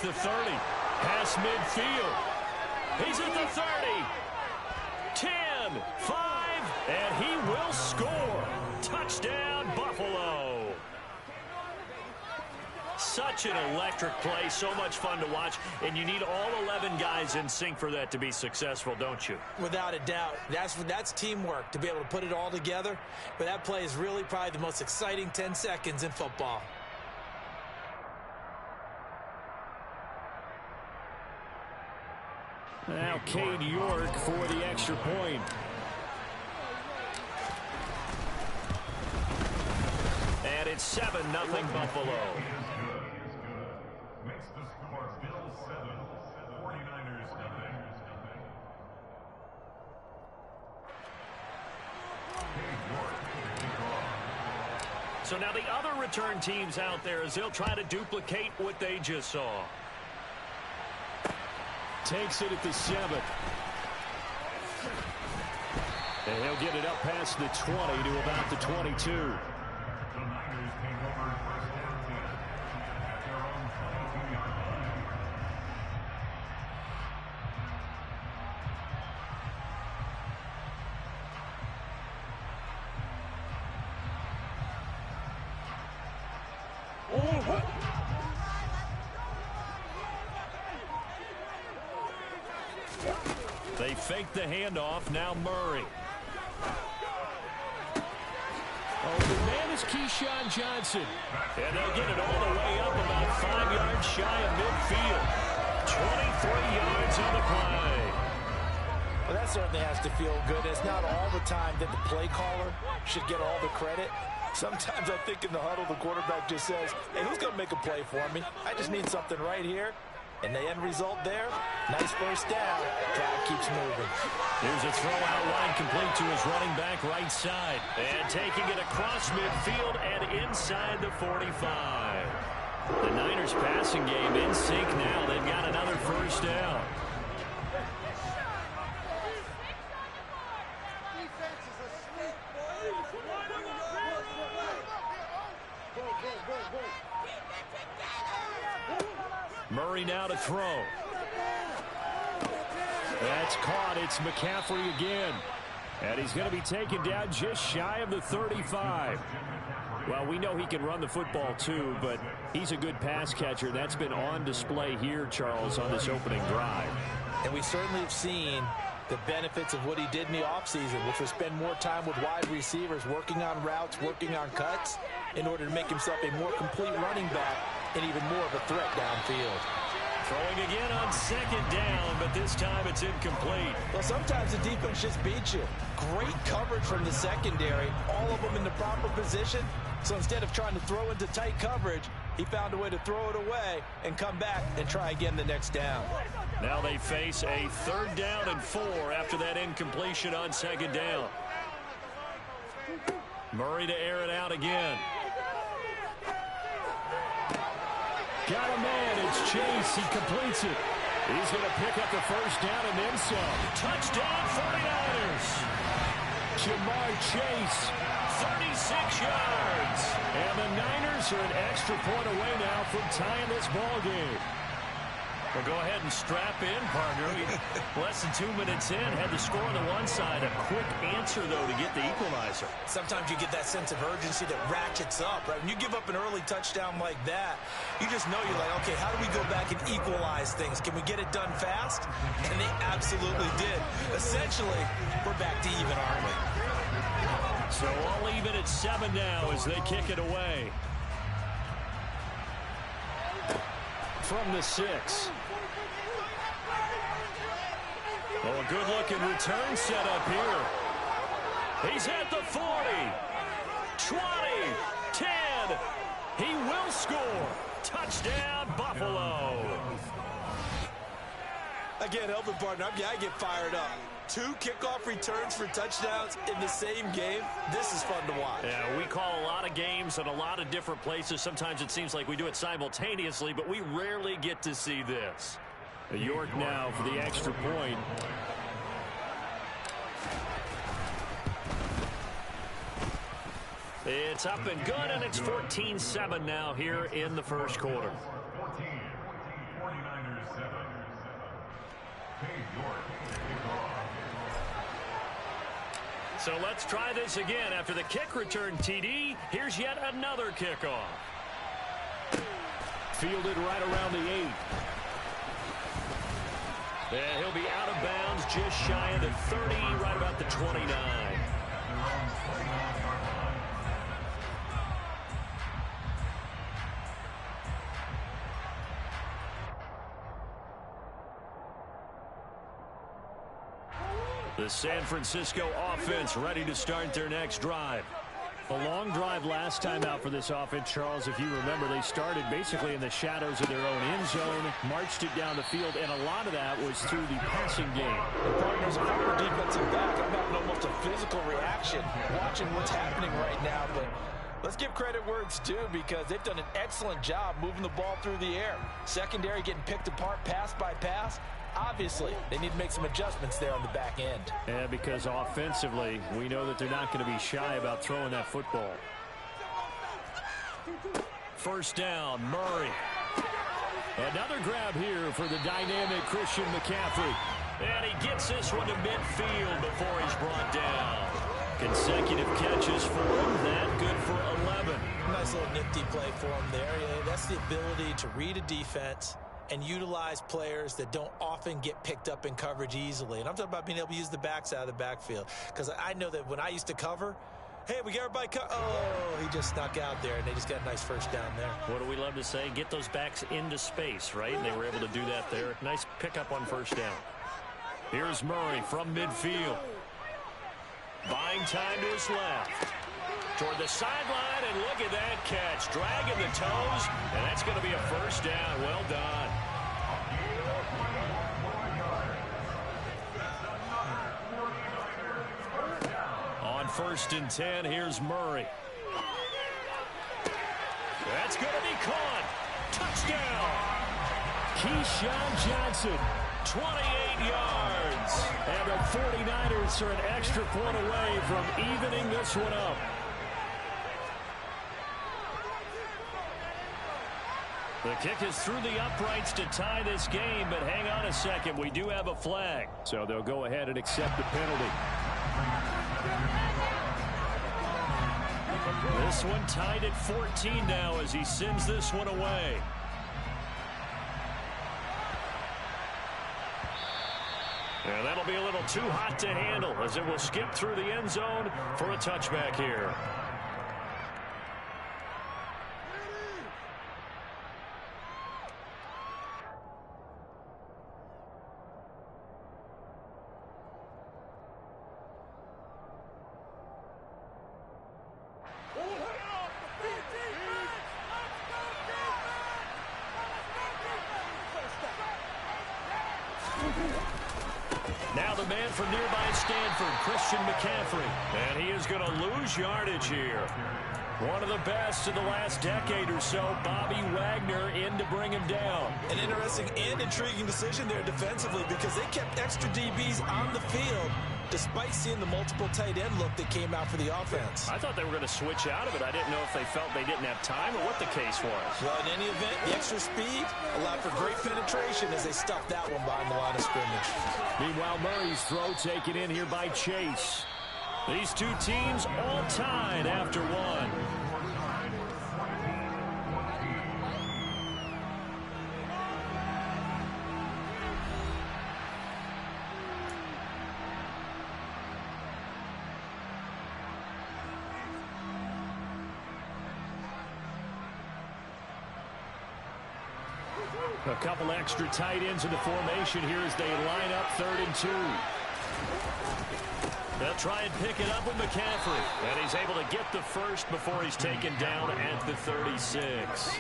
The 30, past midfield. He's at the 30. 10, 5, and he will score. Touchdown, Buffalo. Such an electric play, so much fun to watch, and you need all 11 guys in sync for that to be successful, don't you? Without a doubt. That's teamwork, to be able to put it all together. But that play is really probably the most exciting 10 seconds in football. Now Cade York for the extra point. And it's 7-0 Buffalo. Makes the score Bills 7, 49ers nothing. So now the other return teams out there as they'll try to duplicate what they just saw. Takes it at the 7. And he'll get it up past the 20 to about the 22. The Niners came over first down 10 at their own 22-yard line. They fake the handoff. Now Murray. Oh, the man is Keyshawn Johnson. And they'll get it all the way up about 5 yards shy of midfield. 23 yards on the play. Well, that certainly has to feel good. It's not all the time that the play caller should get all the credit. Sometimes I think in the huddle, the quarterback just says, hey, who's going to make a play for me? I just need something right here. And the end result there, nice first down. Drive keeps moving. Here's a throw out wide complete to his running back right side. And taking it across midfield and inside the 45. The Niners passing game in sync now. They've got another first down. Murray now to throw. That's caught. It's McCaffrey again. And he's going to be taken down just shy of the 35. Well, we know he can run the football too, but he's a good pass catcher. That's been on display here, Charles, on this opening drive. And we certainly have seen the benefits of what he did in the offseason, which was spend more time with wide receivers, working on routes, working on cuts, in order to make himself a more complete running back and even more of a threat downfield. Throwing again on second down, but this time it's incomplete. Well, sometimes the defense just beats you. Great coverage from the secondary, all of them in the proper position. So instead of trying to throw into tight coverage, he found a way to throw it away and come back and try again the next down. Now they face a 3rd down and 4 after that incompletion on second down. Murray to air it out again. Got a man. It's Chase. He completes it. He's going to pick up the first down and then some. Touchdown 49ers. Jamar Chase, 36 yards. And the Niners are an extra point away now from tying this ball game. Well, go ahead and strap in, partner. Less than 2 minutes in, had the score on the one side. A quick answer, though, to get the equalizer. Sometimes you get that sense of urgency that ratchets up, right? When you give up an early touchdown like that, you just know you're like, okay, how do we go back and equalize things? Can we get it done fast? And they absolutely did. Essentially, we're back to even, aren't we? So all even at 7 now as they kick it away. From the 6. Oh, a good-looking return set up here. He's at the 40, 20, 10. He will score. Touchdown, Buffalo. Again, helping partner, I get fired up. 2 kickoff returns for touchdowns in the same game. This is fun to watch. Yeah, we call a lot of games in a lot of different places. Sometimes it seems like we do it simultaneously, but we rarely get to see this. York now for the extra point. It's up and good, and it's 14-7 now here in the first quarter. 14, 49ers. So let's try this again. After the kick return TD, here's yet another kickoff. Fielded right around the 8. And he'll be out of bounds just shy of the 30, right about the 29. The San Francisco offense ready to start their next drive. A long drive last time out for this offense, Charles. If you remember, they started basically in the shadows of their own end zone, marched it down the field, and a lot of that was through the passing game. The partners of our defensive back, I'm having almost a physical reaction watching what's happening right now, but let's give credit where it's due because they've done an excellent job moving the ball through the air. Secondary getting picked apart pass by pass. Obviously, they need to make some adjustments there on the back end. Yeah, because offensively, we know that they're not going to be shy about throwing that football. First down, Murray. Another grab here for the dynamic Christian McCaffrey. And he gets this one to midfield before he's brought down. Consecutive catches for him. That good for 11. Nice little nifty play for him there. Yeah, that's the ability to read a defense and utilize players that don't often get picked up in coverage easily. And I'm talking about being able to use the backs out of the backfield. Because I know that when I used to cover, hey, we got everybody oh, he just snuck out there, and they just got a nice first down there. What do we love to say? Get those backs into space, right? And they were able to do that there. Nice pickup on first down. Here's Murray from midfield. Buying time to his left. Toward the sideline, and look at that catch. Dragging the toes, and that's going to be a first down. Well done. On 1st and 10, here's Murray. That's going to be caught. Touchdown. Keyshawn Johnson, 28 yards. And the 49ers are an extra point away from evening this one up. The kick is through the uprights to tie this game, but hang on a second. We do have a flag. So they'll go ahead and accept the penalty. This one tied at 14 now as he sends this one away. And that'll be a little too hot to handle as it will skip through the end zone for a touchback here. Now the man from nearby Stanford, Christian McCaffrey. And he is going to lose yardage here. One of the best in the last decade or so, Bobby Wagner in to bring him down. An interesting and intriguing decision there defensively because they kept extra DBs on the field despite seeing the multiple tight end look that came out for the offense. I thought they were going to switch out of it. I didn't know if they felt they didn't have time or what the case was. Well, in any event, the extra speed allowed for great penetration as they stuffed that one behind the line of scrimmage. Meanwhile, Murray's throw taken in here by Chase. These two teams all tied after one. A couple extra tight ends in the formation here as they line up 3rd and 2. They'll try and pick it up with McCaffrey. And he's able to get the first before he's taken down at the 36.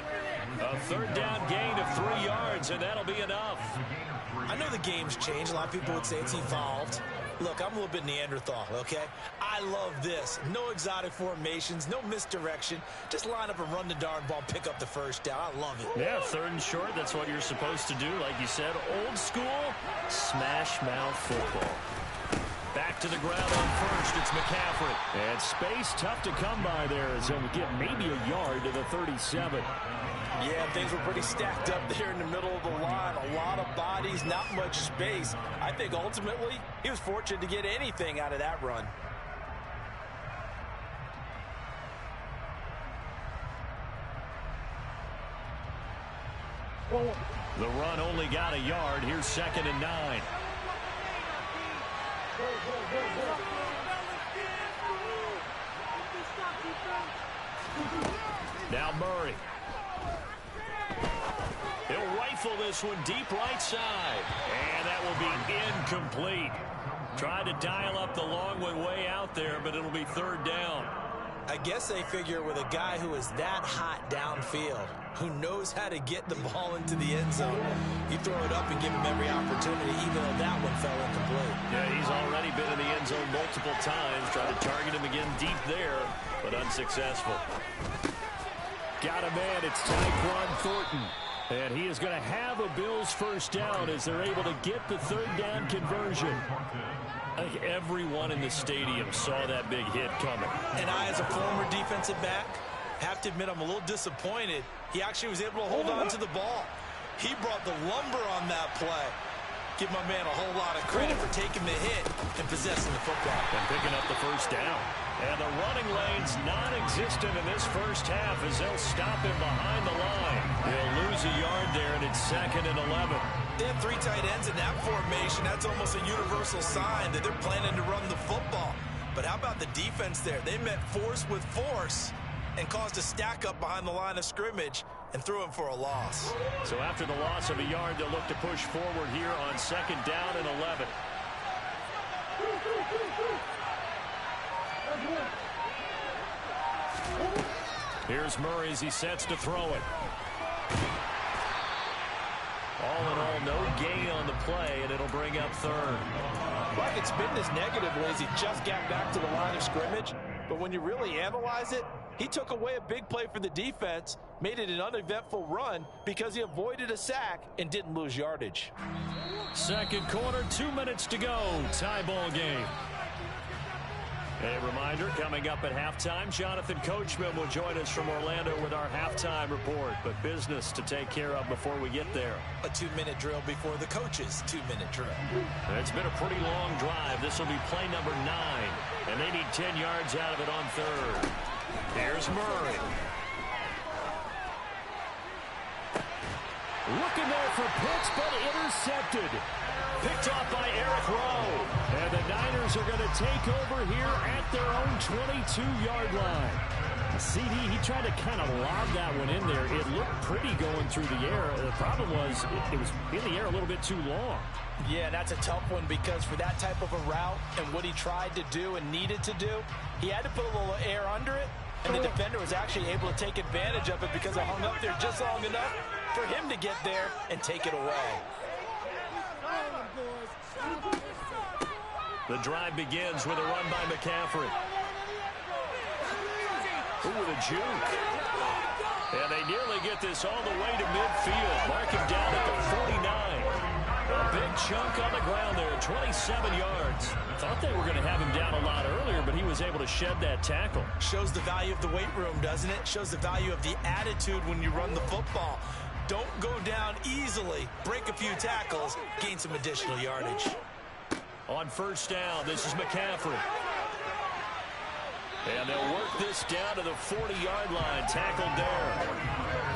A 3rd down gain of 3 yards, and that'll be enough. I know the game's changed. A lot of people would say it's evolved. Look, I'm a little bit Neanderthal, okay? I love this. No exotic formations, no misdirection. Just line up and run the darn ball, pick up the first down. I love it. Yeah, 3rd and short, that's what you're supposed to do. Like you said, old school, smash mouth football. Back to the ground on 1st, it's McCaffrey. And space tough to come by there as he'll get maybe a yard to the 37. Yeah, things were pretty stacked up there in the middle of the line. A lot of bodies, not much space. I think ultimately he was fortunate to get anything out of that run. The run only got a yard. Here's 2nd and 9. Now Murray. He'll rifle this one deep right side. And that will be incomplete. Tried to dial up the long one way out there, but it'll be 3rd down. I guess they figure with a guy who is that hot downfield, who knows how to get the ball into the end zone, you throw it up and give him every opportunity, even though that one fell incomplete. Yeah, he's already been in the end zone multiple times. Tried to target him again deep there, but unsuccessful. Got a man. It's Tyquan Thornton. And he is going to have a Bills first down as they're able to get the 3rd down conversion. I think everyone in the stadium saw that big hit coming. And I, as a former defensive back, have to admit I'm a little disappointed. He actually was able to hold on to the ball. He brought the lumber on that play. Give my man a whole lot of credit for taking the hit and possessing the football. And picking up the first down. And the running lane's non-existent in this first half as they'll stop him behind the line. He'll lose a yard there, and it's 2nd and 11. They have 3 tight ends in that formation. That's almost a universal sign that they're planning to run the football. But how about the defense there? They met force with force and caused a stack up behind the line of scrimmage and threw him for a loss. So after the loss of a yard, they'll look to push forward here on 2nd down and 11. Here's Murray as he sets to throw it. All in all, no gain on the play, and it'll bring up 3rd. Well, it's been this negative as he just got back to the line of scrimmage. But when you really analyze it, he took away a big play for the defense, made it an uneventful run because he avoided a sack and didn't lose yardage. 2nd quarter, 2 minutes to go. Tie ball game. A reminder, coming up at halftime, Jonathan Coachman will join us from Orlando with our halftime report. But business to take care of before we get there. A 2-minute drill before the coach's 2-minute drill. It's been a pretty long drive. This will be play number 9. And they need 10 yards out of it on 3rd. Here's Murray. Looking there for Pitts, but intercepted. Picked off by Eric Rowe. And the Niners are going to take over here at their own 22-yard line. CD, he tried to kind of lob that one in there. It looked pretty going through the air. The problem was it was in the air a little bit too long. Yeah, that's a tough one because for that type of a route and what he tried to do and needed to do, he had to put a little air under it, and the defender was actually able to take advantage of it because it hung up there just long enough for him to get there and take it away. The drive begins with a run by McCaffrey. Ooh, with a juke. And they nearly get this all the way to midfield. Mark him down at the 49. A big chunk on the ground there, 27 yards. Thought they were going to have him down a lot earlier, but he was able to shed that tackle. Shows the value of the weight room, doesn't it? Shows the value of the attitude when you run the football. Don't go down easily. Break a few tackles. Gain some additional yardage. On first down, this is McCaffrey. And they'll work this down to the 40-yard line. Tackled there.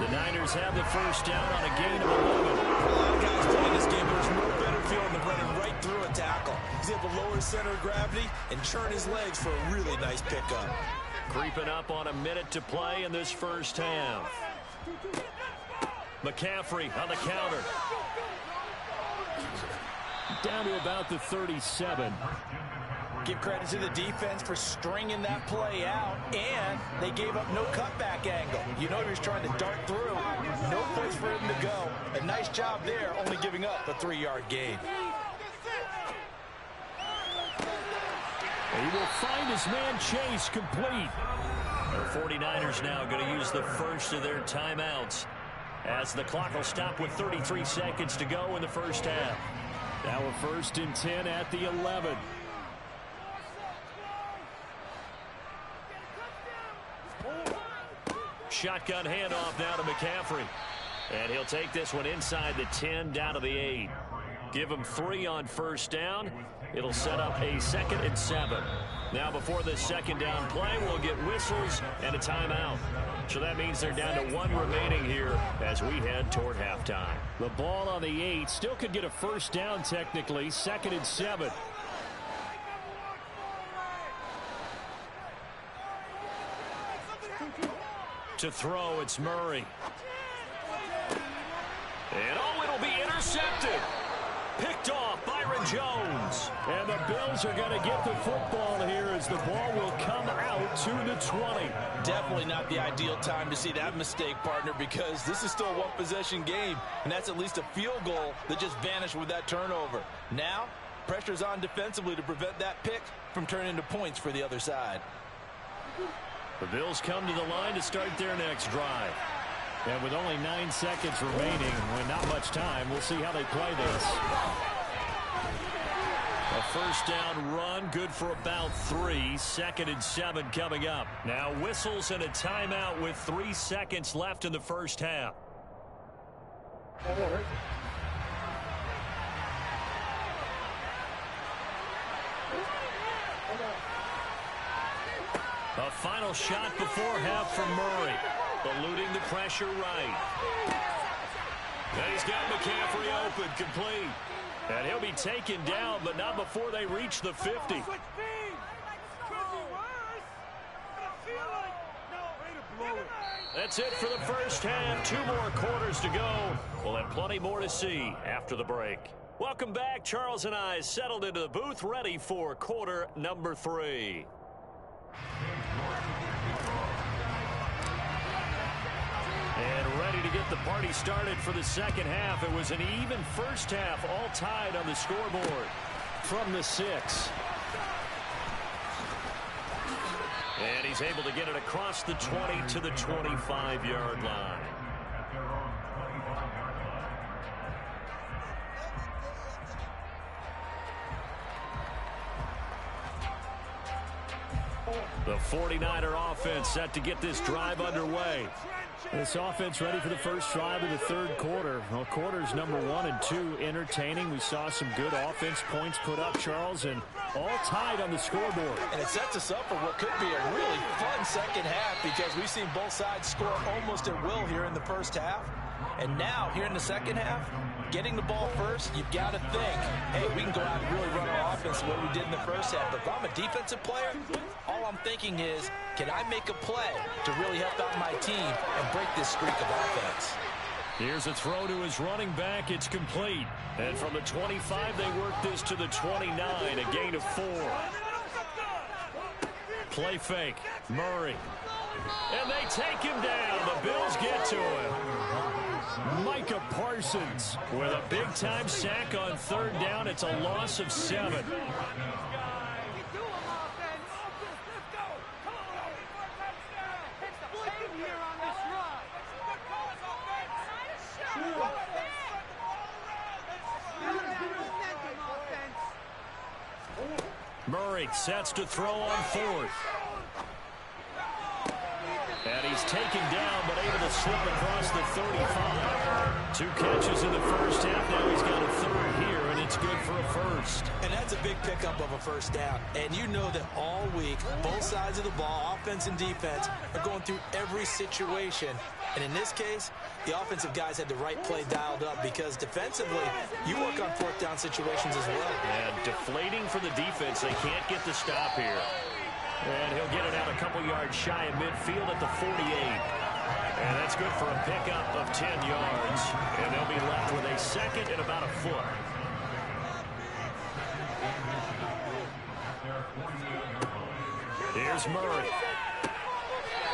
The Niners have the first down on a gain of 11. A lot of guys playing this game, there's no better feeling than running right through a tackle. He's able to lower his center of gravity and churn his legs for a really nice pickup. Creeping up on a minute to play in this first half. McCaffrey on the counter. Down to about the 37. Give credit to the defense for stringing that play out, and they gave up no cutback angle. You know he was trying to dart through. No place for him to go. A nice job there, only giving up a 3-yard gain. He will find his man Chase complete. The 49ers now going to use the first of their timeouts as the clock will stop with 33 seconds to go in the first half. Now a 1st and 10 at the 11. Shotgun handoff now to McCaffrey. And he'll take this one inside the 10 down to the 8. Give him 3 on first down. It'll set up a 2nd and 7. Now before this second down play, we'll get whistles and a timeout. So that means they're down to 1 remaining here as we head toward halftime. The ball on the 8 still could get a first down technically. 2nd and 7. To throw, it's Murray. And it'll be intercepted. Picked off Byron Jones. And the Bills are going to get the football here as the ball will come out to the 20. Definitely not the ideal time to see that mistake, partner, because this is still a one-possession game, and that's at least a field goal that just vanished with that turnover. Now, pressure's on defensively to prevent that pick from turning into points for the other side. The Bills come to the line to start their next drive. And with only 9 seconds remaining, when not much time, we'll see how they play this. A first down run, good for about 3. 2nd and 7 coming up. Now whistles and a timeout with 3 seconds left in the first half. A final shot before half from Murray. Eluding the pressure right. And he's got McCaffrey open, complete. And he'll be taken down, but not before they reach the 50. That's it for the first half. 2 more quarters to go. We'll have plenty more to see after the break. Welcome back. Charles and I settled into the booth, ready for quarter number 3. And ready to get the party started for the second half. It was an even first half, all tied on the scoreboard. From the 6. And he's able to get it across the 20 to the 25-yard line. The 49er offense set to get this drive underway. This offense ready for the first drive of the third quarter. Well, quarters number 1 and 2 entertaining. We saw some good offense points put up, Charles, and all tied on the scoreboard. And it sets us up for what could be a really fun second half because we've seen both sides score almost at will here in the first half. And now, here in the second half, getting the ball first, you've got to think, hey, we can go out and really run our offense the way we did in the first half. But if I'm a defensive player, all I'm thinking is, can I make a play to really help out my team and break this streak of offense? Here's a throw to his running back. It's complete. And from the 25, they work this to the 29, a gain of 4. Play fake. Murray. And they take him down. The Bills get to him. Micah Parsons with a big-time sack on third down. It's a loss of 7. Murray sets to throw on 4th. And he's taken down, but able to slip across the 35. 2 catches in the first half. Now he's got a 3rd here, and it's good for a first. And that's a big pickup of a first down. And you know that all week, both sides of the ball, offense and defense, are going through every situation. And in this case, the offensive guys had the right play dialed up because defensively, you work on 4th down situations as well. And deflating for the defense. They can't get the stop here. And he'll get it out a couple yards shy of midfield at the 48. And that's good for a pickup of 10 yards. And they'll be left with a 2nd and about a foot. Here's Murray.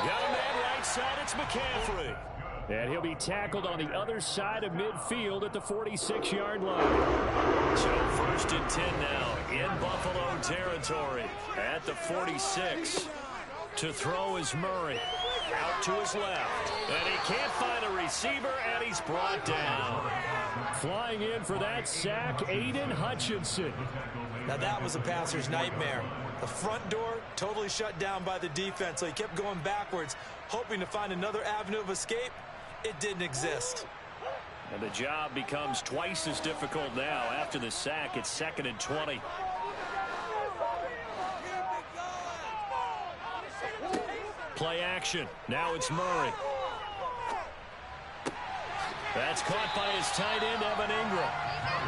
Got a man right side. It's McCaffrey. And he'll be tackled on the other side of midfield at the 46-yard line. So 1st and 10 now in Buffalo territory at the 46. To throw is Murray. Out to his left. And he can't find a receiver, and he's brought down. Flying in for that sack, Aiden Hutchinson. Now that was a passer's nightmare. The front door totally shut down by the defense, so he kept going backwards, hoping to find another avenue of escape. It didn't exist. And the job becomes twice as difficult now. After the sack, it's 2nd and 20. Play action. Now it's Murray. That's caught by his tight end, Evan Ingram.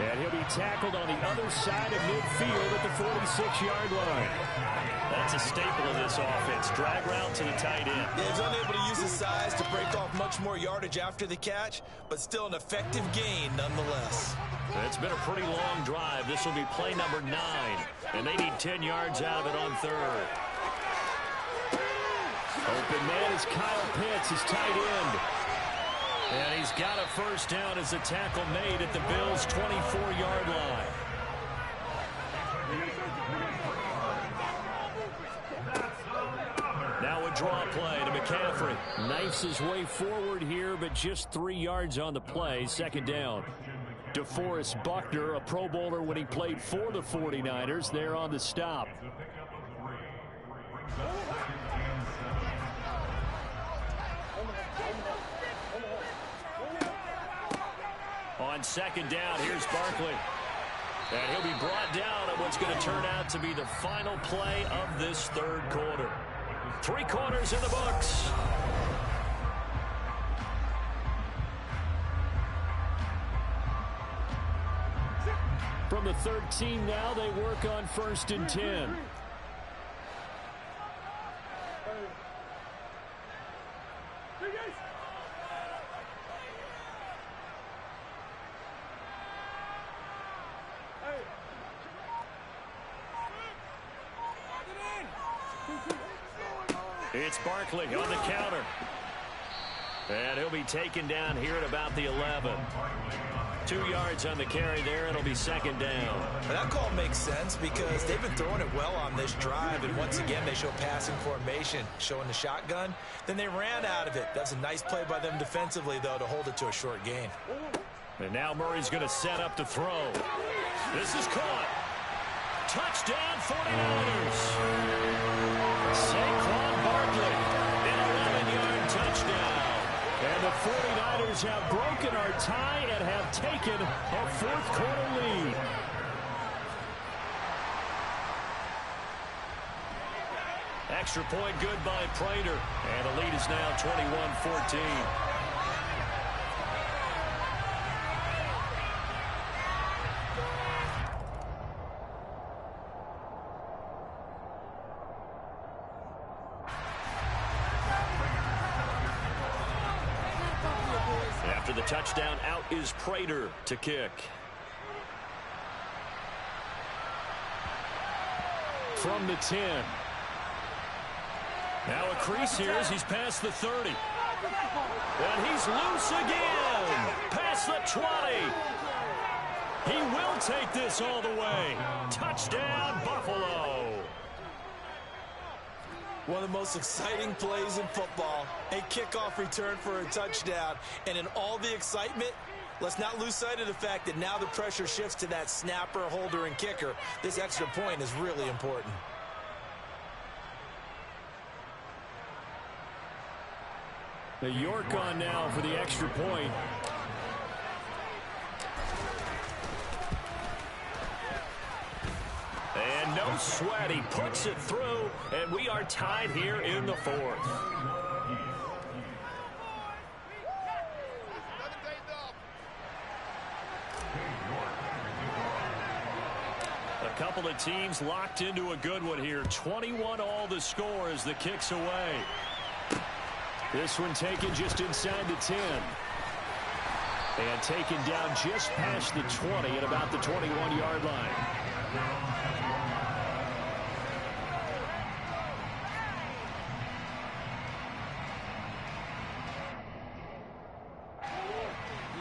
And he'll be tackled on the other side of midfield at the 46-yard line. That's a staple of this offense. Drag route to the tight end. Yeah, he's unable to use his size to break off much more yardage after the catch, but still an effective gain nonetheless. It's been a pretty long drive. This will be play number 9, and they need 10 yards out of it on 3rd. Open man is Kyle Pitts, his tight end. And he's got a first down as a tackle made at the Bills' 24-yard line. Now a draw play to McCaffrey. Knifes his way forward here, but just 3 yards on the play. 2nd down. DeForest Buckner, a Pro Bowler when he played for the 49ers, there on the stop. On 2nd down, here's Barkley. And he'll be brought down at what's going to turn out to be the final play of this 3rd quarter. 3 quarters in the books. From the 13 now, they work on 1st and 10. It's Barkley on the counter. And he'll be taken down here at about the 11. 2 yards on the carry there. It'll be 2nd down. That call makes sense because they've been throwing it well on this drive. And once again, they show passing formation, showing the shotgun. Then they ran out of it. That's a nice play by them defensively, though, to hold it to a short gain. And now Murray's going to set up to throw. This is caught. Touchdown, 49ers. Saquon Barkley, an 11-yard touchdown. And the 49ers have broken our tie and have taken a 4th quarter lead. Extra point good by Prater. And the lead is now 21-14. After the touchdown, out is Prater to kick. From the 10. Now a crease here as he's past the 30. And he's loose again. Past the 20. He will take this all the way. Touchdown, Buffalo. One of the most exciting plays in football. A kickoff return for a touchdown. And in all the excitement, let's not lose sight of the fact that now the pressure shifts to that snapper, holder, and kicker. This extra point is really important. The York on now for the extra point. And no sweat, he puts it through, and we are tied here in the 4th. A couple of teams locked into a good one here. 21 all the score as the kick's away. This one taken just inside the 10. And taken down just past the 20 at about the 21-yard line.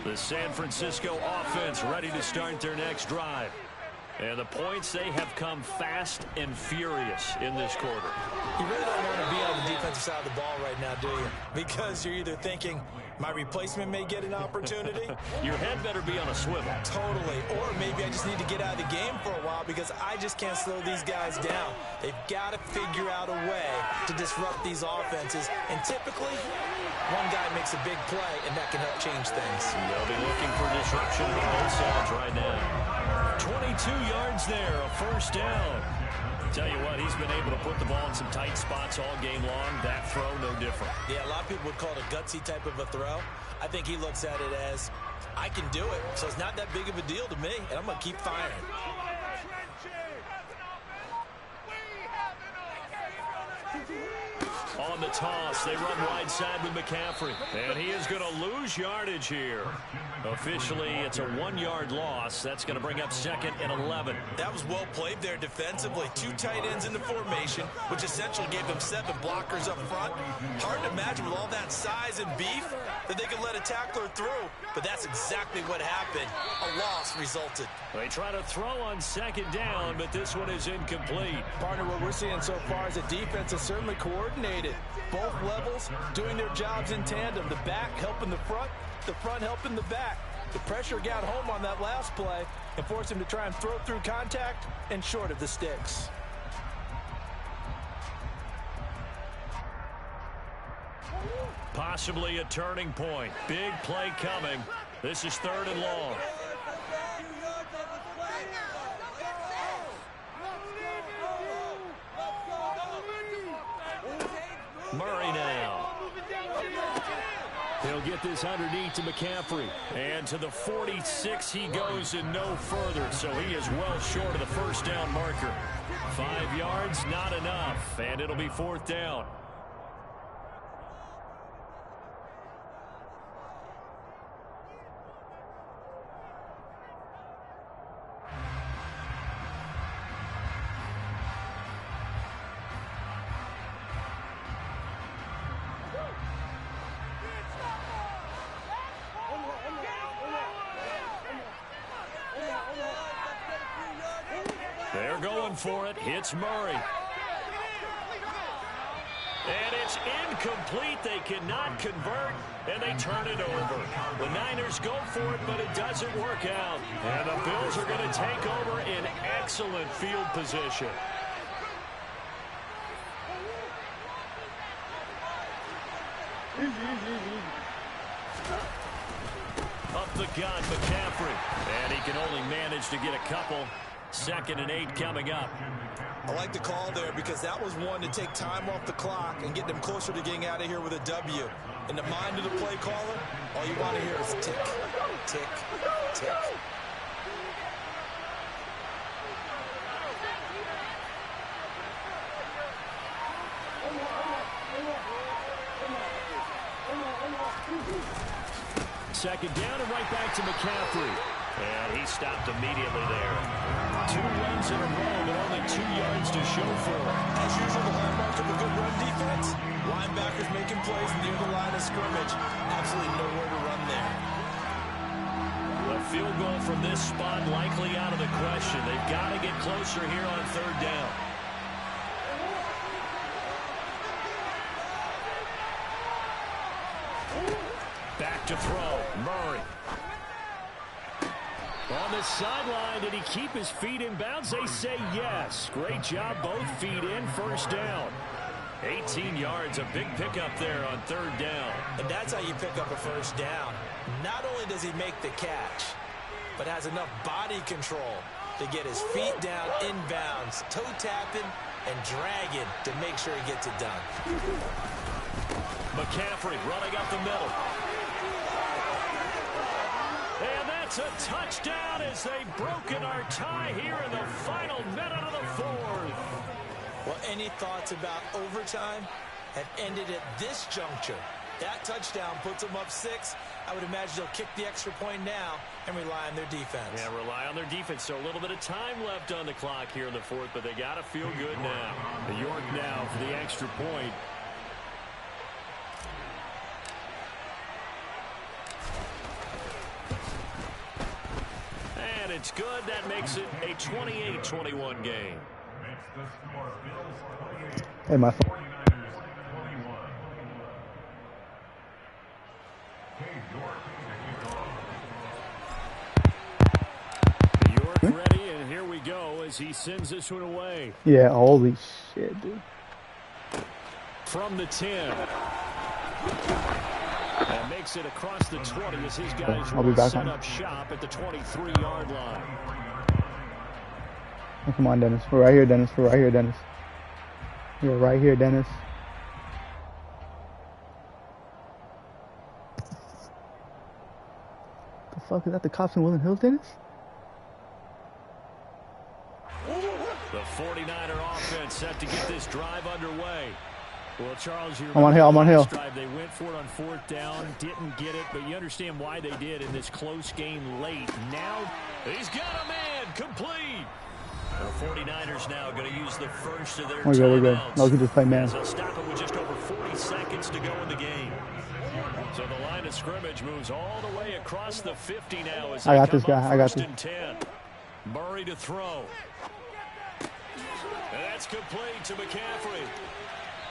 The San Francisco offense ready to start their next drive. And the points, they have come fast and furious in this quarter. You really don't want to be on the defensive side of the ball right now, do you? Because you're either thinking, my replacement may get an opportunity. Your head better be on a swivel. Totally. Or maybe I just need to get out of the game for a while because I just can't slow these guys down. They've got to figure out a way to disrupt these offenses. And typically, one guy makes a big play, and that can help change things. They'll be looking for disruption on both sides right now. 22 yards there, a first down. Tell you what, he's been able to put the ball in some tight spots all game long. That throw, no different. Yeah, a lot of people would call it a gutsy type of a throw. I think he looks at it as, I can do it, so it's not that big of a deal to me, and I'm going to keep firing. On the toss, they run wide side with McCaffrey. And he is going to lose yardage here. Officially, it's a 1-yard loss. That's going to bring up 2nd and 11. That was well played there defensively. 2 tight ends in the formation, which essentially gave them 7 blockers up front. Hard to imagine with all that size and beef that they could let a tackler through. But that's exactly what happened. A loss resulted. They try to throw on 2nd down, but this one is incomplete. Partner, what we're seeing so far is a defense is certainly coordinated. Both levels doing their jobs in tandem. The back helping the front helping the back. The pressure got home on that last play and forced him to try and throw through contact and short of the sticks. Possibly a turning point. Big play coming. This is 3rd and long. Murray now. He'll get this underneath to McCaffrey. And to the 46 he goes and no further. So he is well short of the first down marker. 5 yards, not enough. And it'll be 4th down. They're going for it. Hits Murray. And it's incomplete. They cannot convert, and they turn it over. The Niners go for it, but it doesn't work out. And the Bills are going to take over in excellent field position. Up the gun, McCaffrey. And he can only manage to get a couple. 2nd and 8 coming up. I like the call there because that was one to take time off the clock and get them closer to getting out of here with a W. In the mind of the play caller, all you want to hear is tick, tick, tick. Second down and right back to McCaffrey. And he stopped immediately there. 2 runs in a row, but only 2 yards to show for it. As usual, the hallmark of a good run defense, linebackers making plays near the line of scrimmage. Absolutely nowhere to run there. A field goal from this spot likely out of the question. They've got to get closer here on 3rd down. Back to throw. Murray. On the sideline, did he keep his feet in bounds? They say yes. Great job, both feet in, first down. 18 yards, a big pickup there on 3rd down. And that's how you pick up a first down. Not only does he make the catch, but has enough body control to get his feet down inbounds, toe tapping and dragging to make sure he gets it done. McCaffrey running up the middle. And that's a touchdown as they've broken our tie here in the final minute of the 4th. Well, any thoughts about overtime have ended at this juncture. That touchdown puts them up 6. I would imagine they'll kick the extra point now and rely on their defense. Yeah, rely on their defense. So a little bit of time left on the clock here in the 4th, but they got to feel good now. The York now for the extra point. And it's good. That makes it a 28-21 game. Makes the score Bills 28, Hey, my phone. 49ers 21. Cade York to kick off. York ready, and here we go as he sends this one away. Yeah, holy shit, dude. From the 10. And makes it across the 20 as his guys I'll be will back set on. up shop at the 23-yard line. Oh, come on, Dennis. We're right here, Dennis. We're right here, Dennis. We're right here, Dennis. The fuck is that? The cops in Woodland Hills, Dennis? The 49er offense set to get this drive underway. Well, Charles, I'm on Hill. I'm on Hill. Drive, they went for it on 4th down, didn't get it, but you understand why they did in this close game late. Now, he's got a man complete. The 49ers now going to use the first of their We're good. We're good. timeouts. No, we can just play man. As they'll stop it with just over 40 seconds to go in the game. So the line of scrimmage moves all the way across the 50 now. As I got they this come guy. up I got first this. and 10. Murray to throw. And that's complete to McCaffrey.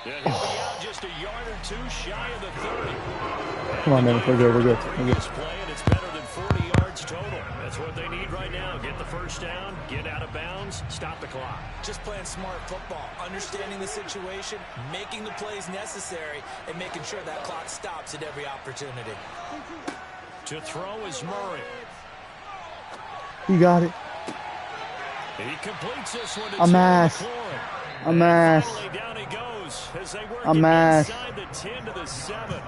Yeah, he'll be out just a yard or two shy of the 30. Come on, Dennis. We're good. We're good. We're good. Previous play, and it's better than 40 yards total. That's what they need right now. Get the first down, get out of bounds, stop the clock. Just playing smart football, understanding the situation, making the plays necessary, and making sure that clock stops at every opportunity. To throw is Murray. You got it. He completes this one to I'm Terry ass. McLaurin. I'm And ass. finally down he goes as they work I'm it ass. inside the 10 to the 7.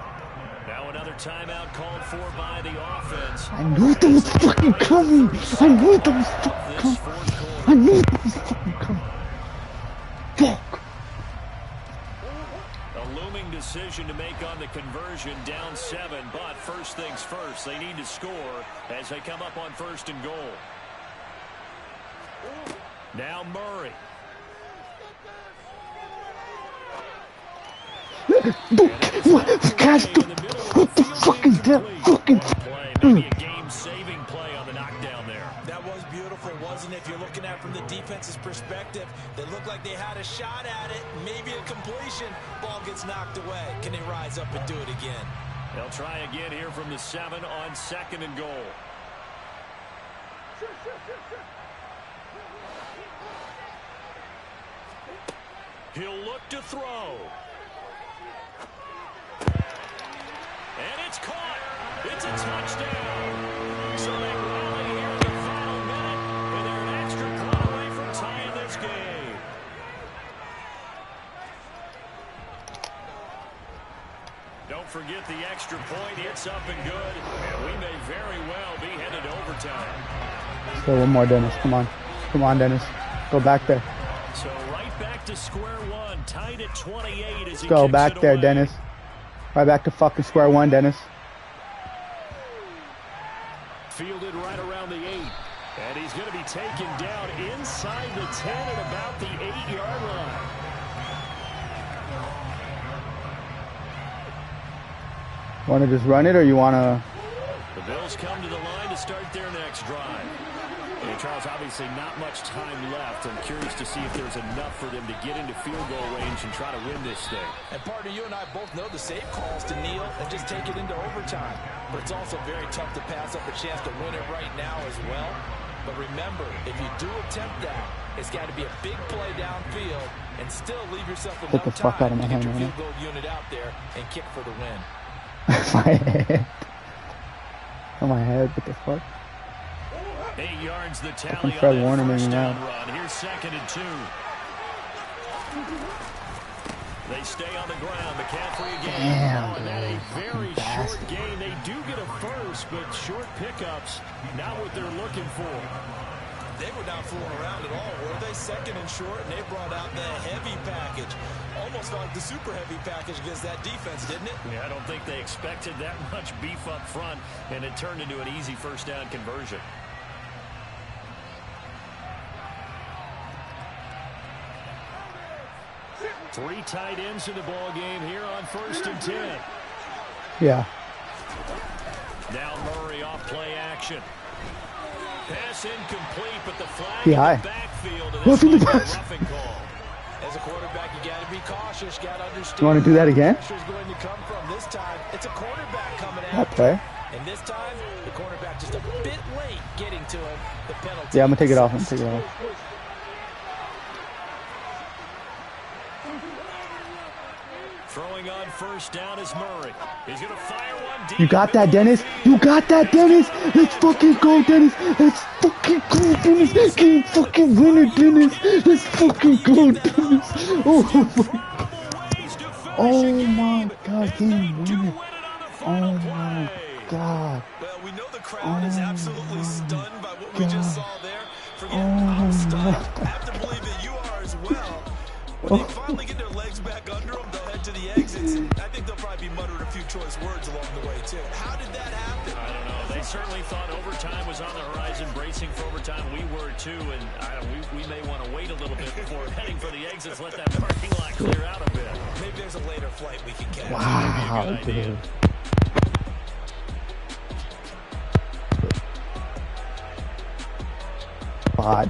Now another timeout called for by the offense. I knew that was fucking coming. I knew that was fucking This coming. fourth I quarter. knew that was fucking coming. Fuck. A looming decision to make on the conversion, down 7, but first things first, they need to score as they come up on 1st and goal. Now Murray. Catch the fucking death. Fucking. Play, maybe a game-saving play on the knockdown there. That was beautiful, wasn't it? If you're looking at it from the defense's perspective, they looked like they had a shot at it, maybe a completion. Ball gets knocked away. Can they rise up and do it again? They'll try again here from the 7 on 2nd and goal. He'll look to throw. And it's caught. It's a touchdown. So they rally here in the final minute, and they're an extra point away from tying this game. Don't forget the extra point. It's up and good, and we may very well be headed to overtime. Still one more, Dennis. Come on. Come on, Dennis. Go back there. So right back to square one, tied at 28 as he Go kicks back it there, away. Dennis. Right back to fucking square one, Dennis. Fielded right around the 8. And he's going to be taken down inside the 10 at about the 8-yard line. Want to just run it, or you want to? The Bills come to the line to start their next drive. And Charles, obviously not much time left. I'm curious to see if there's enough for them to get into field goal range and try to win this thing. And partner, you and I both know the safe calls to kneel and just take it into overtime. But it's also very tough to pass up a chance to win it right now as well. But remember, if you do attempt that, it's got to be a big play downfield and still leave yourself enough the fuck out of time my to get hand, your man. field goal unit out there and kick for the win. My head. On my head. What the fuck? 8 yards the tally Fucking on Fred that Warner first made me down mad. run. Here's 2nd and 2. They stay on the ground. McCaffrey again. Damn, And that a dude. very Fucking short bastard. game. They do get a first, but short pickups, not what they're looking for. They were not fooling around at all, were they? 2nd and short, and they brought out the heavy package. Almost felt like the super heavy package against that defense, didn't it? Yeah, I don't think they expected that much beef up front, and it turned into an easy first down conversion. Three tight ends in the ball game here on 1st and 10. Yeah. Now Murray off play action. Pass incomplete, but the flag Be in high. the backfield. And Roughing the it's pass. a roughing call. As a quarterback, you got to be cautious. You got to understand. You wanna do that again? Where the pressure's going to come from. This time, it's a quarterback coming That out. play. And this time, the cornerback just a bit late getting to him. The penalty. Yeah, I'm gonna take it off. I'm gonna take it off. Throwing on first down is Murray. He's going to fire one deep. You got that, Dennis. You got that, Dennis. Let's fucking go, Dennis. Let's fucking go, Dennis. Game fucking winner, Dennis. Let's fucking go, Dennis. Oh my God, game winner. Oh my God. Well, we know the crowd is absolutely stunned by what we God. just saw there. Forget Oh I'm stunned. my. I have to believe that you are as well. When they finally get their legs back under them, they'll head to the exits. And I think they'll probably be muttering a few choice words along the way, too. How did that happen? I don't know. They certainly thought overtime was on the horizon, bracing for overtime. We were too, and we may want to wait a little bit before heading for the exits. Let that parking lot clear out a bit. Maybe there's a later flight we can catch. Wow, Maybe a good idea. dude. Bot.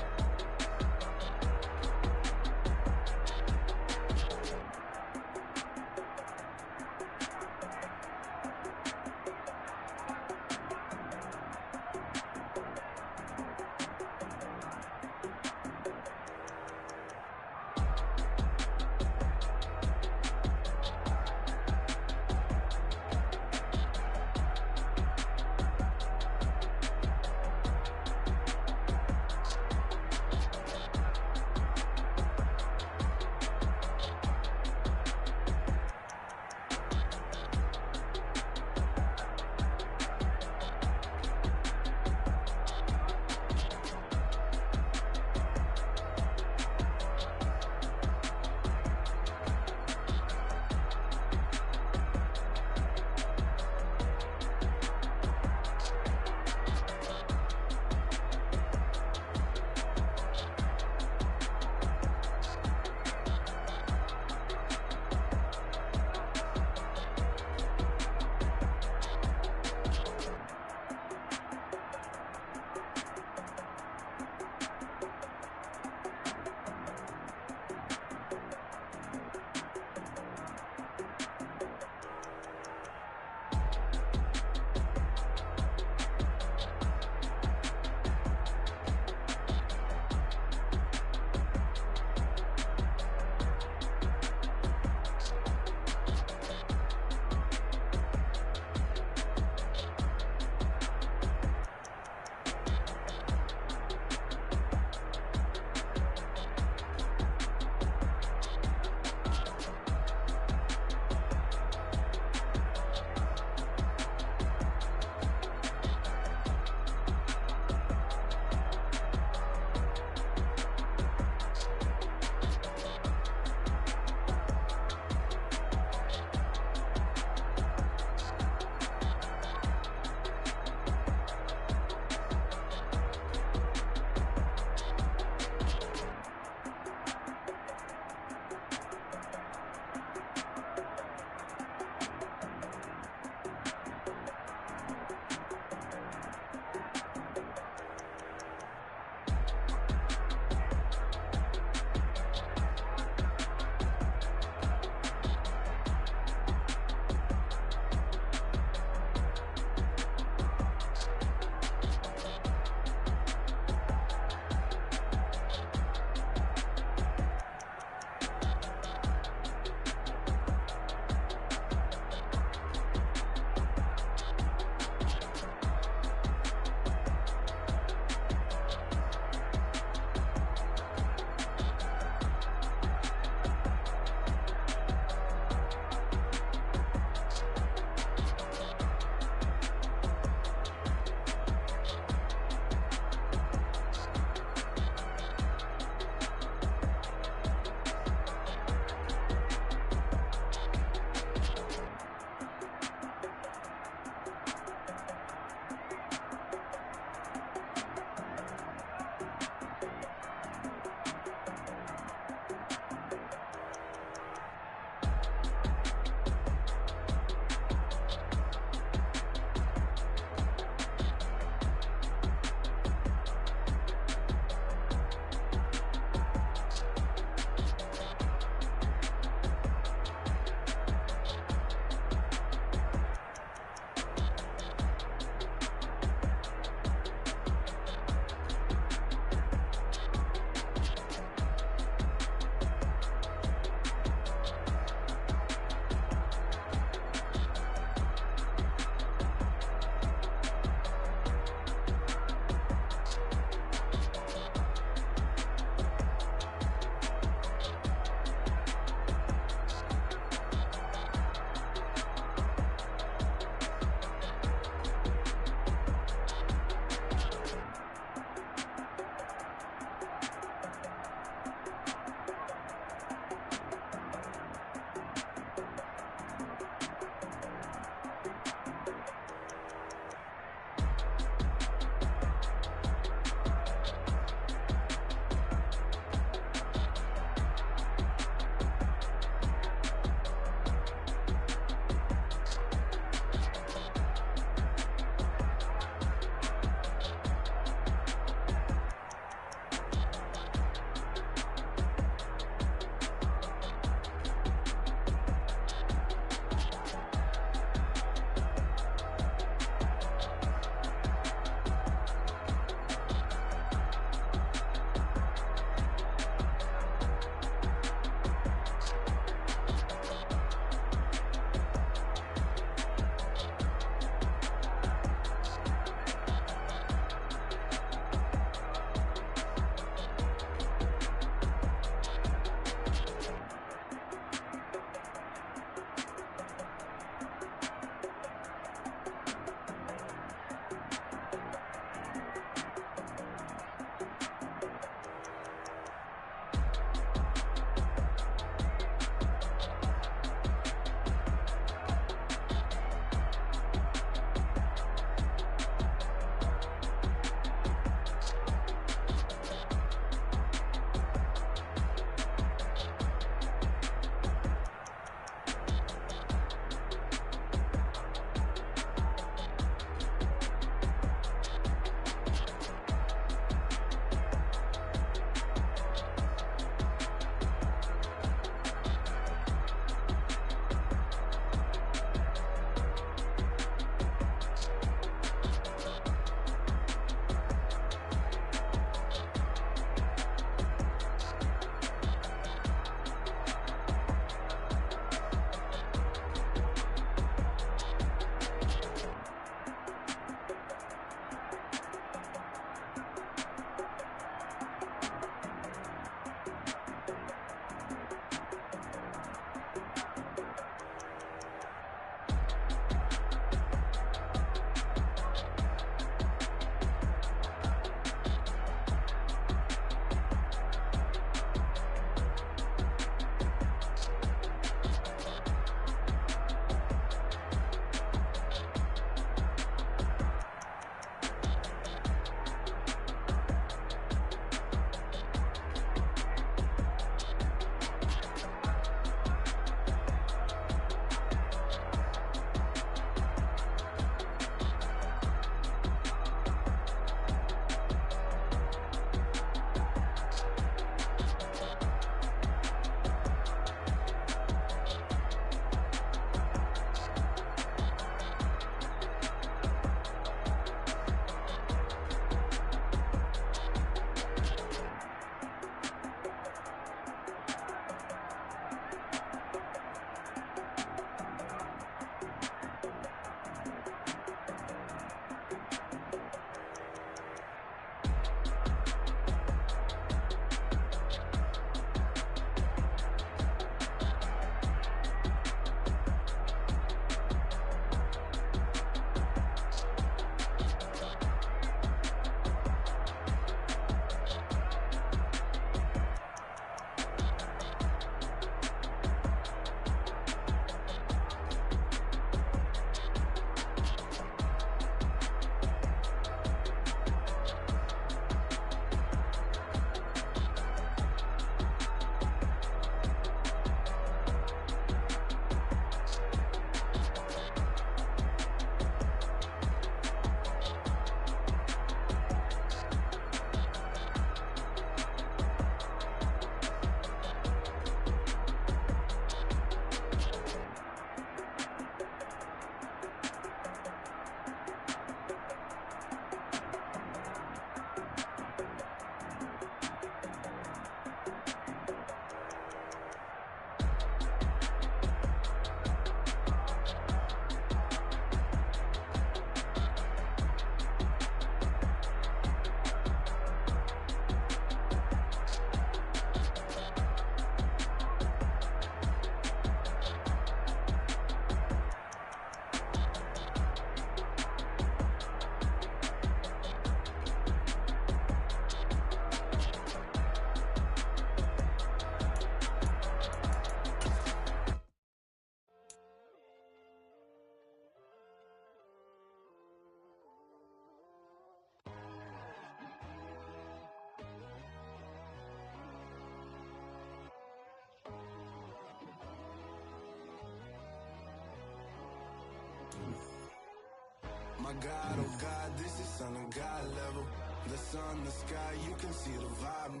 My God, oh God, this is Son of God level. The sun, the sky, you can see the vibe.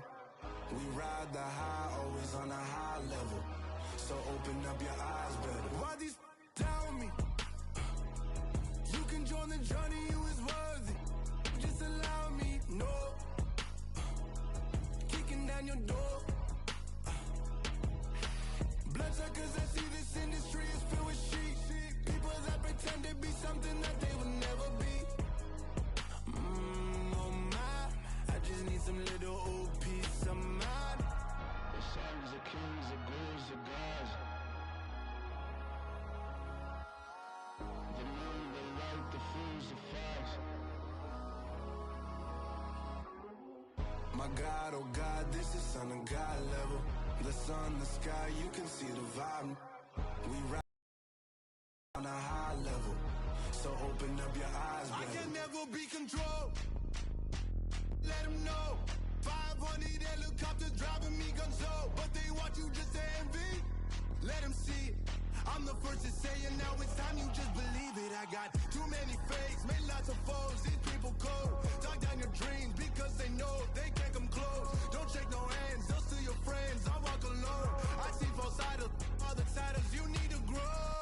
We ride the high, always on a high level. So open up your eyes better. Why these tell me? You can join the journey, you is worthy. Just allow me, no. Kicking down your door. Bloodsuckers that see this industry is filled with sheep. People that pretend to be something that they will never be. Oh my, I just need some little old peace of mind. The sons of kings, the gurus, the gods. The moon, the light, the fools, the facts. My God, oh God, this is Son of God level. The sun, the sky, you can see the vibe. We ride on a high level. So open up your eyes, baby. I can never be controlled. Let them know. 500 helicopters driving me gonzo. But they want you just to envy. Let them see it. I'm the first to say it, now it's time you just believe it. I got too many fakes, made lots of foes. These people cold. Talk down your dreams because they know they can't come close. Don't shake no hands, they'll steal your friends. I walk alone. I see both sides, other siders, you need to grow.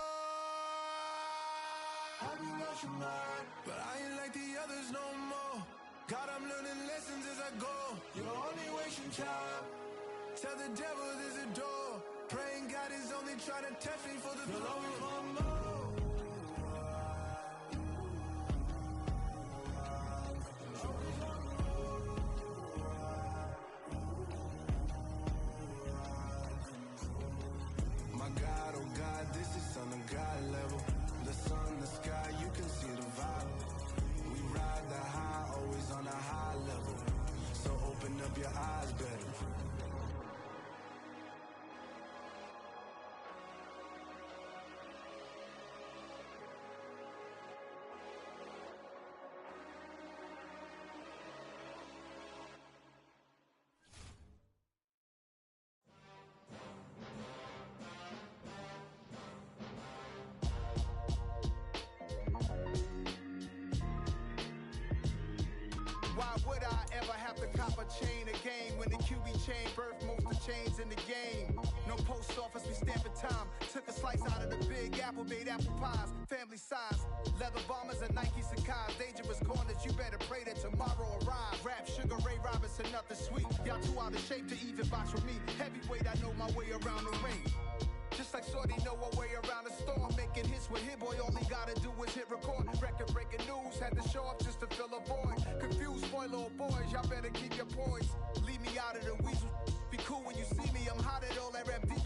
Have you lost your mind? But I ain't like the others no more. God, I'm learning lessons as I go. You're only wasting time. Tell the devil there's a door. Praying God is only trying to test me for the throne. You'll always want more. My God, oh God, this is Son of God level. The sun, the sky, you can see the vibe. We ride the high, always on a high level. So open up your eyes better. Why would I ever have to cop a chain again when the QB chain birthed most of chains in the game? No post office, we stamping time. Took a slice out of the big apple, made apple pies, family size. Leather bombers and Nike Sacai's. Dangerous corners, you better pray that tomorrow arrives. Rap, Sugar Ray Robinson, nothing sweet. Y'all too out of shape to even box with me. Heavyweight, I know my way around the ring. Just like Shorty know her way around the storm. Making hits with Hit Boy, all he gotta do is hit record. Record breaking news, had to show up just to fill a void. Confused, spoiled little boys, y'all better keep your poise. Leave me out of the weasel. Be cool when you see me, I'm hot at all that rap deep.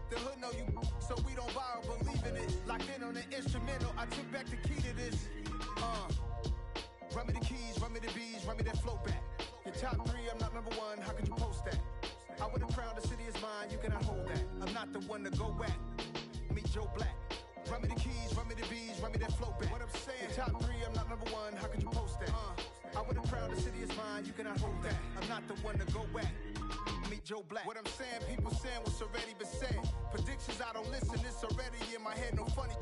The hood know you, so we don't borrow, believe in it. Locked in on the instrumental, I took back the key to this. Run me the keys, run me the bees, run me that flow back. Your top three, I'm not number one, how could you post that? I would have crowned the city is mine, you cannot hold that. I'm not the one to go back. Meet Joe Black. Run me the keys, run me the bees, run me that flow back. What I'm saying, top three, I'm not number one, how could you post that? I would have crowned the city is mine, you cannot hold that. I'm not the one to go back. Meet Joe Black. What I'm saying, people saying what's already been said. Predictions, I don't listen, it's already in my head, no funny.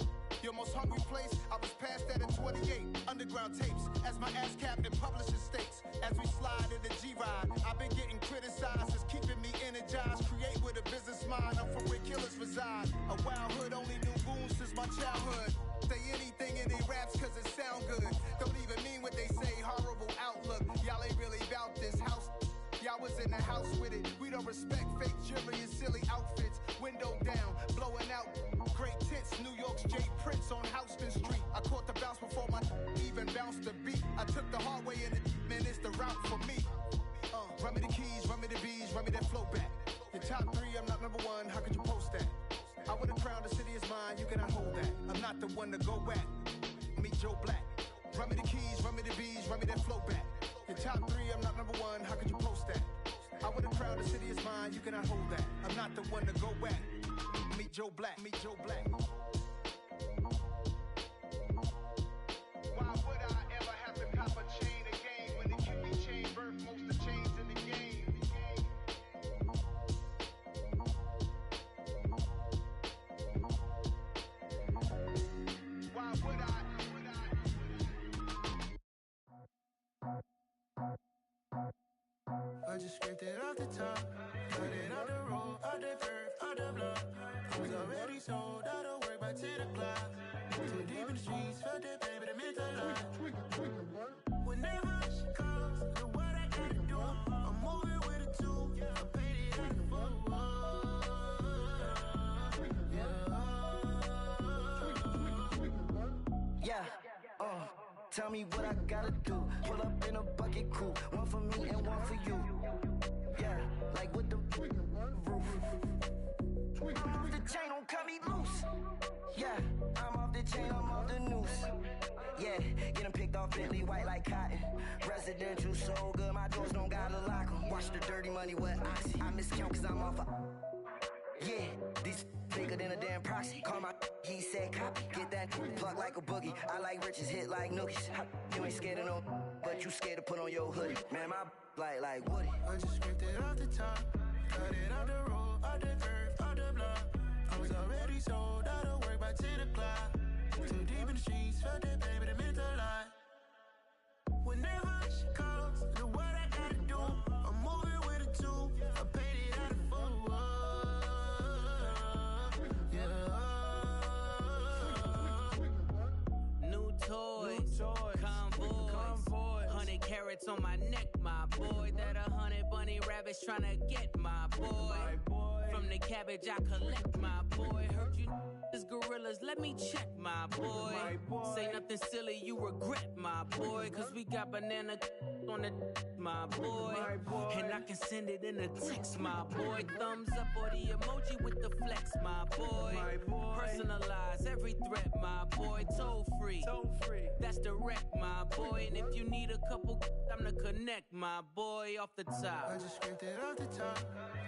Your most hungry place, I was past that at 28. Underground tapes, as my ass capped in publishing states. As we slide in the G-Ride, I've been getting criticized, it's keeping me energized. Create with a business mind, I'm from where killers reside. A wild hood, only knew goons since my childhood. Say anything in they raps cause it sound good. Don't even mean what they say, horrible outlook. Y'all ain't really about this house. Y'all was in the house with it. We don't respect fake jewelry and silly outfits. Window down, blowing out. Great tits, New York's Jay Prince on Houston Street. I caught the bounce before my even bounced the beat. I took the hard way and man, it's the route for me. Run me the keys, run me the bees, run me that flow back. Your top three, I'm not number one, how could you post that? I would have crowned the city is mine, you cannot hold that. I'm not the one to go back. Meet Joe Black. Run me the keys, run me the bees, run me that flow back. Your top three, I'm not number one, how could you post that? I would have crowned the city is mine, you cannot hold that. I'm not the one to go back. Meet Joe Black, meet Joe Black. Why would I ever have to cop a chain again when the QB chain birthed most of chains in the game? Why would I? just scraped it off the top. Got it out the road, out the curve, out the block. I was already sold out of work by 10 o'clock. Too deep in the streets, felt that pain, but it meant a lot. Whenever she calls, know what I gotta do. I'm moving with a two. I paid it out the full. Yeah. Tell me what I gotta do. Pull up in a bucket crew. One for me and one for you. Yeah, like with the roof. I'm off the chain, don't cut me loose. Yeah, I'm off the chain, I'm off the noose. Yeah, getting picked off Bentley white like cotton. Residential so good, my doors don't gotta lock 'em. Watch the dirty money with oxy. I miscount cause I'm off yeah, these bigger than a damn proxy. Call my he said copy. Get that plug like a boogie. I like riches, hit like nookies. You ain't scared of no, but you scared to put on your hoodie. Man, my like Woody. I just scraped it off the top. Cut it out the road, out the curve, out the block. I was already sold out of work by 10 o'clock. Too deep in the streets, felt that pain, but it meant a lot. Whenever she calls, know what I gotta do. I'm moving with a two. I paid it out of full. New toys, convoys, 100 carats on my neck, my boy. That 100 bunny rabbits tryna get my boy. From the cabbage I collect, my boy. Heard you is gorillas, let me check, my boy. Say nothing silly, you regret, my boy. Cause we got banana on the my boy. And I can send it in a text, my boy. Thumbs up or the emoji with the flex, my boy. Personalize every threat, my boy. Toll free, that's direct, my boy. And if you need a couple, I'm the connect, my boy. Off the top, I just scraped it off the top.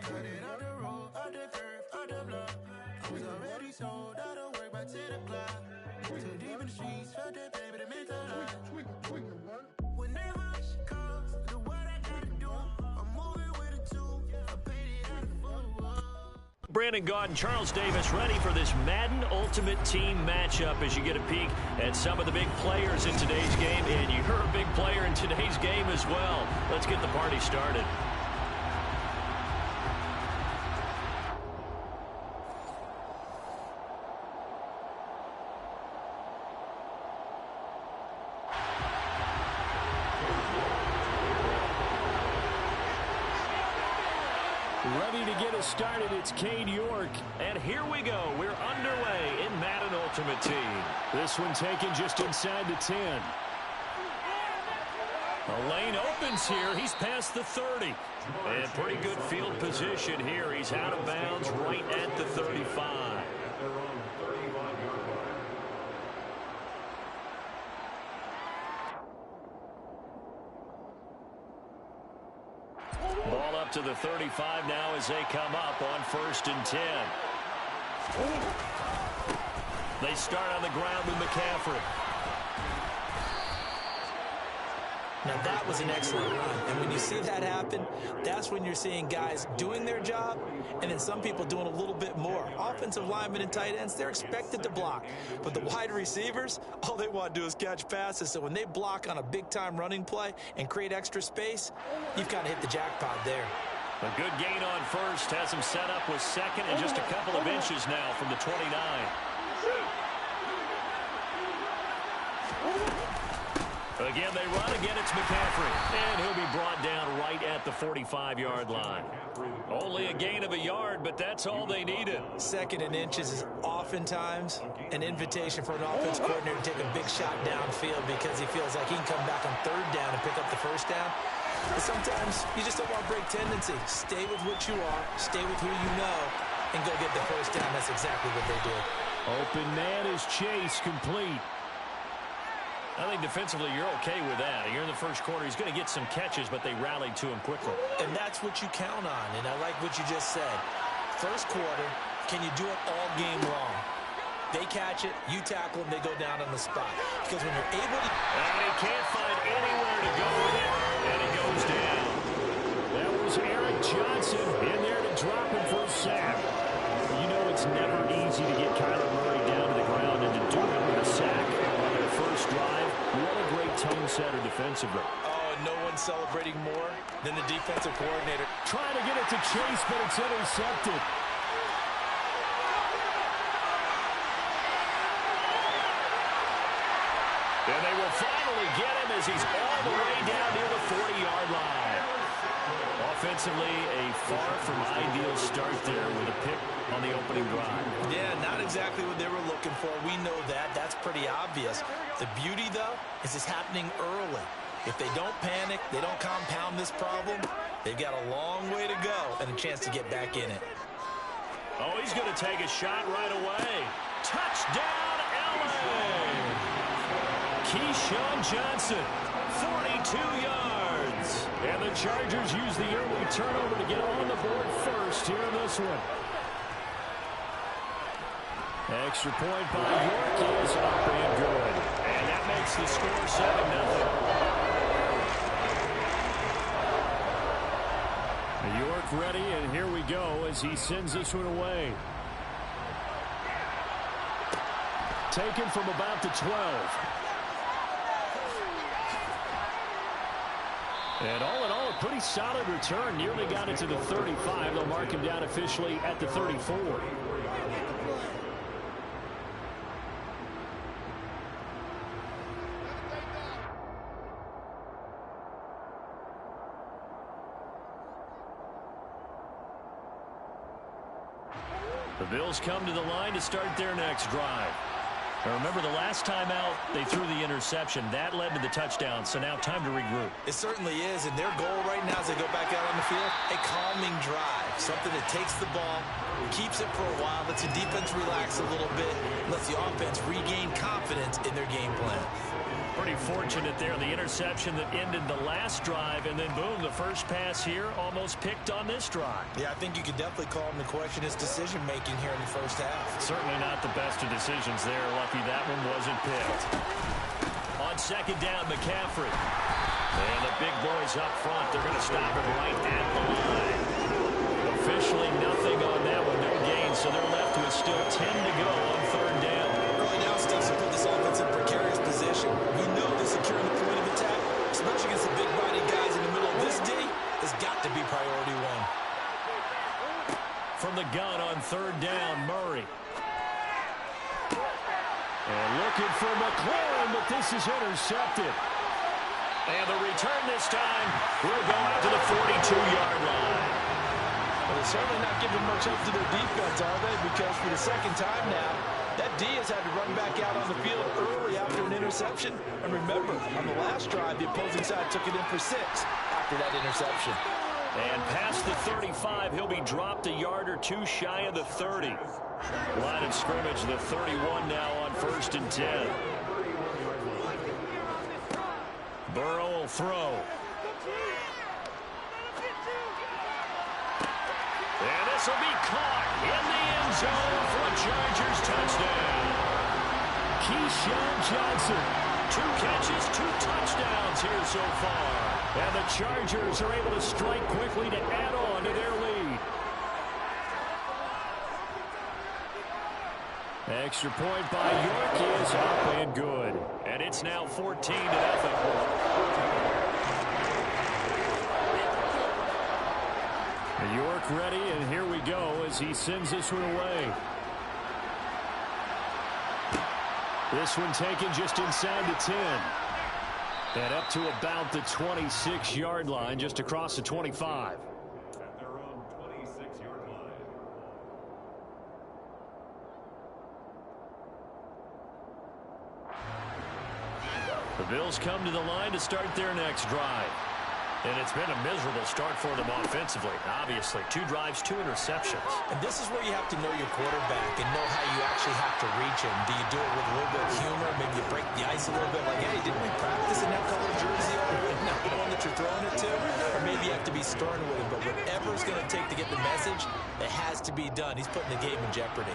Cut it out the road, out the curve, out the block. I was already sold out of work by 10 o'clock. Too deep in the streets, felt that pain, but it meant a lot. Whenever she calls, know what I gotta do. I'm moving with a two. I paid it out of full. Brandon Gaudin, Charles Davis ready for this Madden Ultimate Team matchup as you get a peek at some of the big players in today's game. And you're a big player in today's game as well. Let's get the party started. Ready to get us started, it's Cade York. And here we go. We're underway in Madden Ultimate Team. This one taken just inside the 10. The lane opens here. He's past the 30. And pretty good field position here. He's out of bounds right at the 35. Ball up to the 35 now as they come up on 1st and 10. They start on the ground with McCaffrey. Now that was an excellent run, and when you see that happen, that's when you're seeing guys doing their job, and then some people doing a little bit more. Offensive linemen and tight ends, they're expected to block, but the wide receivers, all they want to do is catch passes, so when they block on a big-time running play and create extra space, you've got to hit the jackpot there. A good gain on 1st, has him set up with 2nd and just a couple of inches now from the 29. Again, they run. Again, it's McCaffrey. And he'll be brought down right at the 45-yard line. Only a gain of a yard, but that's all they needed. 2nd and inches is oftentimes an invitation for an offense coordinator to take a big shot downfield because he feels like he can come back on 3rd down and pick up the 1st down. But sometimes you just don't want to break tendency. Stay with what you are, stay with who you know, and go get the 1st down. That's exactly what they did. Open man is Chase, complete. I think defensively you're okay with that. You're in the 1st quarter. He's going to get some catches, but they rallied to him quickly. And that's what you count on, and I like what you just said. 1st quarter, can you do it all game long? They catch it, you tackle them, they go down on the spot. Because when you're able to... And he can't find anywhere to go with it, and he goes down. That was Eric Johnson in there to drop him for a sack. You know it's never easy to get Kyler Murray down to the ground and to do it with a sack. On their 1st drive, what a great tone setter defensively. Oh, and no one's celebrating more than the defensive coordinator. Trying to get it to Chase, but it's intercepted. And they will finally get him as he's all the way down near the 40-yard line. Offensively, a far from ideal start there with a pick on the opening drive. Yeah, not exactly what they were looking for. We know that. That's pretty obvious. The beauty, though, is it's happening early. If they don't panic, they don't compound this problem, they've got a long way to go and a chance to get back in it. Oh, he's going to take a shot right away. Touchdown, LA! Keyshawn Johnson, 42 yards. And the Chargers use the early turnover to get on the board first here in this one. Extra point by York is up and good. And that makes the score 7-0. York ready, and here we go as he sends this one away. Taken from about the 12. And all in all, a pretty solid return. Nearly got it to the 35. They'll mark him down officially at the 34. The Bills come to the line to start their next drive. Now remember, the last time out, they threw the interception. That led to the touchdown, so now time to regroup. It certainly is, and their goal right now as they go back out on the field, a calming drive. Something that takes the ball, keeps it for a while, lets the defense relax a little bit, lets the offense regain confidence in their game plan. Pretty fortunate there, the interception that ended the last drive, and then boom, the first pass here almost picked on this drive. Yeah, I think you could definitely call him to question his decision-making here in the first half. Certainly not the best of decisions there. Lucky that one wasn't picked. On second down, McCaffrey. And the big boys up front, they're going to stop him right at the line. Officially nothing on that one, no gain, so they're left with still 10 to go on third down. Early now, Steve, put this offense in precarious position. We know that securing the point of attack, especially against the big-body guys in the middle of this D, has got to be priority one. From the gun on third down, Murray. And looking for McLaurin, but this is intercepted. And the return this time will go out to the 42-yard line. Well, they're certainly not giving much up to their defense, are they? Because for the second time now, that D has had to run back out on the field early after an interception. And remember, on the last drive, the opposing side took it in for 6 after that interception. And past the 35, he'll be dropped a yard or two shy of the 30. Line of scrimmage, the 31 now on 1st and 10. Burrow will throw. And this will be caught in the end zone for a Chargers touchdown. Keyshawn Johnson. 2 catches, 2 touchdowns here so far. And the Chargers are able to strike quickly to add on to their lead. Extra point by York is up and good. And it's now 14-0. York ready, and here we go as he sends this one away. This one taken just inside the 10. And up to about the 26-yard line, just across the 25. At their own 26-yard line. The Bills come to the line to start their next drive. And it's been a miserable start for them offensively. Obviously, 2 drives, 2 interceptions. And this is where you have to know your quarterback and know how you actually have to reach him. Do you do it with a little bit of humor? Maybe you break the ice a little bit, like, hey, didn't we practice in that color jersey? Not the one that you're throwing it to. Or maybe you have to be stern with him. But whatever it's going to take to get the message, it has to be done. He's putting the game in jeopardy.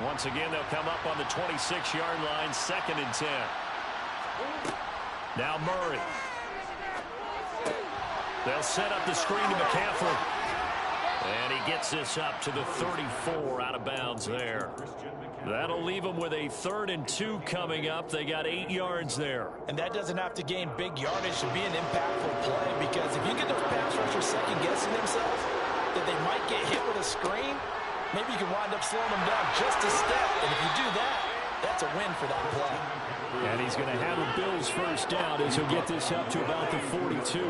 Once again, they'll come up on the 26-yard line, 2nd and 10. Now Murray. They'll set up the screen to McCaffrey. And he gets this up to the 34 out of bounds there. That'll leave them with a 3rd and 2 coming up. They got 8 yards there. And that doesn't have to gain big yardage to be an impactful play, because if you get those pass rushers second-guessing themselves that they might get hit with a screen, maybe you can wind up slowing them down just a step. And if you do that, that's a win for that play. And he's going to have a Bills first down as he'll get this up to about the 42.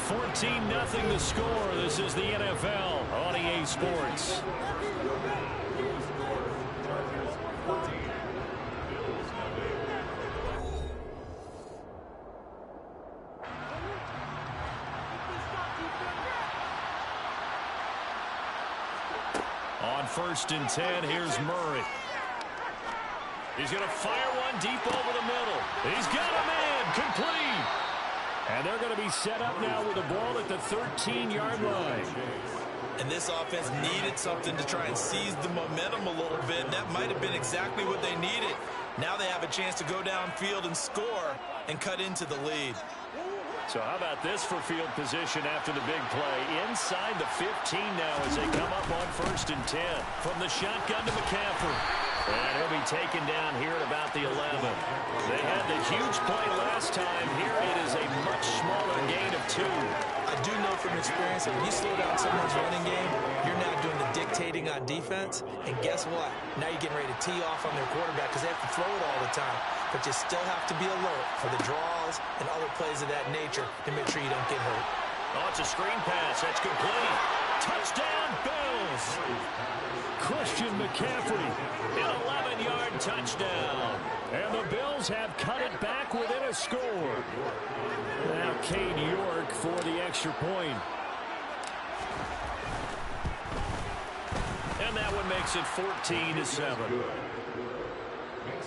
14-0 the score. This is the NFL on EA Sports. On 1st and 10, here's Murray. He's going to fire one deep over the middle. He's got a man complete. And they're going to be set up now with the ball at the 13-yard line. And this offense needed something to try and seize the momentum a little bit. And that might have been exactly what they needed. Now they have a chance to go downfield and score and cut into the lead. So how about this for field position after the big play? Inside the 15 now as they come up on 1st and 10. From the shotgun to McCaffrey. And he'll be taken down here at about the 11. They had the huge play last time. Here it is a much smaller gain of 2. I do know from experience that when you slow down someone's running game, you're now doing the dictating on defense. And guess what? Now you're getting ready to tee off on their quarterback because they have to throw it all the time. But you still have to be alert for the draws and other plays of that nature to make sure you don't get hurt. Oh, it's a screen pass. That's complete. Touchdown, Bills. Christian McCaffrey, an 11-yard touchdown. And the Bills have cut it back within a score. Now Cade York for the extra point. And that one makes it 14-7. Makes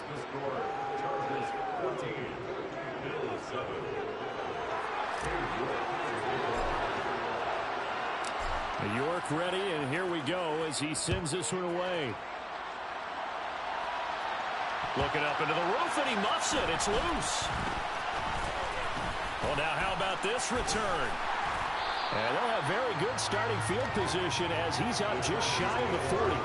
the score. Chargers 14, Bills 7. York ready, and here we go as he sends this one away. Looking up into the roof, and he muffs it. It's loose. Well, now how about this return? And they'll have very good starting field position as he's up just shy of the 40.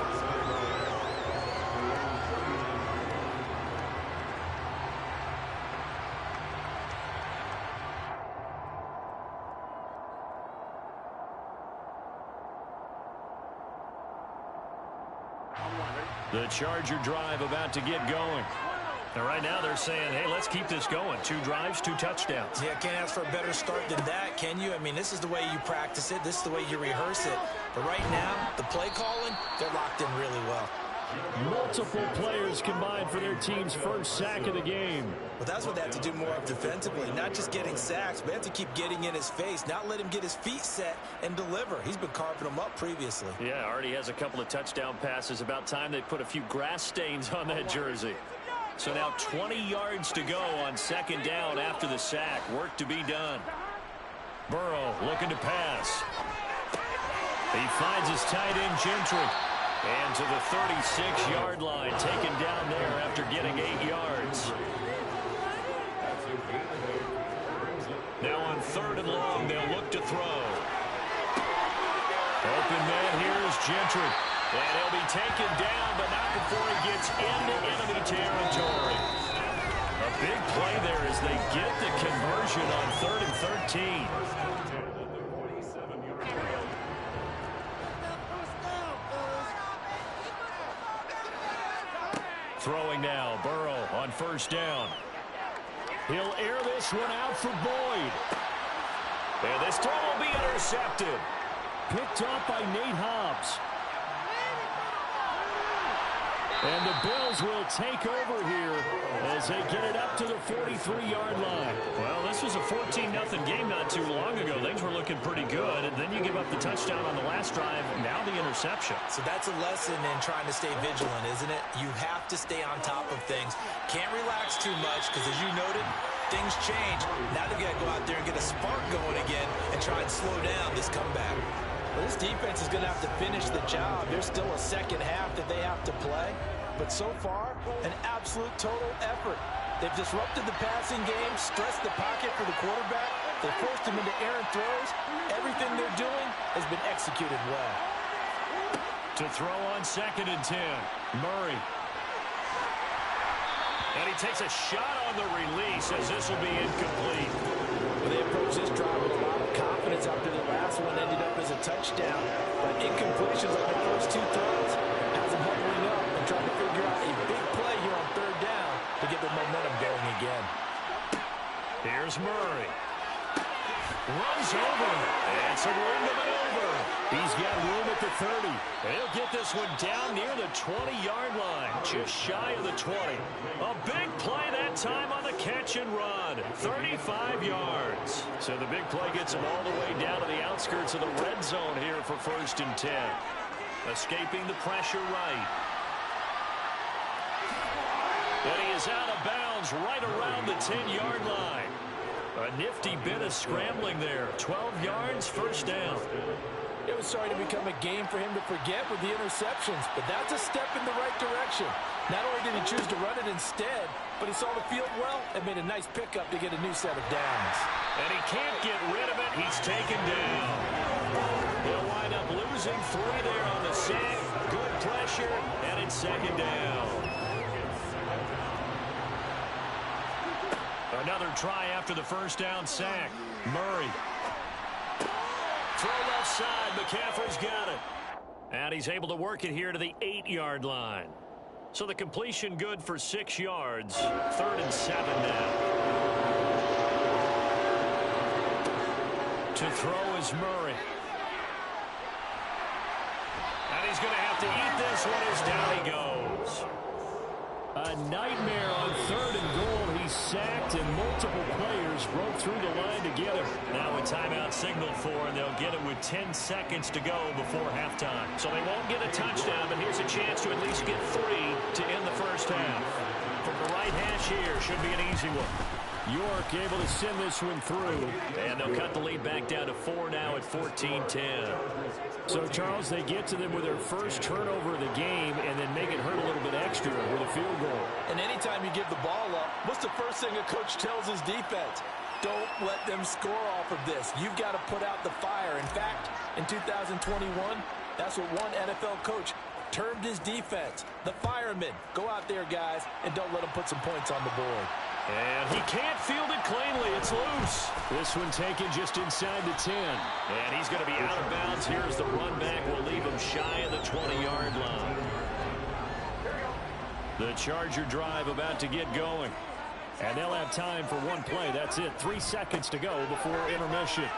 The Charger drive about to get going. And right now they're saying, hey, let's keep this going. 2 drives, 2 touchdowns. Yeah, can't ask for a better start than that, can you? I mean, this is the way you practice it. This is the way you rehearse it. But right now, the play calling, they're locked in really well. Multiple players combined for their team's first sack of the game. But that's what they have to do more of defensively. Not just getting sacks, but they have to keep getting in his face. Not let him get his feet set and deliver. He's been carving them up previously. Yeah, already has a couple of touchdown passes. About time they put a few grass stains on that jersey. So now 20 yards to go on 2nd down after the sack. Work to be done. Burrow looking to pass. He finds his tight end, Gentry. And to the 36-yard line, taken down there after getting 8 yards. Now on 3rd and long, they'll look to throw. Open man here is Gentry. And he'll be taken down, but not before he gets into enemy territory. A big play there as they get the conversion on 3rd and 13. Throwing now, Burrow on 1st down. He'll air this one out for Boyd. And this throw will be intercepted. Picked off by Nate Hobbs. And the Bills will take over here as they get it up to the 43-yard line. Well, this was a 14-0 game not too long ago. Things were looking pretty good, and then you give up the touchdown on the last drive, now the interception. So that's a lesson in trying to stay vigilant, isn't it? You have to stay on top of things. Can't relax too much because, as you noted, things change. Now they've got to go out there and get a spark going again and try and slow down this comeback. Well, this defense is going to have to finish the job. There's still a second half that they have to play. But so far, an absolute total effort. They've disrupted the passing game, stressed the pocket for the quarterback. They forced him into errant throws. Everything they're doing has been executed well. To throw on 2nd and 10, Murray. And he takes a shot on the release as this will be incomplete. Well, they approached this drive with a lot of confidence after the last one ended up as a touchdown. But incompletions on their first 2 throws has them huddling up and trying to figure out a big play here on 3rd down to get the momentum going again. Here's Murray. Runs over. And some room to maneuver. He's got room at the 30. He'll get this one down near the 20-yard line. Just shy of the 20. A big play that time on the catch and run. 35 yards. So the big play gets him all the way down to the outskirts of the red zone here for 1st and 10. Escaping the pressure right. And he is out of bounds right around the 10-yard line. A nifty bit of scrambling there. 12 yards, 1st down. It was starting to become a game for him to forget with the interceptions, but that's a step in the right direction. Not only did he choose to run it instead, but he saw the field well and made a nice pickup to get a new set of downs. And he can't get rid of it. He's taken down. He'll wind up losing 3 there on the sack. Good pressure, and it's 2nd down. Another try after the 1st down sack. Murray. Throw left side. McCaffrey's got it. And he's able to work it here to the 8-yard line. So the completion good for 6 yards. 3rd and 7 now. To throw is Murray. And he's going to have to eat this one as down he goes. A nightmare on 3rd and goal. He's sacked and multiple players broke through the line to get him. Now a timeout signaled for, and they'll get it with 10 seconds to go before halftime. So they won't get a touchdown, but here's a chance to at least get 3 to end the 1st half. From the right hash here, should be an easy one. York able to send this one through, and they'll cut the lead back down to 4 now at 14-10. So, Charles, they get to them with their first turnover of the game and then make it hurt a little bit extra with a field goal. And anytime you give the ball up, what's the first thing a coach tells his defense? Don't let them score off of this. You've got to put out the fire. In fact, in 2021, that's what one NFL coach termed his defense. The firemen. Go out there, guys, and don't let them put some points on the board. And he can't field it cleanly. It's loose. This one taken just inside the 10. And he's going to be out of bounds here as the run back will leave him shy of the 20-yard line. The Charger drive about to get going. And they'll have time for one play. That's it. 3 seconds to go before intermission.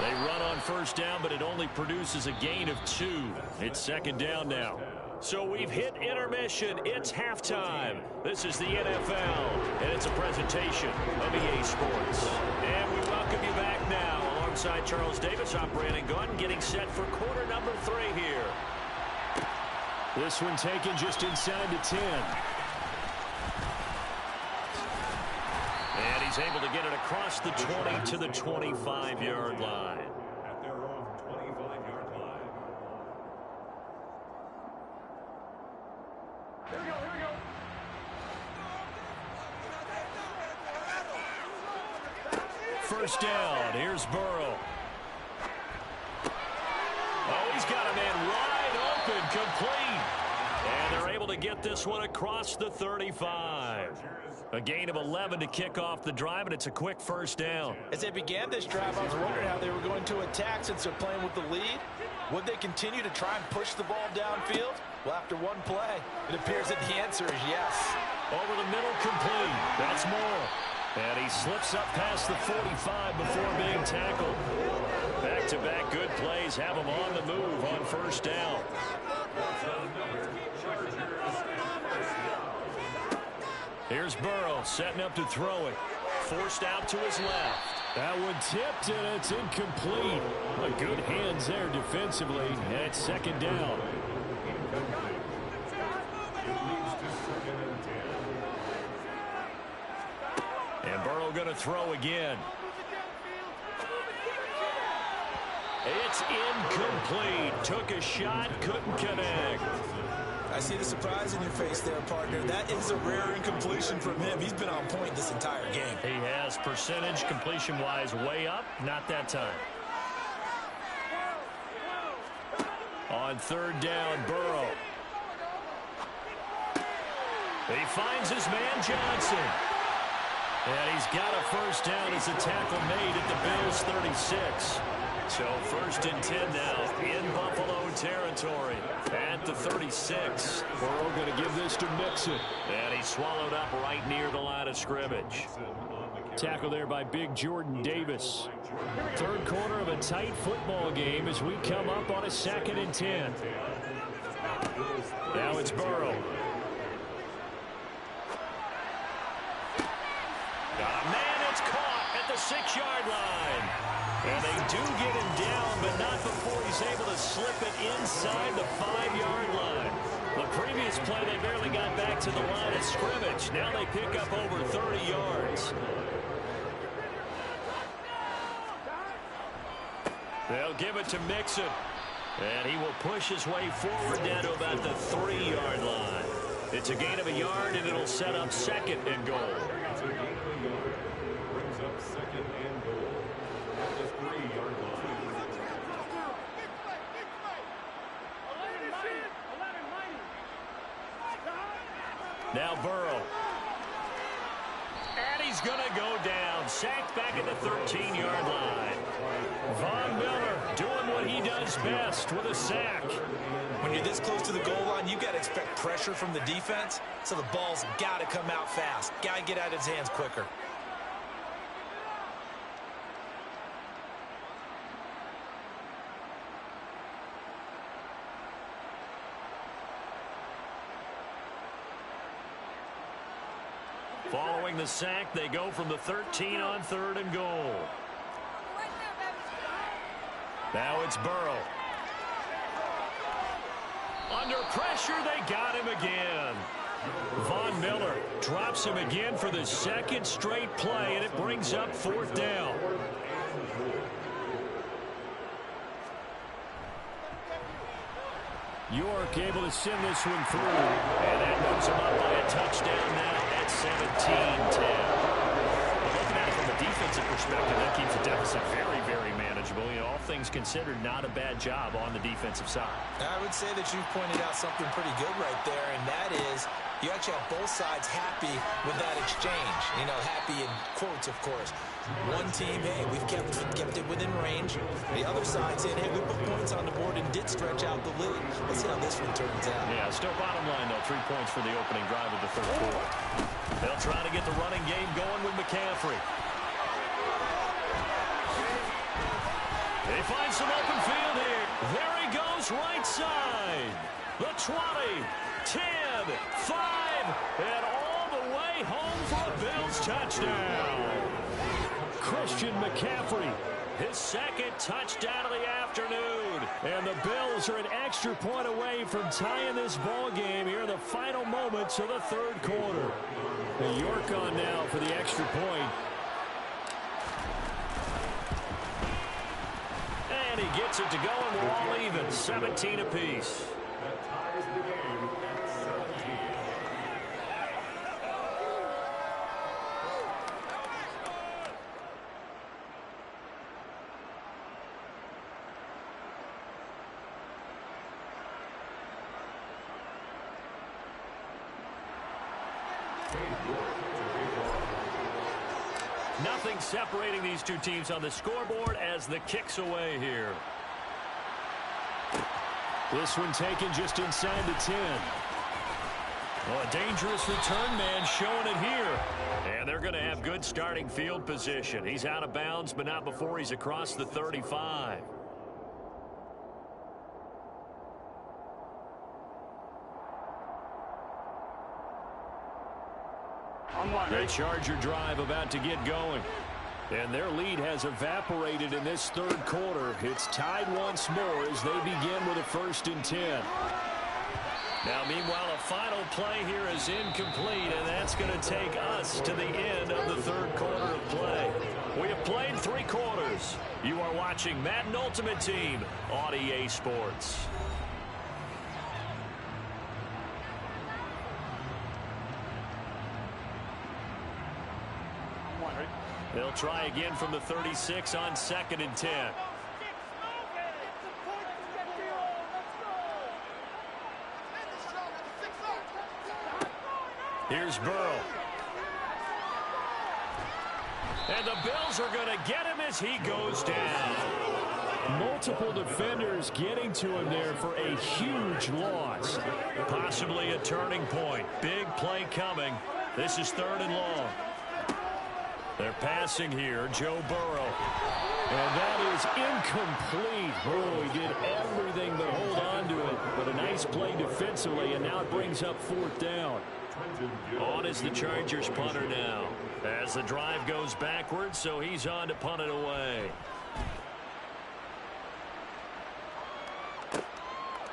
They run on 1st down, but it only produces a gain of 2. It's 2nd down now. So we've hit intermission. It's halftime. This is the NFL, and it's a presentation of EA Sports. And we welcome you back now alongside Charles Davis. I'm Brandon Gunn getting set for quarter number 3 here. This one taken just inside the 10. And he's able to get it across the 20 to the 25-yard line. At their own 25-yard line. Here we go. First down. Here's Burrow. Oh, he's got a man wide open, complete. And they're able to get this one across the 35. A gain of 11 to kick off the drive, and it's a quick 1st down. As they began this drive, I was wondering how they were going to attack since they're playing with the lead. Would they continue to try and push the ball downfield? Well, after one play, it appears that the answer is yes. Over the middle, complete. That's Moore. And he slips up past the 45 before being tackled. Back-to-back good plays have him on the move on 1st down. Here's Burrow setting up to throw it. Forced out to his left. That one tipped, and it's incomplete. Good hands there defensively, and it's 2nd down. And Burrow going to throw again. It's incomplete. Took a shot, couldn't connect. I see the surprise in your face there, partner. That is a rare incompletion from him. He's been on point this entire game. He has percentage completion-wise way up. Not that time. On third down, Burrow. He finds his man, Johnson. And he's got a first down as a tackle made at the Bills' 36. So first and 10 now in Buffalo territory at the 36. Burrow going to give this to Mixon. And he's swallowed up right near the line of scrimmage. Tackle there by Big Jordan Davis. Third quarter of a tight football game as we come up on a 2nd and 10. Now it's Burrow. Got a man, it's caught at the 6-yard line. And they do get him down, but not before he's able to slip it inside the 5-yard line. The previous play, they barely got back to the line of scrimmage. Now they pick up over 30 yards. They'll give it to Mixon. And he will push his way forward down to about the 3-yard line. It's a gain of a yard, and it'll set up 2nd and goal. Brings up 2nd and goal at the 3-yard line. Now Burrow. And he's going to go down. Sacked back at the 13-yard line. Von Miller doing what he does best with a sack. When you're this close to the goal line, you got to expect pressure from the defense, so the ball's got to come out fast. Got to get out of his hands quicker. Following the sack, they go from the 13 on 3rd and goal. Now it's Burrow. Under pressure, they got him again. Von Miller drops him again for the 2nd straight play, and it brings up 4th down. York able to send this one through. And that moves him up by a touchdown now at 17-10. Looking at it from a defensive perspective, that keeps the deficit very, very manageable. You know, all things considered, not a bad job on the defensive side. I would say that you've pointed out something pretty good right there, and that is you actually have both sides happy with that exchange. You know, happy in quotes, of course. One team, hey, we've kept it within range. The other side saying, hey, we put points on the board and did stretch out the lead. Let's see how this one turns out. Yeah, still bottom line, though. 3 points for the opening drive of the third quarter. They'll try to get the running game going with McCaffrey. They find some open field here. There he goes, right side. The 20, 10, 5, and all the way home for a Bills touchdown. Christian McCaffrey, his 2nd touchdown of the afternoon. And the Bills are an extra point away from tying this ball game here in the final moments of the third quarter. The York on now for the extra point. And he gets it to go, and we're all even, 17 apiece. That ties the game at 17. Nothing separating these two teams on the scoreboard as the kick's away here. This one taken just inside the 10. Well, a dangerous return man showing it here. And they're going to have good starting field position. He's out of bounds, but not before he's across the 35. The Charger drive about to get going. And their lead has evaporated in this third quarter. It's tied once more as they begin with a 1st and 10. Now, meanwhile, a final play here is incomplete, and that's going to take us to the end of the third quarter of play. We have played 3 quarters. You are watching Madden Ultimate Team on EA Sports. They'll try again from the 36 on 2nd and 10. Here's Burrow. And the Bills are going to get him as he goes down. Multiple defenders getting to him there for a huge loss. Possibly a turning point. Big play coming. This is 3rd and long. They're passing here, Joe Burrow. And that is incomplete. Oh, he did everything but hold on to it. But a nice play defensively, and now it brings up 4th down. On is the Chargers punter now. As the drive goes backwards, so he's on to punt it away.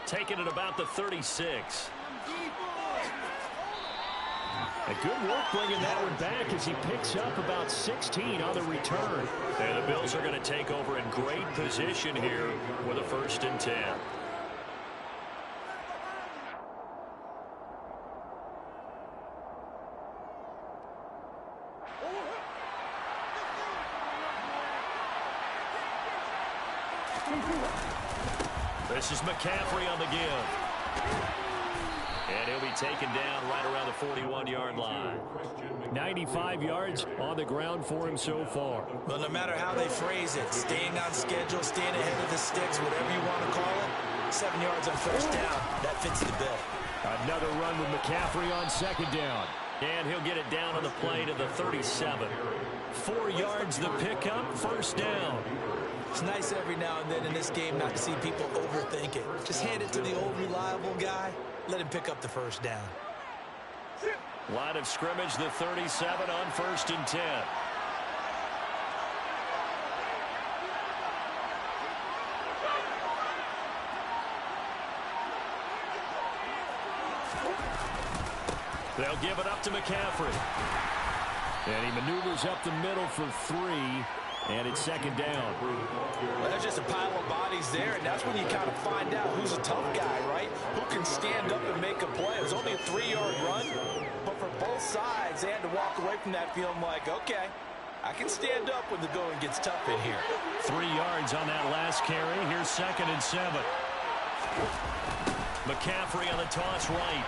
Taking it about the 36. A good work bringing that one back as he picks up about 16 on the return. And the Bills are going to take over in great position here with a 1st and 10. This is McCaffrey on the give. And he'll be taken down right around the 41-yard line. 95 yards on the ground for him so far. Well, no matter how they phrase it, staying on schedule, staying ahead of the sticks, whatever you want to call it, 7 yards on 1st down, that fits the bill. Another run with McCaffrey on 2nd down. And he'll get it down on the play to the 37. 4 yards the pickup, 1st down. It's nice every now and then in this game not to see people overthink it. Just hand it to the old reliable guy. Let him pick up the 1st down. Line of scrimmage, the 37 on 1st and 10. They'll give it up to McCaffrey. And he maneuvers up the middle for 3. And it's 2nd down. Well, there's just a pile of bodies there, and that's when you kind of find out who's a tough guy, right? Who can stand up and make a play. It was only a 3-yard run, but for both sides, they had to walk away from that feeling like, okay, I can stand up when the going gets tough in here. 3 yards on that last carry. Here's 2nd and 7. McCaffrey on the toss right.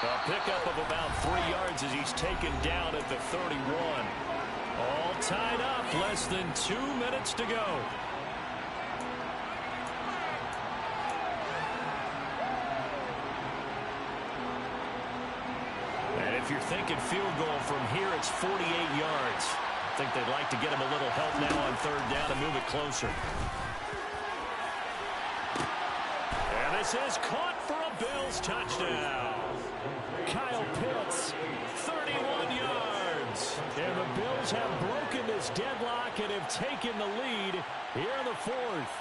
A pickup of about 3 yards as he's taken down at the 31. All tied up, less than 2 minutes to go. And if you're thinking field goal from here, it's 48 yards. I think they'd like to get him a little help now on 3rd down and move it closer. And this is caught for a Bills touchdown. Kyle Pitts, 31 yards. And the Bills have broken this deadlock and have taken the lead here in the 4th.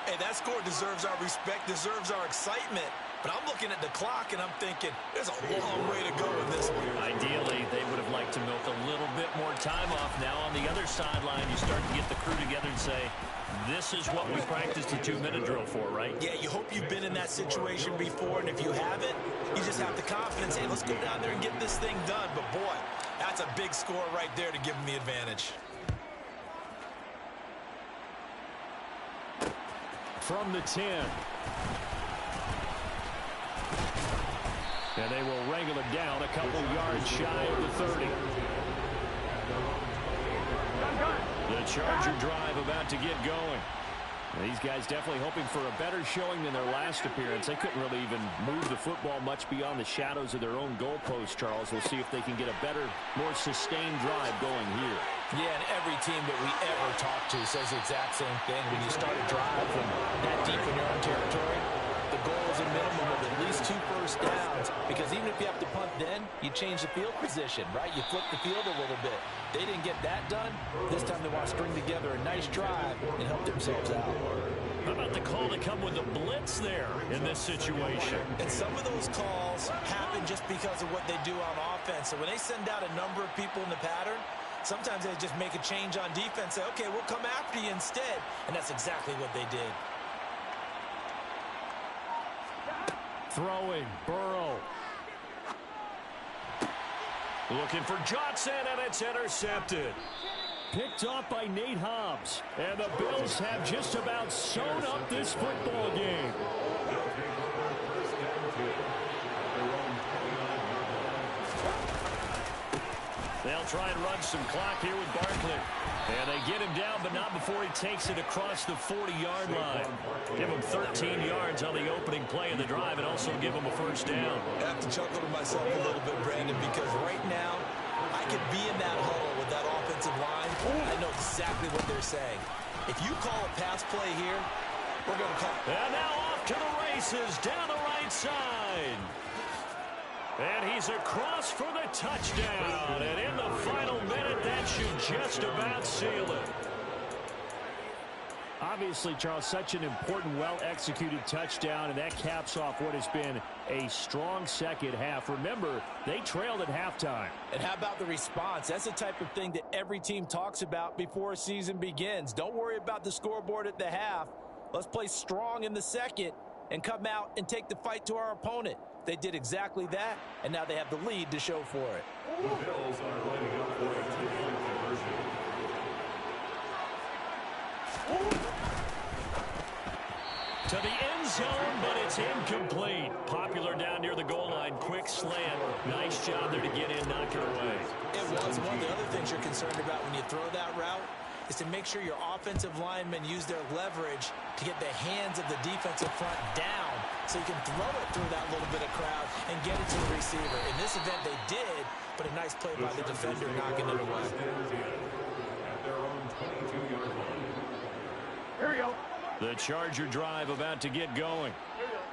Hey, that score deserves our respect, deserves our excitement. But I'm looking at the clock, and I'm thinking there's a long way to go in this one. Ideally, they would have liked to milk a little bit more time off. Now on the other sideline, you start to get the crew together and say, this is what we practiced the 2-minute drill for, right? Yeah, you hope you've been in that situation before, and if you haven't, you just have the confidence, hey, let's go down there and get this thing done. But, boy, that's a big score right there to give them the advantage. From the 10. And they will wrangle him down a couple yards shy of the 30. The Charger drive about to get going. These guys definitely hoping for a better showing than their last appearance. They couldn't really even move the football much beyond the shadows of their own goalpost, Charles. We'll see if they can get a better, more sustained drive going here. Yeah, and every team that we ever talk to says the exact same thing. When you start a drive from that deep in your own territory, the goal is a minimum of at least 2 first downs, because even if you have to punt then, you change the field position, right? You flip the field a little bit. They didn't get that done. This time they want to string together a nice drive and help themselves out. How about the call to come with the blitz there in this situation? And some of those calls happen just because of what they do on offense. So when they send out a number of people in the pattern, sometimes they just make a change on defense. Say, okay, we'll come after you instead. And that's exactly what they did. Throwing, Burrow. Looking for Johnson, and it's intercepted. Picked off by Nate Hobbs. And the Bills have just about sewn up this football game. They'll try and run some clock here with Barkley. And they get him down, but not before he takes it across the 40-yard line. Give him 13 yards on the opening play of the drive and also give him a first down. I have to chuckle to myself a little bit, Brandon, because right now I could be in that huddle with that offensive line. I know exactly what they're saying. If you call a pass play here, we're going to call it. And now off to the races down the right side. And he's across for the touchdown. And in the final minute, that should just about seal it. Obviously, Charles, such an important, well-executed touchdown, and that caps off what has been a strong second half. Remember, they trailed at halftime. And how about the response? That's the type of thing that every team talks about before a season begins. Don't worry about the scoreboard at the half. Let's play strong in the second and come out and take the fight to our opponent. They did exactly that, and now they have the lead to show for it. The Bills are lining up for a two-point conversion. To the end zone, but it's incomplete. Popular down near the goal line. Quick slant. Nice job there to get in, knock it away. It was. One of the other things you're concerned about when you throw that route is to make sure your offensive linemen use their leverage to get the hands of the defensive front down so you can throw it through that little bit of crowd and get it to the receiver. In this event, they did, but a nice play by the defender knocking it away. At their own 22-yard line. Here we go. The Charger drive about to get going.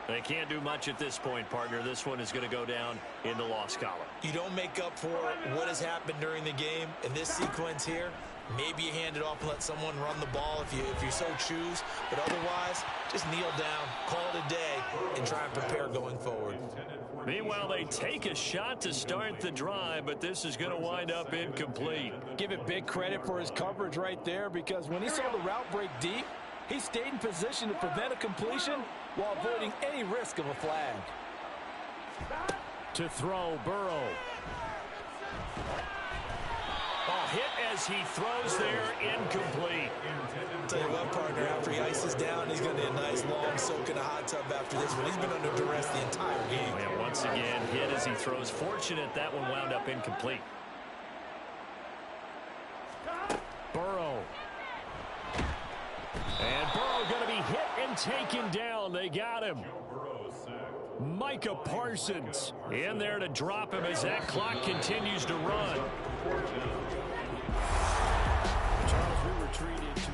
They can't do much at this point, partner. This one is going to go down in the loss column. You don't make up for what has happened during the game in this sequence here. Maybe you hand it off and let someone run the ball if you so choose. But otherwise, just kneel down, call it a day, and try and prepare going forward. Meanwhile, they take a shot to start the drive, but this is going to wind up incomplete. Give it big credit for his coverage right there, because when he saw the route break deep, he stayed in position to prevent a completion while avoiding any risk of a flag. To throw, Burrow. Hit as he throws there, incomplete. Tell you what, partner, after he ices down, he's going to need a nice long soak in a hot tub after this one. He's been under duress the entire game. And once again, hit as he throws. Fortunate that one wound up incomplete. Burrow. And Burrow going to be hit and taken down. They got him. Micah Parsons in there to drop him as that clock continues to run. Charles, we retreated to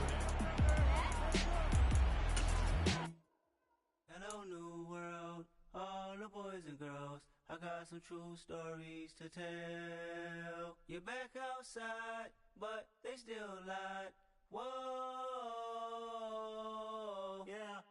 Hello, new world, all the boys and girls. I got some true stories to tell. You're back outside, but they still lied. Whoa, yeah.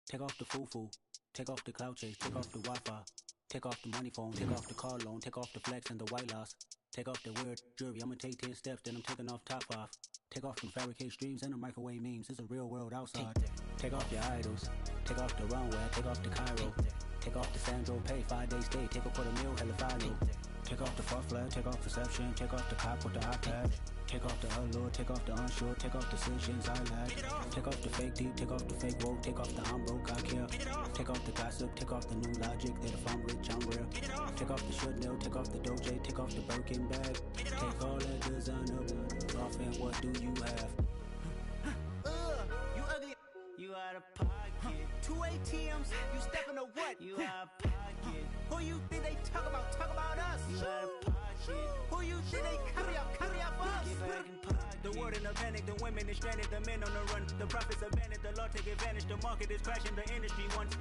Take off the foo-foo, take off the cloud chase, take off the Wi-Fi, take off the money phone, take off the car loan, take off the flex and the white loss. Take off the weird jewelry, I'ma take 10 steps, then I'm taking off top 5. Take off them fabricated streams and the microwave memes, it's a real world outside. Take off your idols, take off the runway, take off the Cairo. Take off the Sandro pay, 5-day stay, take a $250,000, hella final. Take off the far flag, take off perception, take off the cop with the iPad. Take off the allure, take off the unsure, take off decisions I lack. Take off the fake deep, take off the fake woke, take off the I'm broke, I care. Take off the gossip, take off the new logic that if I'm rich, I'm real. Take off the should know, take off the Doja, take off the Birkin bag. Take all that designer off and what do you have? You ugly, you out of pocket. 2 ATMs, you stepping to what? You out of pocket. Who you think they talk about us? You out of pocket. Who you think they carry up for us? The world in a panic, the women is stranded, the men on the run. The profits abandoned, the law take advantage, the market is crashing, the industry wants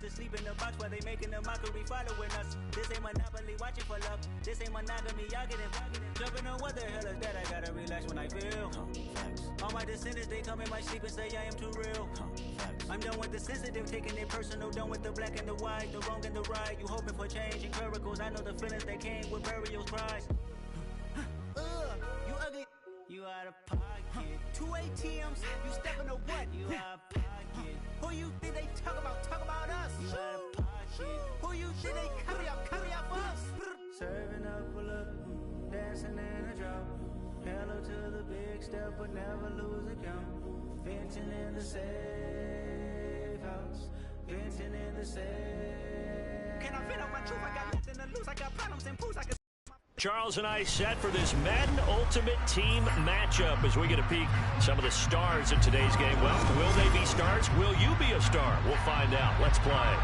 to sleep in the box while they making a mockery following us. This ain't monopoly, watching for love. This ain't monogamy, y'all getting jumping on what the hell is that? I gotta relax when I feel. All my descendants, they come in my sleep and say I am too real. I'm done with the sensitive, taking it personal, done with the black and the white, the wrong and the right. You hoping for change and miracles. I know the feelings that came with burials, cries. You ugly. You out of pocket. 2 ATMs, you stepping to what? You out of pocket. Who you think they talk about? Talk about us. You out of pocket. Who you think they carry out for us? Serving up a look, dancing in a drop. Hello to the big step, but never lose a count. Venting in the safe house. Venting in the safe. Can I fit up my truth? I got nothing to lose. I got problems and pools. I can. Charles and I set for this Madden Ultimate Team matchup as we get a peek some of the stars of today's game. Well, will they be stars? Will you be a star? We'll find out. Let's play.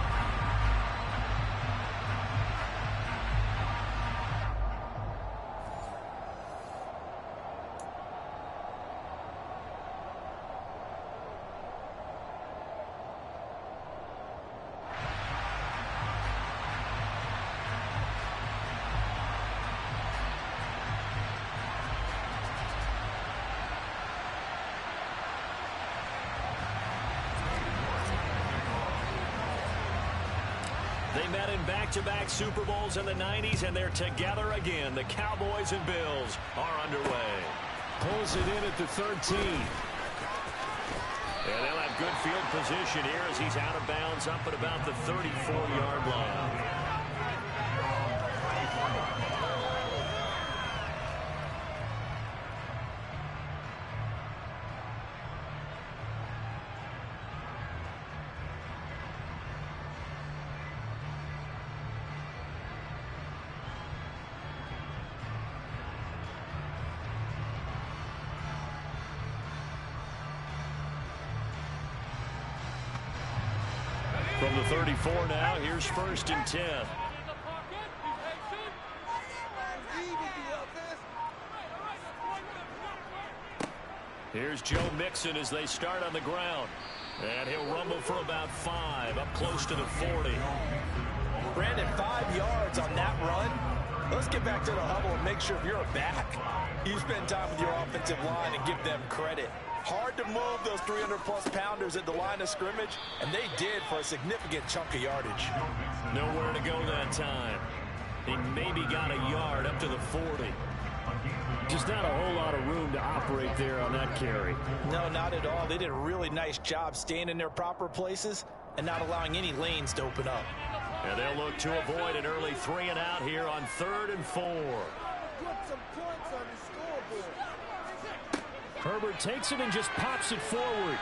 They met in back-to-back Super Bowls in the 90s, and they're together again. The Cowboys and Bills are underway. Pulls it in at the 13. And they'll have good field position here as he's out of bounds up at about the 34-yard line. From the 34 now, here's 1st and 10. Here's Joe Mixon as they start on the ground. And he'll rumble for about 5, up close to the 40. Brandon, 5 yards on that run. Let's get back to the huddle and make sure if you're a back, you spend time with your offensive line and give them credit. Hard to move those 300-plus pounders at the line of scrimmage, and they did for a significant chunk of yardage. Nowhere to go that time. He maybe got a yard up to the 40. Just not a whole lot of room to operate there on that carry. No, not at all. They did a really nice job staying in their proper places and not allowing any lanes to open up. And they'll look to avoid an early 3 and out here on 3rd and 4. Put some points on the scoreboard. Herbert takes it and just pops it forward.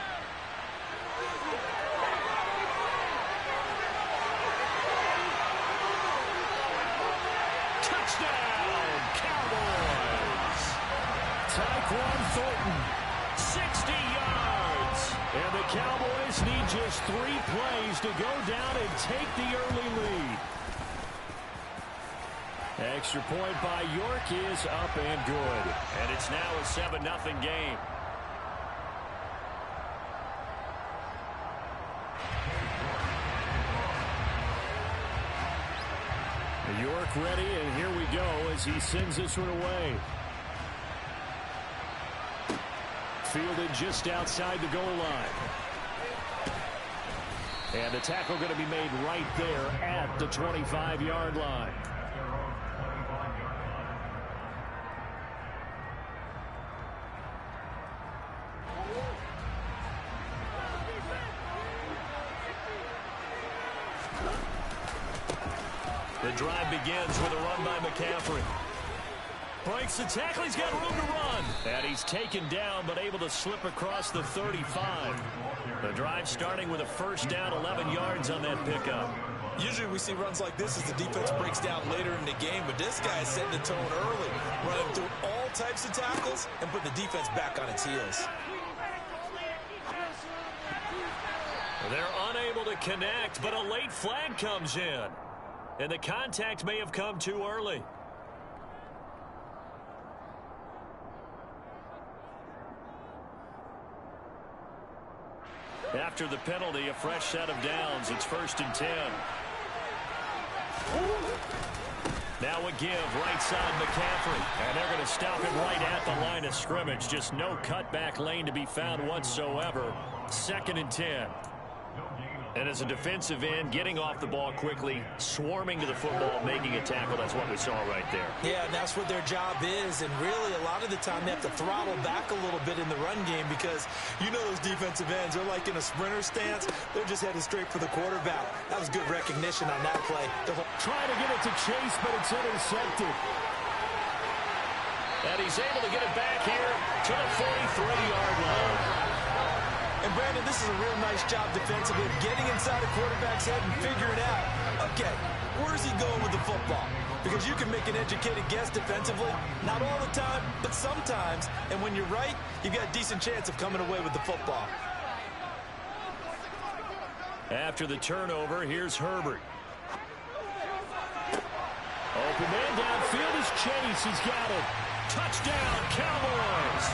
Touchdown, Cowboys! Tyquan Thornton, 60 yards! And the Cowboys need just 3 plays to go down and take the early lead. Extra point by York is up and good. And it's now a 7-0 game. York ready, and here we go as he sends this one away. Fielded just outside the goal line. And the tackle going to be made right there at the 25-yard line. The drive begins with a run by McCaffrey. Breaks the tackle. He's got room to run. And he's taken down, but able to slip across the 35. The drive starting with a 1st down, 11 yards on that pickup. Usually we see runs like this as the defense breaks down later in the game, but this guy is setting the tone early, running through all types of tackles and putting the defense back on its heels. They're unable to connect, but a late flag comes in. And the contact may have come too early. After the penalty, a fresh set of downs. It's 1st and 10. Now a give, right side McCaffrey. And they're going to stop him right at the line of scrimmage. Just no cutback lane to be found whatsoever. 2nd and 10. And as a defensive end, getting off the ball quickly, swarming to the football, making a tackle, that's what we saw right there. Yeah, and that's what their job is. And really, a lot of the time, they have to throttle back a little bit in the run game because you know those defensive ends, they're like in a sprinter stance. They're just headed straight for the quarterback. That was good recognition on that play. Trying to get it to Chase, but it's intercepted. And he's able to get it back here to the 43-yard line. And, Brandon, this is a real nice job defensively of getting inside the quarterback's head and figuring out, okay, where's he going with the football? Because you can make an educated guess defensively, not all the time, but sometimes. And when you're right, you've got a decent chance of coming away with the football. After the turnover, here's Herbert. Open man downfield is Chase. He's got it. Touchdown, Cowboys.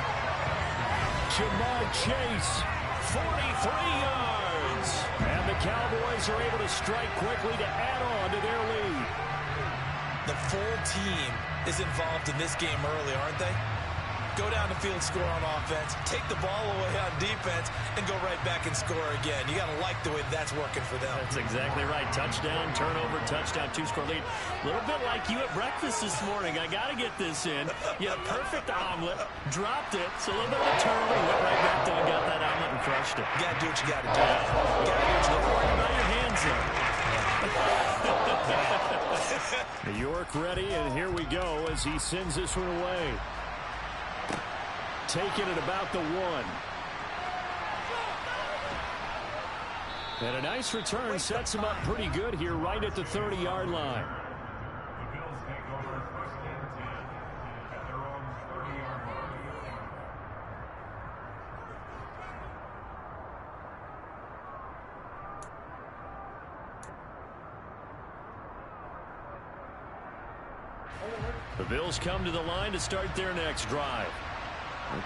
Jamar Chase. 43 yards. And the Cowboys are able to strike quickly to add on to their lead. The full team is involved in this game early, aren't they? Go down the field, score on offense, take the ball away on defense, and go right back and score again. You got to like the way that's working for them. That's exactly right. Touchdown, turnover, touchdown, two-score lead. A little bit like you at breakfast this morning. I got to get this in. You had a perfect omelet, dropped it, so a little bit of a turnover, went right back to and got that omelet and crushed it. You got to do what you got to do. You got to do what you got to do. About your hands there. New York ready, and here we go as he sends this one away. Taking it about the 1. And a nice return sets him up pretty good here right at the 30-yard line. The Bills take over first and 10 at their own 30-yard line. The Bills come to the line to start their next drive.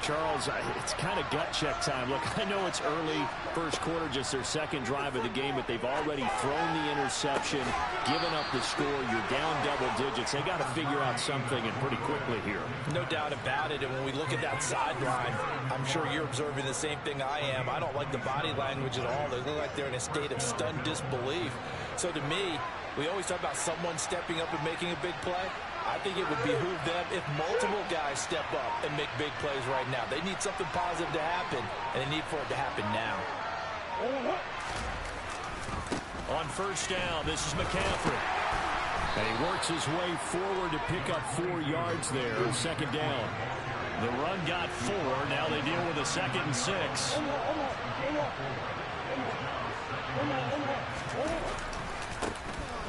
Charles, it's kind of gut check time. Look, I know it's early, first quarter, just their second drive of the game, but they've already thrown the interception, given up the score. You're down double digits. They got to figure out something, and pretty quickly here. No doubt about it. And when we look at that sideline, I'm sure you're observing the same thing I am. I don't like the body language at all. They look like they're in a state of stunned disbelief. So to me, we always talk about someone stepping up and making a big play. I think it would behoove them if multiple guys step up and make big plays right now. They need something positive to happen, and they need for it to happen now. On first down, this is McCaffrey. And he works his way forward to pick up 4 yards there. Second down. The run got 4. Now they deal with a 2nd and 6.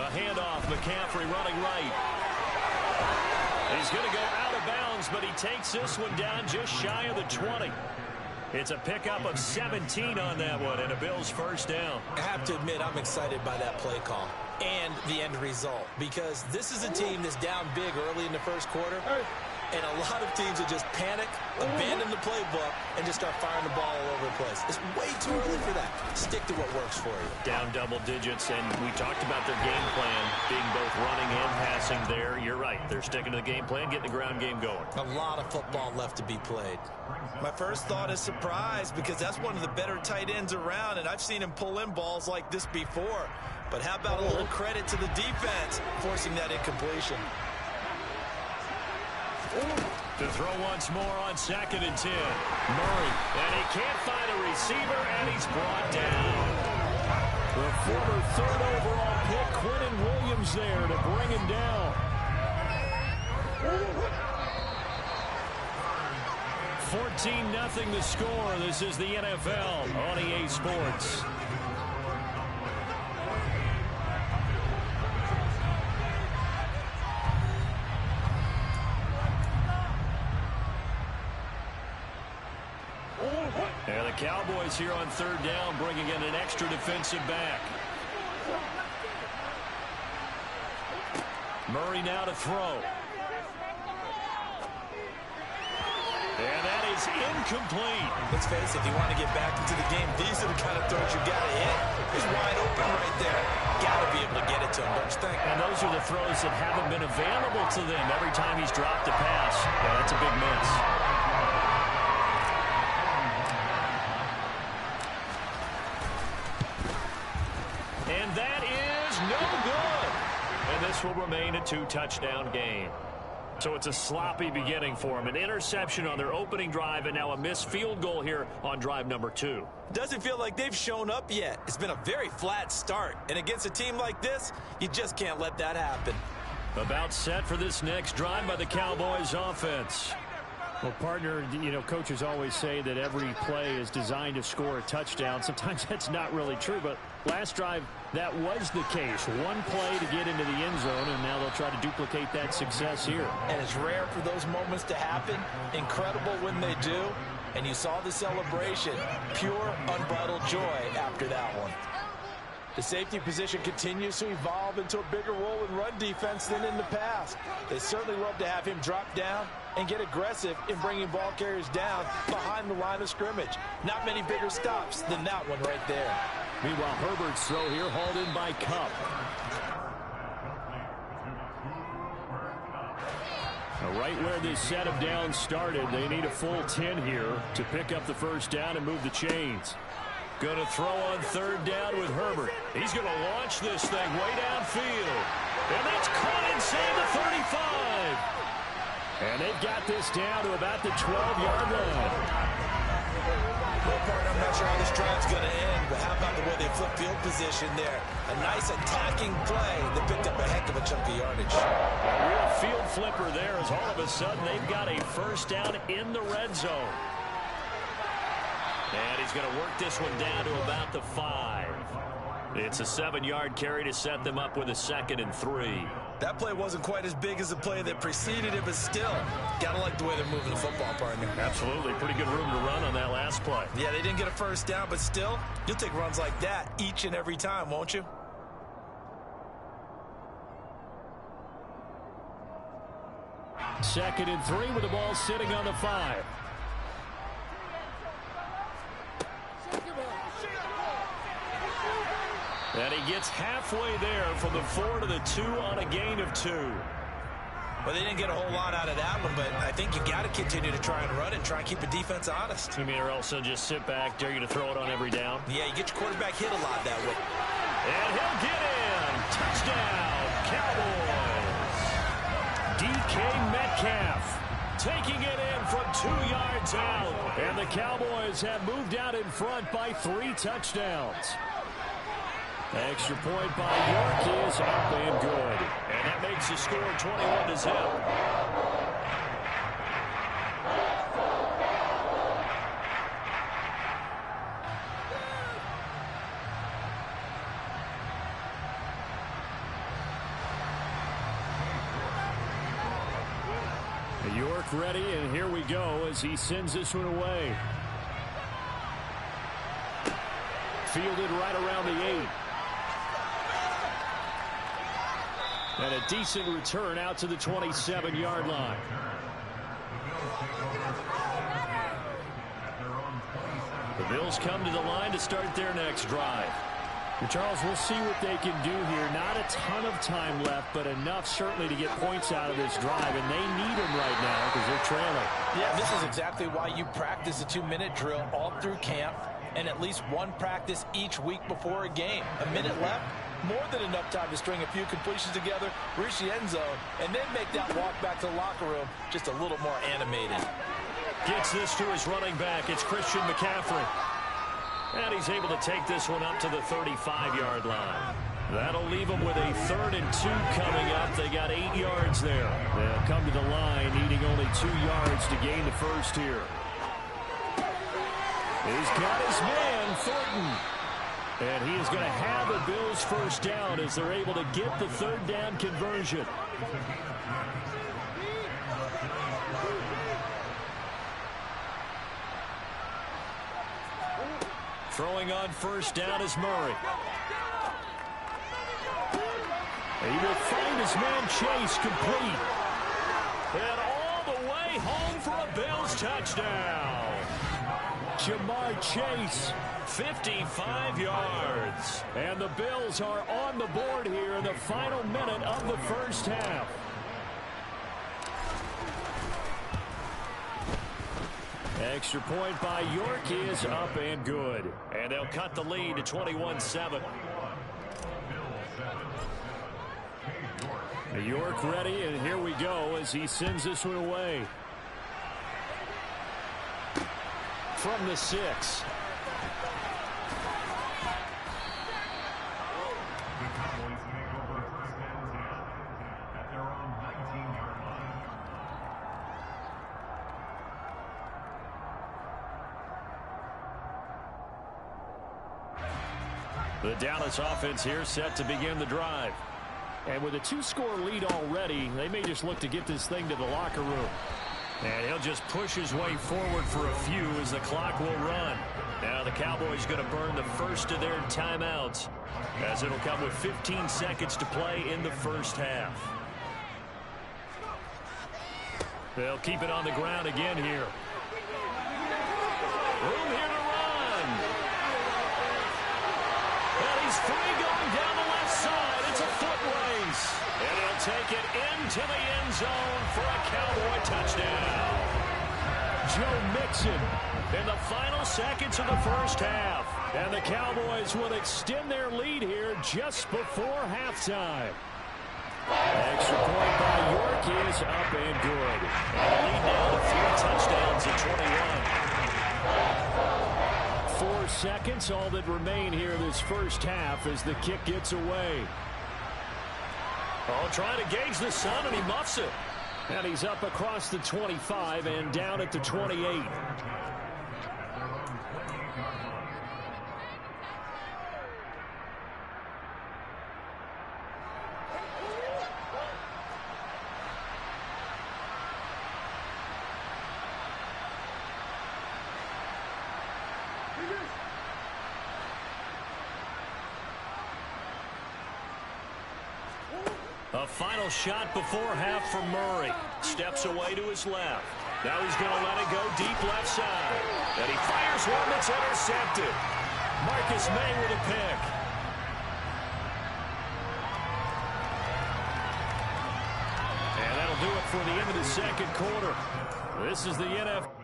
A handoff, McCaffrey running right. He's going to go out of bounds, but he takes this one down just shy of the 20. It's a pickup of 17 on that one, and a Bills first down. I have to admit, I'm excited by that play call and the end result, because this is a team that's down big early in the first quarter, and a lot of teams will just panic, abandon the playbook, and just start firing the ball all over the place. It's way too early for that. Stick to what works for you. Down double digits, and we talked about their game plan being both running and passing there. You're right. They're sticking to the game plan, getting the ground game going. A lot of football left to be played. My first thought is surprise, because that's one of the better tight ends around, and I've seen him pull in balls like this before. But how about a little credit to the defense forcing that incompletion? To throw once more on 2nd and 10. Murray, and he can't find a receiver, and he's brought down. The former 3rd overall pick, Quinnen Williams, there to bring him down. 14-0 the score. This is the NFL on EA Sports. And the Cowboys here on 3rd down, bringing in an extra defensive back. Murray now to throw. And that is incomplete. Let's face it, if you want to get back into the game, these are the kind of throws you got to hit. He's wide open right there. Got to be able to get it to him, don't you think? And those are the throws that haven't been available to them every time he's dropped a pass. Yeah, that's a big miss. And that is no good. And this will remain a 2-touchdown game. So it's a sloppy beginning for them. An interception on their opening drive, and now a missed field goal here on drive number 2. Doesn't feel like they've shown up yet. It's been a very flat start. And against a team like this, you just can't let that happen. About set for this next drive by the Cowboys offense. Well, partner, you know, coaches always say that every play is designed to score a touchdown. Sometimes that's not really true, but last drive, that was the case. One play to get into the end zone, and now they'll try to duplicate that success here. And it's rare for those moments to happen. Incredible when they do. And you saw the celebration. Pure, unbridled joy after that one. The safety position continues to evolve into a bigger role in run defense than in the past. They certainly love to have him drop down and get aggressive in bringing ball carriers down behind the line of scrimmage. Not many bigger stops than that one right there. Meanwhile, Herbert's throw here hauled in by Kupp. Right where this set of downs started, they need a full 10 here to pick up the first down and move the chains. Going to throw on third down with Herbert. He's going to launch this thing way downfield. And that's caught inside the 35. And they've got this down to about the 12-yard line. Well, partner, I'm not sure how this drive's going to end, but how about the way they flip field position there? A nice attacking play that picked up a heck of a chunk of yardage. A real field flipper there as all of a sudden they've got a first down in the red zone. And he's going to work this one down to about the 5. It's a 7-yard carry to set them up with a 2nd and 3. That play wasn't quite as big as the play that preceded it, but still, got to like the way they're moving the football, partner. Absolutely. Pretty good room to run on that last play. Yeah, they didn't get a first down, but still, you'll take runs like that each and every time, won't you? Second and 3 with the ball sitting on the 5. And he gets halfway there from the 4 to the 2 on a gain of 2. Well, they didn't get a whole lot out of that one, but I think you got to continue to try and run and try and keep the defense honest. You mean, or else they'll just sit back, dare you to throw it on every down? Yeah, you get your quarterback hit a lot that way. And he'll get in. Touchdown, Cowboys. DK Metcalf taking it in from 2 yards out. And the Cowboys have moved out in front by 3 touchdowns. Extra point by York is up and good. And that makes the score 21-0. York ready, and here we go as he sends this one away. Fielded right around the 8. And a decent return out to the 27-yard line. The Bills come to the line to start their next drive. And Charles, we'll see what they can do here. Not a ton of time left, but enough certainly to get points out of this drive. And they need them right now because they're trailing. Yeah, this is exactly why you practice a 2-minute drill all through camp and at least one practice each week before a game. A minute left, more than enough time to string a few completions together, reach the end zone, and then make that walk back to the locker room just a little more animated. Gets this to his running back. It's Christian McCaffrey. And he's able to take this one up to the 35-yard line. That'll leave them with a 3rd and 2 coming up. They got 8 yards there. They'll come to the line needing only 2 yards to gain the first here. He's got his man, Thornton. And he is going to have the Bills first down as they're able to get the 3rd down conversion. Throwing on first down is Murray. He will find his man Chase complete. And all the way home for a Bills touchdown. Jamar Chase, 55 yards. And the Bills are on the board here in the final minute of the first half. Extra point by York is up and good. And they'll cut the lead to 21-7. York ready, and here we go as he sends this one away. From the 6. The Dallas offense here set to begin the drive. And with a 2-score lead already, they may just look to get this thing to the locker room. And he'll just push his way forward for a few as the clock will run. Now the Cowboys going to burn the first of their timeouts, as it'll come with 15 seconds to play in the first half. They'll keep it on the ground again here. Room here to run. And he's free going down the left side. It's a foot race. And he'll take it into the end zone for a Cowboy touchdown. Joe Mixon in the final seconds of the first half. And the Cowboys will extend their lead here just before halftime. Extra point by York is up and good. And the lead now to 3 touchdowns at 21. 4 seconds, all that remain here this first half as the kick gets away. Oh, trying to gauge the sun, and he muffs it. And he's up across the 25 and down at the 28. A final shot before half for Murray. Steps away to his left. Now he's going to let it go deep left side. And he fires one that's intercepted. Marcus May with a pick. And that'll do it for the end of the second quarter. This is the NFL.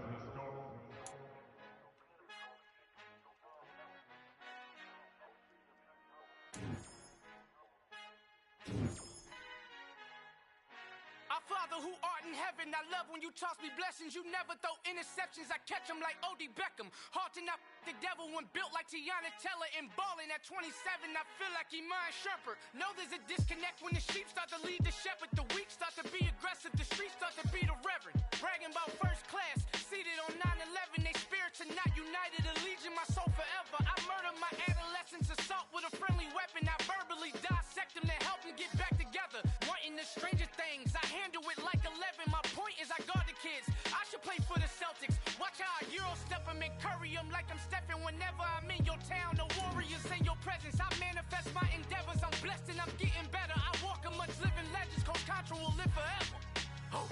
Who art in heaven, I love when you toss me blessings. You never throw interceptions, I catch them like O.D. Beckham. Hard to not the devil when built like Tiana Teller and balling at 27. I feel like Iman Shumpert. Know there's a disconnect when the sheep start to lead the shepherd. The weak start to be aggressive, the streets start to be the reverend. Bragging about first class, seated on 9/11. They spirits are not united, allegiance my soul forever. I murdered my adolescence, assault with a friendly weapon. I verbally dissect them to help them get back together. Wanting the stranger things, I handle it like 11. My point is I guard the kids. I should play for the Celtics. Watch how I Euro step them and curry them like I'm stepping whenever I'm in your town. The warriors in your presence. I manifest my endeavors. I'm blessed and I'm getting better. I walk amongst living legends. Coach Contra will live forever. Oh.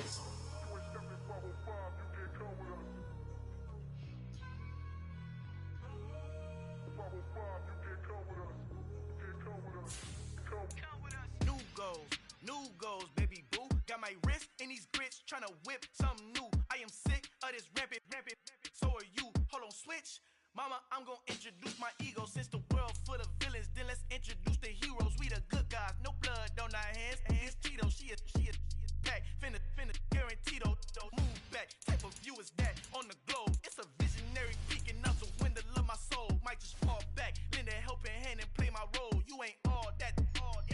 New goals, baby boo. Got my wrist in these grits, tryna whip something new. I am sick of this rampant. So are you. Hold on, switch. Mama, I'm gonna introduce my ego. Since the world full of villains, then let's introduce the heroes. We the good guys, no blood on our hands. Hands Tito, she a pack. Finna guarantee though. Move back. Type of view is that on the globe. It's a visionary peeking out the window of my soul. Might just fall back, lend a helping hand and play my role. You ain't all that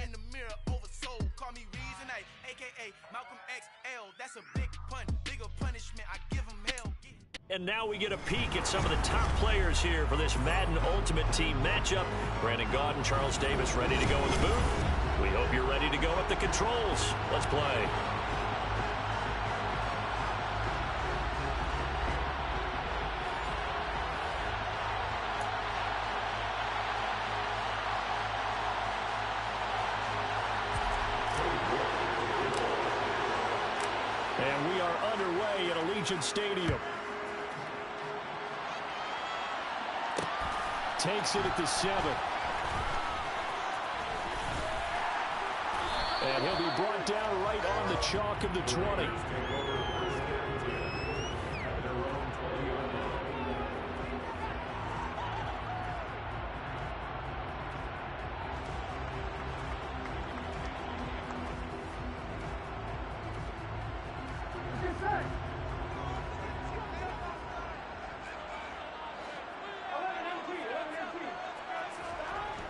in the mirror oversold. Call me Reasonite, aka Malcolm XL. That's a big pun, bigger punishment. I give him hell. And now we get a peek at some of the top players here for this Madden Ultimate Team matchup. Brandon Gaudin, Charles Davis ready to go in the booth. We hope you're ready to go at the controls. Let's play. And we are underway at Allegiant Stadium. Takes it at the 7. And he'll be brought down right on the chalk of the 20.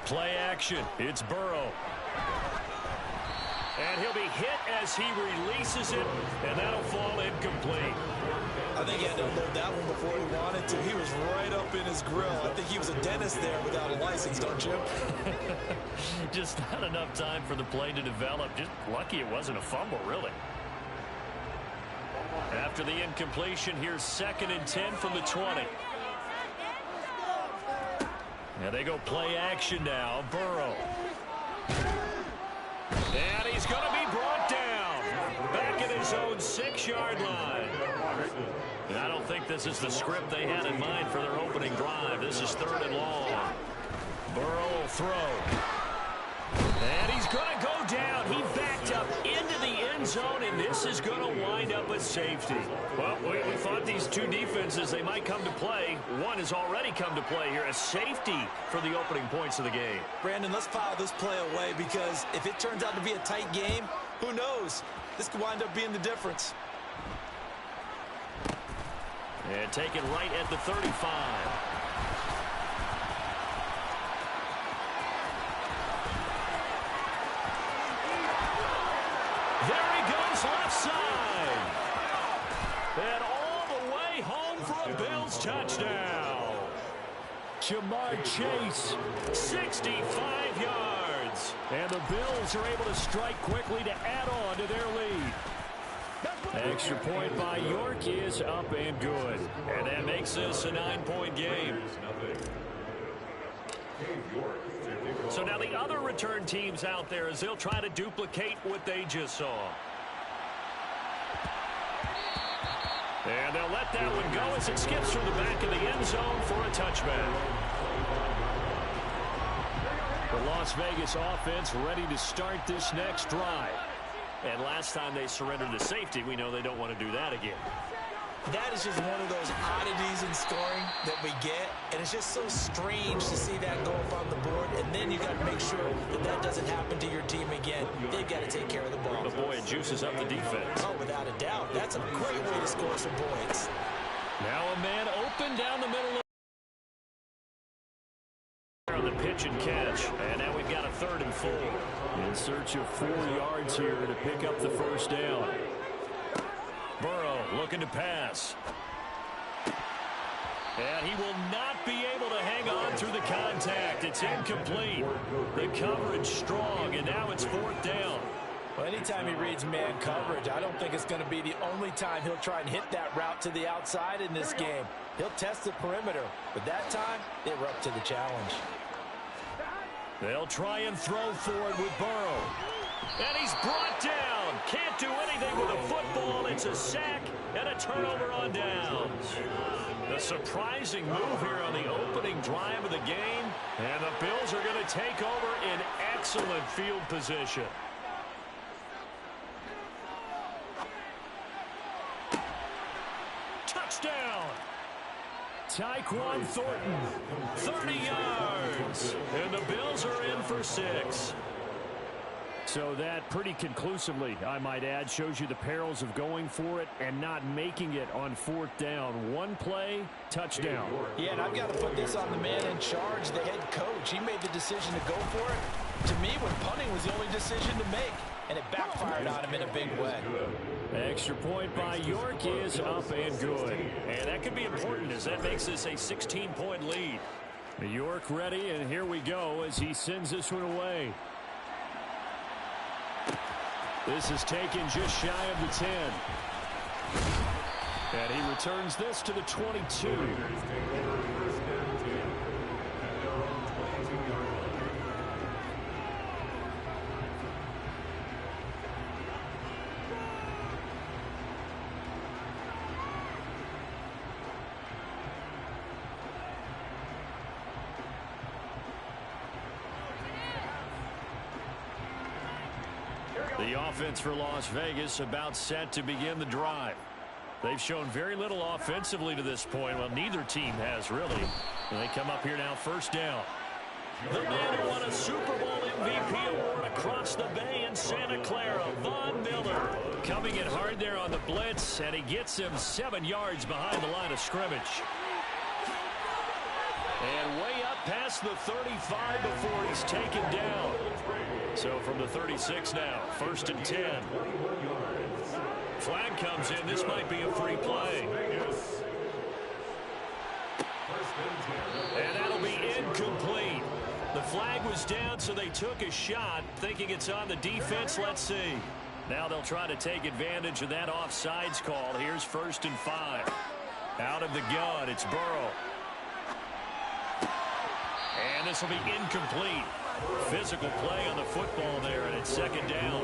Play action. It's Burrow. And he'll be hit as he releases it, and that'll fall incomplete. I think he had to unload that one before he wanted to. He was right up in his grill. I think he was a dentist there without a license, don't you? Just not enough time for the play to develop. Just lucky it wasn't a fumble, really. After the incompletion, here's 2nd and 10 from the 20. Now they go play action now. Burrow. And he's going to be brought down. Back at his own 6-yard line. And I don't think this is the script they had in mind for their opening drive. This is 3rd and long. Burrow will throw. And he's going to go down. He backed up into the end zone, and this is going to wind up a safety. Well, we thought these two defenses, they might come to play. One has already come to play here. A safety for the opening points of the game. Brandon, let's file this play away because if it turns out to be a tight game, who knows? This could wind up being the difference. And taken right at the 35. There he goes left side. And all the way home for a Bills touchdown. Jamar Chase, 65 yards. And the Bills are able to strike quickly to add on to their lead. Extra point by York is up and good. And that makes this a 9-point game. So now the other return teams out there as they'll try to duplicate what they just saw. And they'll let that one go as it skips through the back of the end zone for a touchback. The Las Vegas offense ready to start this next drive. And last time they surrendered to safety, we know they don't want to do that again. That is just one of those oddities in scoring that we get, and it's just so strange to see that go up on the board, and then you got to make sure that that doesn't happen to your team again. They've got to take care of the ball. But boy, it juices up the defense. Oh, without a doubt. That's a great way to score some points. Now a man open down the middle of on the pitch and catch, and now we've got a 3rd and 4. In search of 4 yards here to pick up the first down. Burrow looking to pass. And he will not be able to hang on through the contact. It's incomplete. The coverage strong, and now it's 4th down. Well, anytime he reads man coverage, I don't think it's going to be the only time he'll try and hit that route to the outside in this game. He'll test the perimeter, but that time, they were up to the challenge. They'll try and throw for it with Burrow. And he's brought down. Can't do anything with a football. It's a sack and a turnover on downs. A surprising move here on the opening drive of the game. And the Bills are going to take over in excellent field position. Touchdown. Tyquan Thornton, 30 yards. And the Bills are in for 6. So that pretty conclusively, I might add, shows you the perils of going for it and not making it on 4th down. One play, touchdown. Yeah, and I've got to put this on the man in charge, the head coach. He made the decision to go for it. To me, when punting was the only decision to make, and it backfired on him in a big way. Extra point by York is up and good. And that could be important as that makes this a 16-point lead. York ready, and here we go as he sends this one away. This is taken just shy of the 10. And he returns this to the 22. The offense for Las Vegas about set to begin the drive. They've shown very little offensively to this point. Well, neither team has really. And they come up here now 1st down. The man who won a Super Bowl MVP award across the bay in Santa Clara, Von Miller, coming in hard there on the blitz, and he gets him 7 yards behind the line of scrimmage. And way up past the 35 before he's taken down. So from the 36 now, 1st and 10. Flag comes in. This might be a free play. And that'll be incomplete. The flag was down, so they took a shot, thinking it's on the defense. Let's see. Now they'll try to take advantage of that offsides call. Here's 1st and 5. Out of the gun, it's Burrow. And this will be incomplete. Physical play on the football there, and it's 2nd down.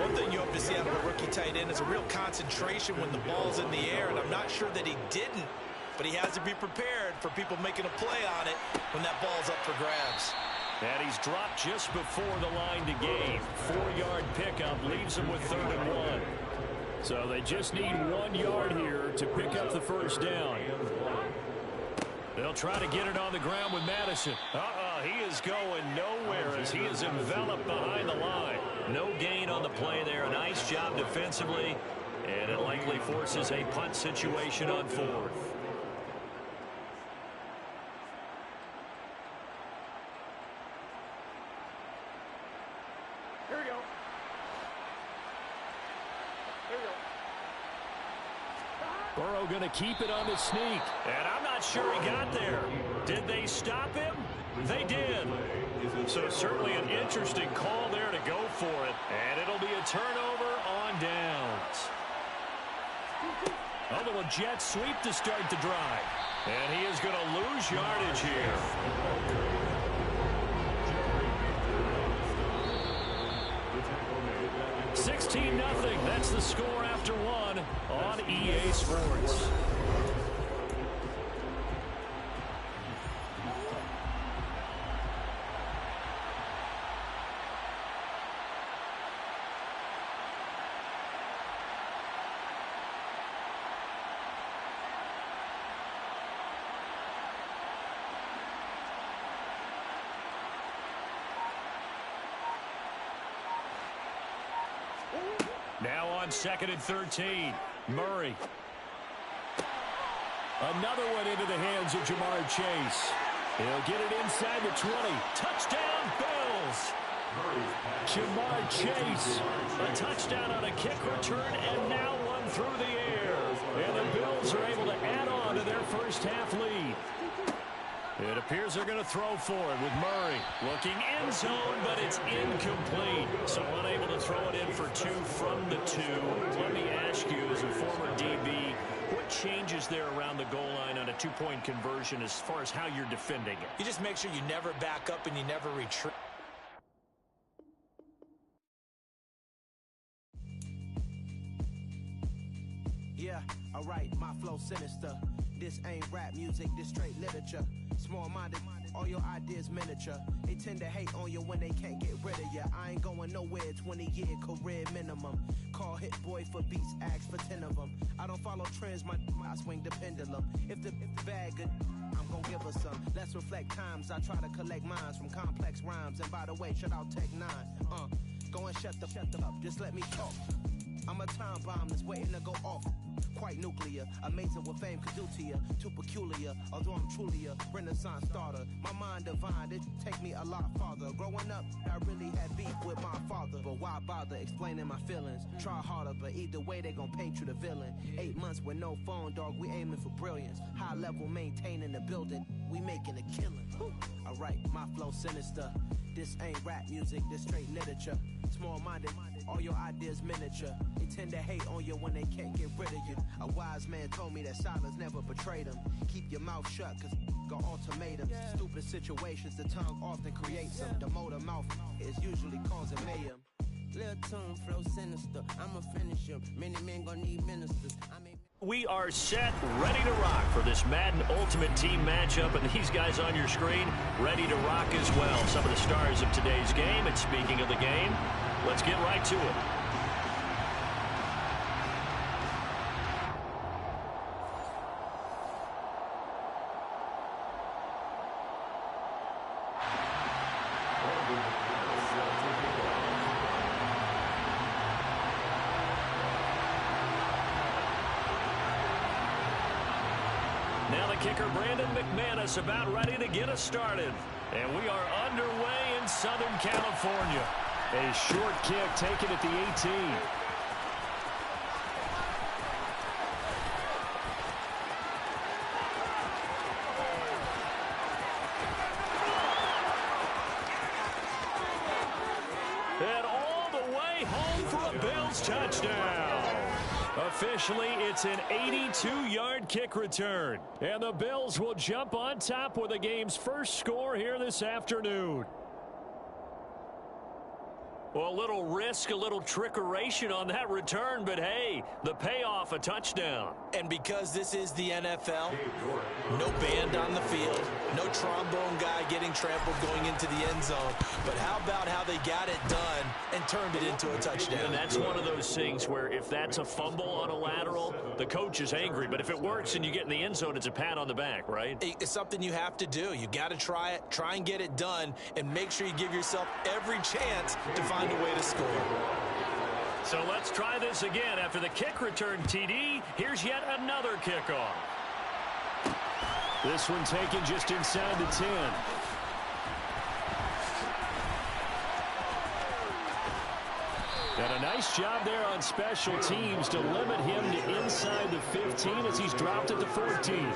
One thing you hope to see out of a rookie tight end is a real concentration when the ball's in the air, and I'm not sure that he didn't, but he has to be prepared for people making a play on it when that ball's up for grabs. And he's dropped just before the line to gain. 4-yard pickup leaves him with 3rd and 1. So they just need 1 yard here to pick up the 1st down. They'll try to get it on the ground with Madison. He is going nowhere as he is enveloped behind the line. No gain on the play there. Nice job defensively. And it likely forces a punt situation on 4th. Here we go. Burrow going to keep it on the sneak. And I'm not sure he got there. Did they stop him? They did. So certainly an interesting call there to go for it. And it'll be a turnover on downs. A little jet sweep to start the drive. And he is going to lose yardage here. 16-0. That's the score after 1 on EA Sports. Now on 2nd and 13. Murray. Another one into the hands of Jamar Chase. He'll get it inside the 20. Touchdown, Bills. Jamar Chase. A touchdown on a kick return and now one through the air. And the Bills are able to add on to their first half lead. It appears they're going to throw for it with Murray. Looking end zone, but it's incomplete. So unable to throw it in for 2 from the 2. Let me ask you, as a former DB, what changes there around the goal line on a 2-point conversion as far as how you're defending it? You just make sure you never back up and you never retreat. Yeah, alright, my flow sinister. This ain't rap music, this straight literature. Small-minded, all your ideas miniature. They tend to hate on you when they can't get rid of you. I ain't going nowhere, 20-year career minimum. Call Hit Boy for beats, ask for 10 of them. I don't follow trends, I swing the pendulum. If the bag good, I'm gonna give her some. Let's reflect times, I try to collect minds from complex rhymes. And by the way, shout out Tech 9. Go and shut the up, just let me talk. I'm a time bomb that's waiting to go off. Quite nuclear, amazing what fame could do to you. Too peculiar, although I'm truly a renaissance starter. My mind divine, it take me a lot farther. Growing up, I really had beef with my father. But why bother explaining my feelings? Try harder, but either way they gon' paint you the villain. 8 months with no phone, dog, we aiming for brilliance. High level maintaining the building, we making a killing. Alright, my flow sinister. This ain't rap music, this straight literature. Small-minded, all your ideas miniature. They tend to hate on you when they can't get rid of you. A wise man told me that silence never betrayed him. Keep your mouth shut, cause got ultimatums. Stupid situations, the tongue often creates them. The motor mouth is usually causing mayhem. Little tune, flow sinister. I'm a finisher. Many men gon' need ministers. We are set, ready to rock for this Madden Ultimate Team matchup, and these guys on your screen ready to rock as well. Some of the stars of today's game, and speaking of the game, let's get right to it. Now the kicker, Brandon McManus, about ready to get us started. And we are underway in Southern California. A short kick taken at the 18. And all the way home for a Bills touchdown. Officially, it's an 82-yard kick return. And the Bills will jump on top with the game's first score here this afternoon. Well, a little risk, a little trickeration on that return, but hey, the payoff, a touchdown. And because this is the NFL, no band on the field, no trombone guy getting trampled going into the end zone, but how about how they got it done and turned it into a touchdown? And that's one of those things where if that's a fumble on a lateral, the coach is angry, but if it works and you get in the end zone, it's a pat on the back, right? It's something you have to do. You got to try it, try and get it done, and make sure you give yourself every chance to find a way to score. So let's try this again. After the kick return, TD, here's yet another kickoff. This one taken just inside the 10. And a nice job there on special teams to limit him to inside the 15 as he's dropped at the 14.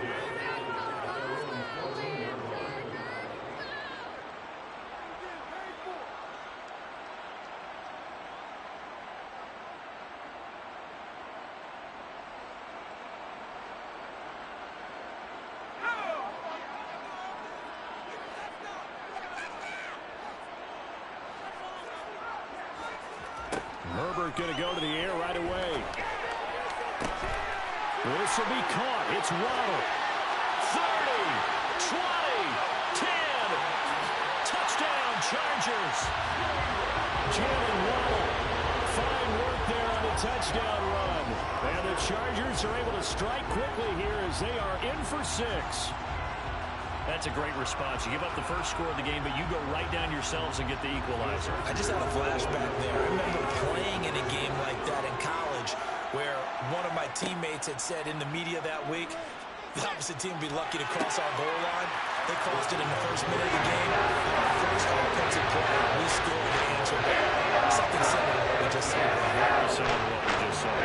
Herbert going to go to the air right away. This will be caught. It's Waddle. 30, 20, 10. Touchdown, Chargers. Jalen Waddle. Fine work there on the touchdown run. And the Chargers are able to strike quickly here as they are in for 6. That's a great response. You give up the first score of the game, but you go right down yourselves and get the equalizer. I just had a flashback there. I remember playing in a game like that in college where one of my teammates had said in the media that week, the opposite team would be lucky to cross our goal line. They crossed it in the first minute of the game. Our first offensive play, we scored the answer back. Something similar to what we just saw. Very similar to what we just saw.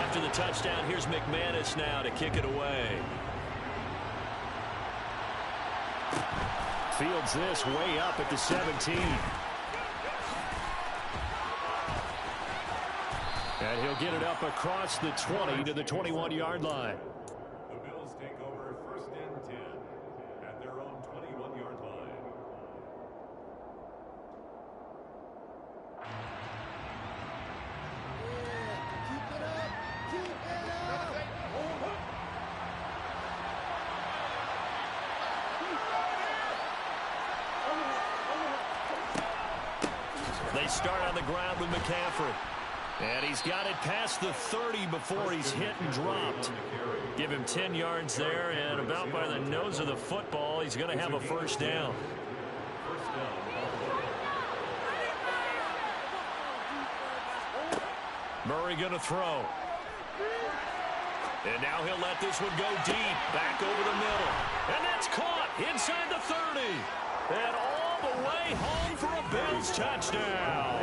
After the touchdown, here's McManus now to kick it away. Fields this way up at the 17. And he'll get it up across the 20 to the 21-yard line. The Bills take over 1st and 10 at their own 21-yard line. They start on the ground with McCaffrey. And he's got it past the 30 before he's hit and dropped. Give him 10 yards there, and about by the nose of the football, he's going to have a first down. Murray going to throw. And now he'll let this one go deep, back over the middle. And that's caught inside the 30. And all the way home for a Bills touchdown.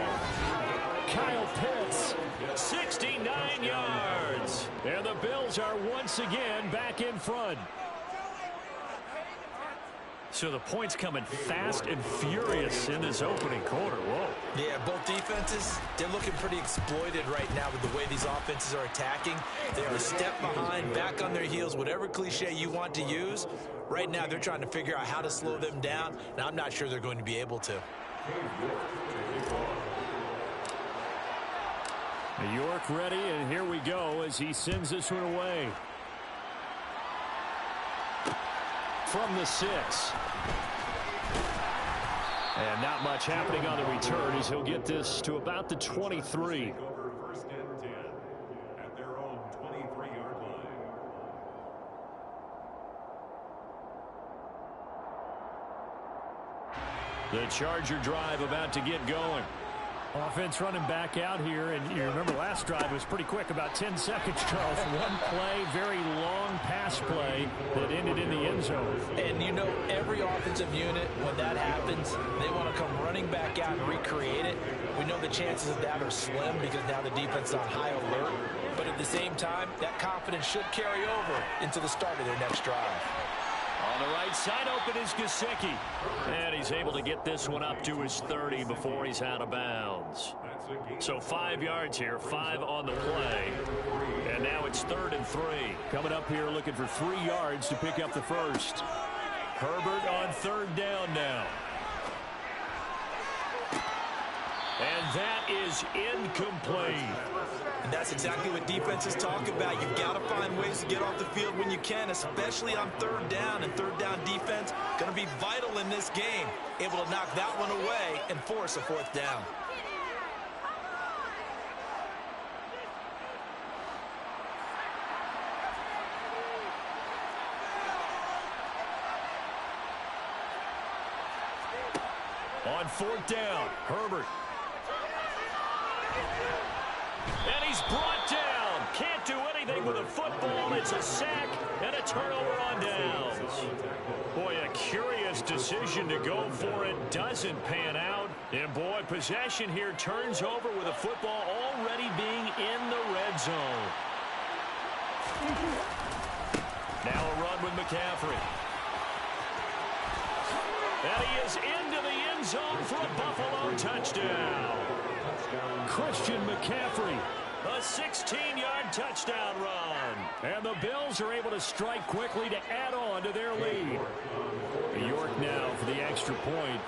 Kyle Pitts, 69 yards. And the Bills are once again back in front. So the points coming fast and furious in this opening quarter. Whoa. Yeah, both defenses, they're looking pretty exploited right now with the way these offenses are attacking. They are a step behind, back on their heels, whatever cliche you want to use. Right now, they're trying to figure out how to slow them down, and I'm not sure they're going to be able to. York ready, and here we go as he sends this one away. From the 6. And not much happening on the return as he'll get this to about the 23. Over 1st and 10 at their own 23-yard line. The Charger drive about to get going. Offense running back out here, and you remember last drive was pretty quick, about 10 seconds, Charles. One play, very long pass play that ended in the end zone. And you know, every offensive unit, when that happens, they want to come running back out and recreate it. We know the chances of that are slim because now the defense is on high alert. But at the same time, that confidence should carry over into the start of their next drive. On the right side, open is Gesicki. And he's able to get this one up to his 30 before he's out of bounds. So 5 yards here, 5 on the play. And now it's 3rd and 3. Coming up here looking for 3 yards to pick up the first. Herbert on 3rd down now. And that is incomplete. And that's exactly what defenses talk about. You've got to find ways to get off the field when you can, especially on 3rd down. And 3rd down defense going to be vital in this game. Able to knock that one away and force a 4th down. On 4th down, Herbert. And he's brought down. Can't do anything with a football. It's a sack and a turnover on downs. Boy, a curious decision to go for it. Doesn't pan out. And boy, possession here turns over with a football already being in the red zone. Now a run with McCaffrey. And he is into the end zone for a Buffalo touchdown. Christian McCaffrey, a 16-yard touchdown run. And the Bills are able to strike quickly to add on to their lead. York now for the extra point.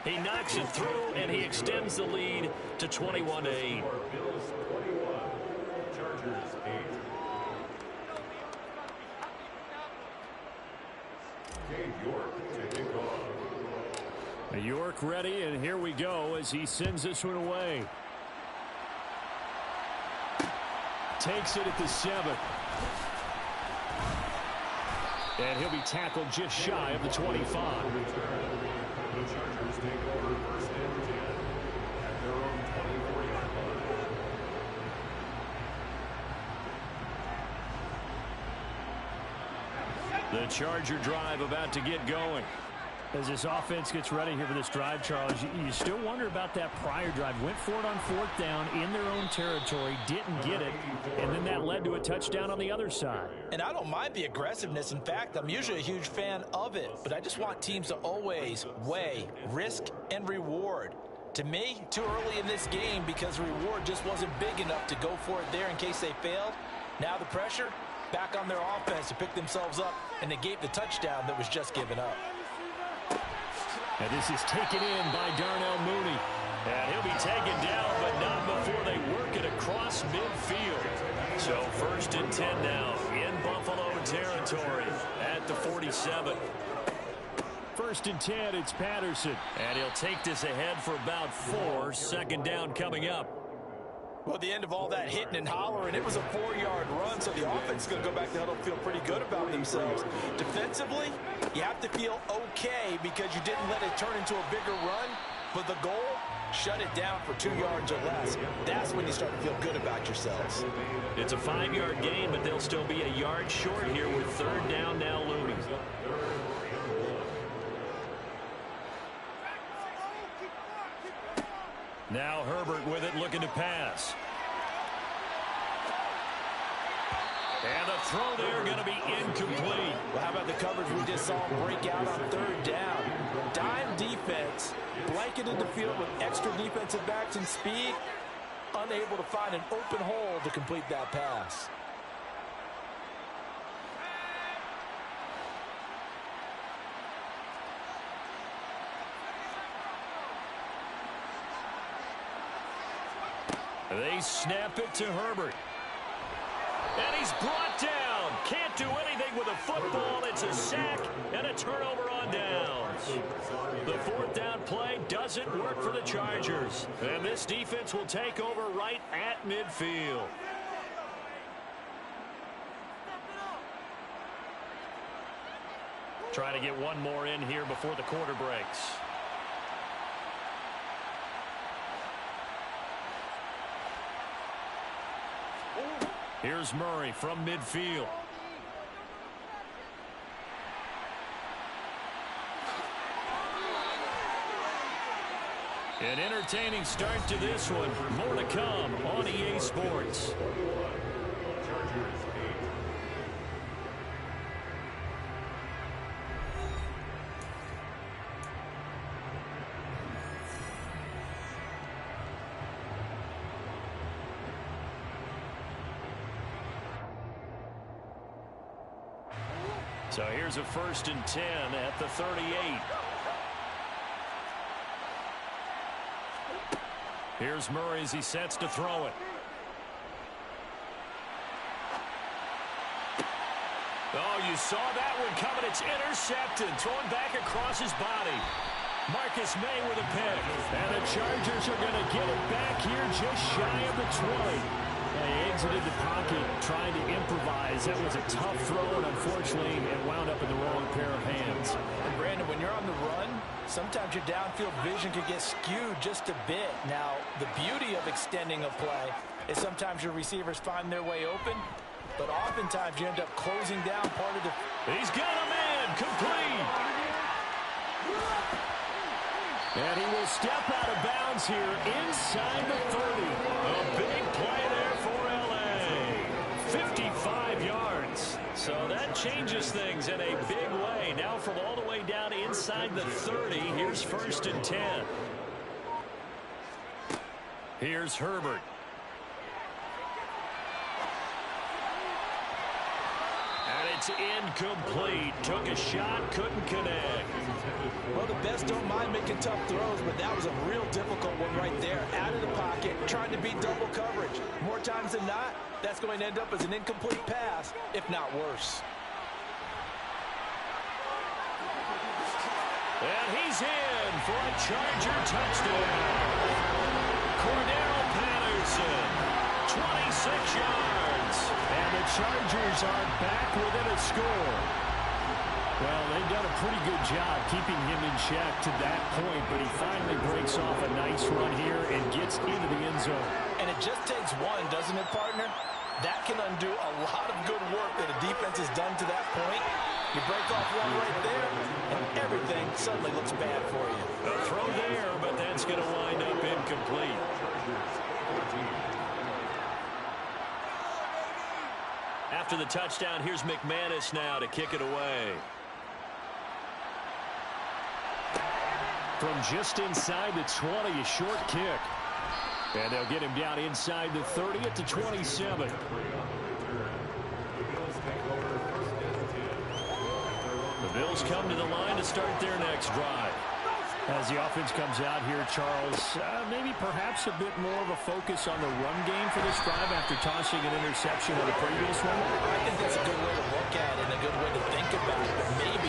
He knocks it through, and he extends the lead to 21-8. York ready, and here we go as he sends this one away. Takes it at the 7. And he'll be tackled just shy of the 25. The Chargers take over 1st and 10 at their own 24-yard line. The Charger drive about to get going. As this offense gets ready here for this drive, Charles, you still wonder about that prior drive. Went for it on 4th down in their own territory, didn't get it, and then that led to a touchdown on the other side. And I don't mind the aggressiveness. In fact, I'm usually a huge fan of it, but I just want teams to always weigh risk and reward. To me, too early in this game because the reward just wasn't big enough to go for it there in case they failed. Now the pressure back on their offense to pick themselves up and negate the touchdown that was just given up. And this is taken in by Darnell Mooney. And he'll be taken down, but not before they work it across midfield. So 1st and 10 now in Buffalo territory at the 47. 1st and 10, it's Patterson. And he'll take this ahead for about 4. 2nd down coming up. Well, at the end of all that hitting and hollering, it was a 4-yard run, so the offense is going to go back to huddle and feel pretty good about themselves. Defensively, you have to feel okay because you didn't let it turn into a bigger run, but the goal, shut it down for 2 yards or less. That's when you start to feel good about yourselves. It's a 5-yard gain, but they'll still be a yard short here with 3rd down now looming. Now Herbert with it, looking to pass. And the throw there going to be incomplete. Well, how about the coverage we just saw break out on 3rd down? Dime defense, blanketed the field with extra defensive backs and speed, unable to find an open hole to complete that pass. They snap it to Herbert. And he's brought down. Can't do anything with a football. It's a sack and a turnover on downs. The 4th down play doesn't work for the Chargers. And this defense will take over right at midfield. Trying to get one more in here before the quarter breaks. Here's Murray from midfield. An entertaining start to this one. More to come on EA Sports. So here's a 1st and 10 at the 38. Here's Murray as he sets to throw it. Oh, you saw that one coming. It's intercepted. Thrown back across his body. Marcus May with a pick. And the Chargers are going to get it back here just shy of the 20. They exited the pocket trying to improvise. That was a tough throw, and unfortunately, it wound up in the wrong pair of hands. And Brandon, when you're on the run, sometimes your downfield vision could get skewed just a bit. Now, the beauty of extending a play is sometimes your receivers find their way open, but oftentimes you end up closing down part of the... He's got a man, complete. And he will step out of bounds here inside the 30. A big play there for LA. 55 yards. So that changes things in a big way. Now from all the way down inside the 30, here's 1st and 10. Here's Herbert. And it's incomplete. Took a shot, couldn't connect. Well, the best don't mind making tough throws, but that was a real difficult one right there. Out of the pocket, trying to beat double coverage. More times than not, that's going to end up as an incomplete pass, if not worse. And he's in for a Charger touchdown. Cordero Patterson, 26 yards. And the Chargers are back within a score. Well, they've done a pretty good job keeping him in check to that point, but he finally breaks off a nice run here and gets into the end zone. And it just takes one, doesn't it, partner? That can undo a lot of good work that a defense has done to that point. You break off one right there, and everything suddenly looks bad for you. A throw there, but that's going to wind up incomplete. After the touchdown, here's McManus now to kick it away. From just inside the 20, a short kick. And they'll get him down inside the 30 at the 27. The Bills come to the line to start their next drive. As the offense comes out here, Charles, maybe perhaps a bit more of a focus on the run game for this drive after tossing an interception on the previous one. I think that's a good way to look at it and a good way to think about it. But maybe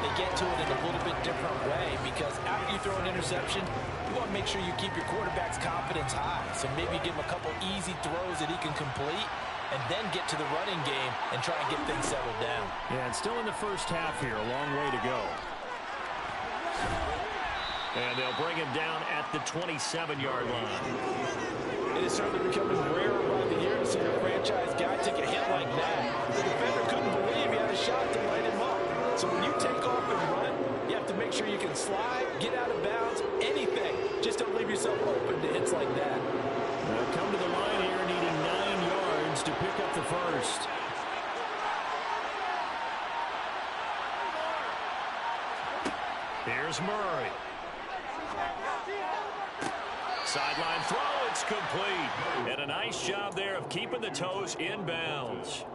they get to it in a little bit different way, because after you throw an interception, you want to make sure you keep your quarterback's confidence high. So maybe give him a couple easy throws that he can complete, and then get to the running game and try and get things settled down. Yeah, and still in the first half here, a long way to go. And they'll bring him down at the 27-yard line. It is certainly becoming rarer by the year to see a franchise guy take a hit like that. The defender couldn't believe he had a shot to light him up. So when you take off and run, you have to make sure you can slide, get out of bounds, anything. Just don't leave yourself open to hits like that. They'll come to the line here needing 9 yards to pick up the first. Here's Murray. Sideline throw, it's complete. And a nice job there of keeping the toes in bounds.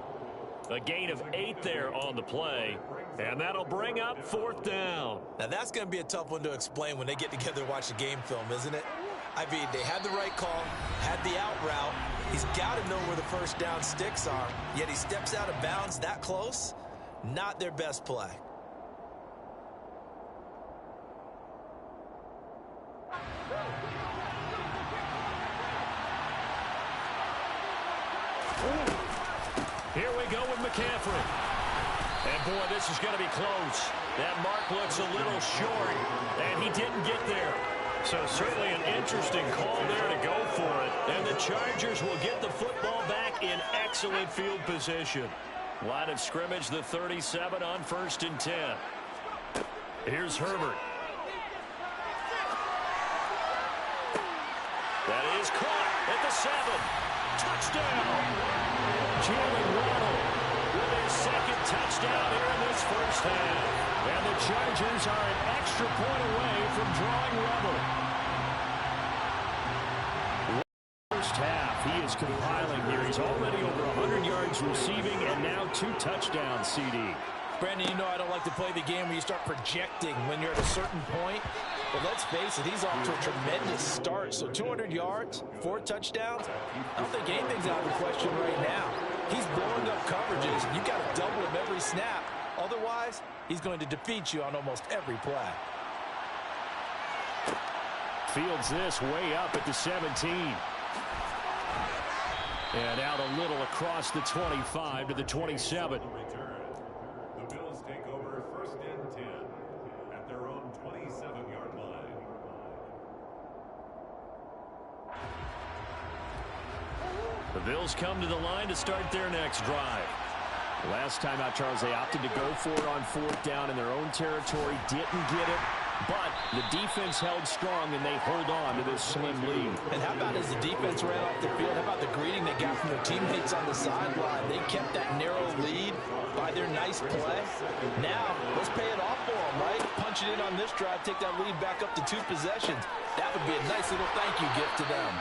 A gain of 8 there on the play. And that'll bring up 4th down. Now that's going to be a tough one to explain when they get together to watch the game film, isn't it? I mean, they had the right call, had the out route. He's got to know where the first down sticks are. Yet he steps out of bounds that close. Not their best play. Here we go with McCaffrey. And boy, this is going to be close. That mark looks a little short, and he didn't get there. So certainly an interesting call there to go for it. And the Chargers will get the football back in excellent field position. Line of scrimmage, the 37 on 1st and 10. Here's Herbert. That is caught at the 7. Touchdown. Jalen Waddle with his second touchdown here in this first half. And the Chargers are an extra point away from drawing level. First half, he is compiling here. He's already over 100 yards receiving and now 2 touchdowns, CD. Brandon, you know I don't like to play the game where you start projecting when you're at a certain point. But let's face it, he's off to a tremendous start. So 200 yards, 4 touchdowns. I don't think anything's out of the question right now. He's blowing up coverages, and you've got to double him every snap. Otherwise, he's going to defeat you on almost every play. Fields this way up at the 17. And out a little across the 25 to the 27. The Bills take over 1st and 10 at their own 27-yard line. The Bills come to the line to start their next drive. Last time out, Charles, they opted to go for it on 4th down in their own territory. Didn't get it, but the defense held strong, and they hold on to this slim lead. And how about as the defense ran off the field, how about the greeting they got from their teammates on the sideline? They kept that narrow lead by their nice play. Now, let's pay it off for them, right? Punch it in on this drive, take that lead back up to 2 possessions. That would be a nice little thank you gift to them.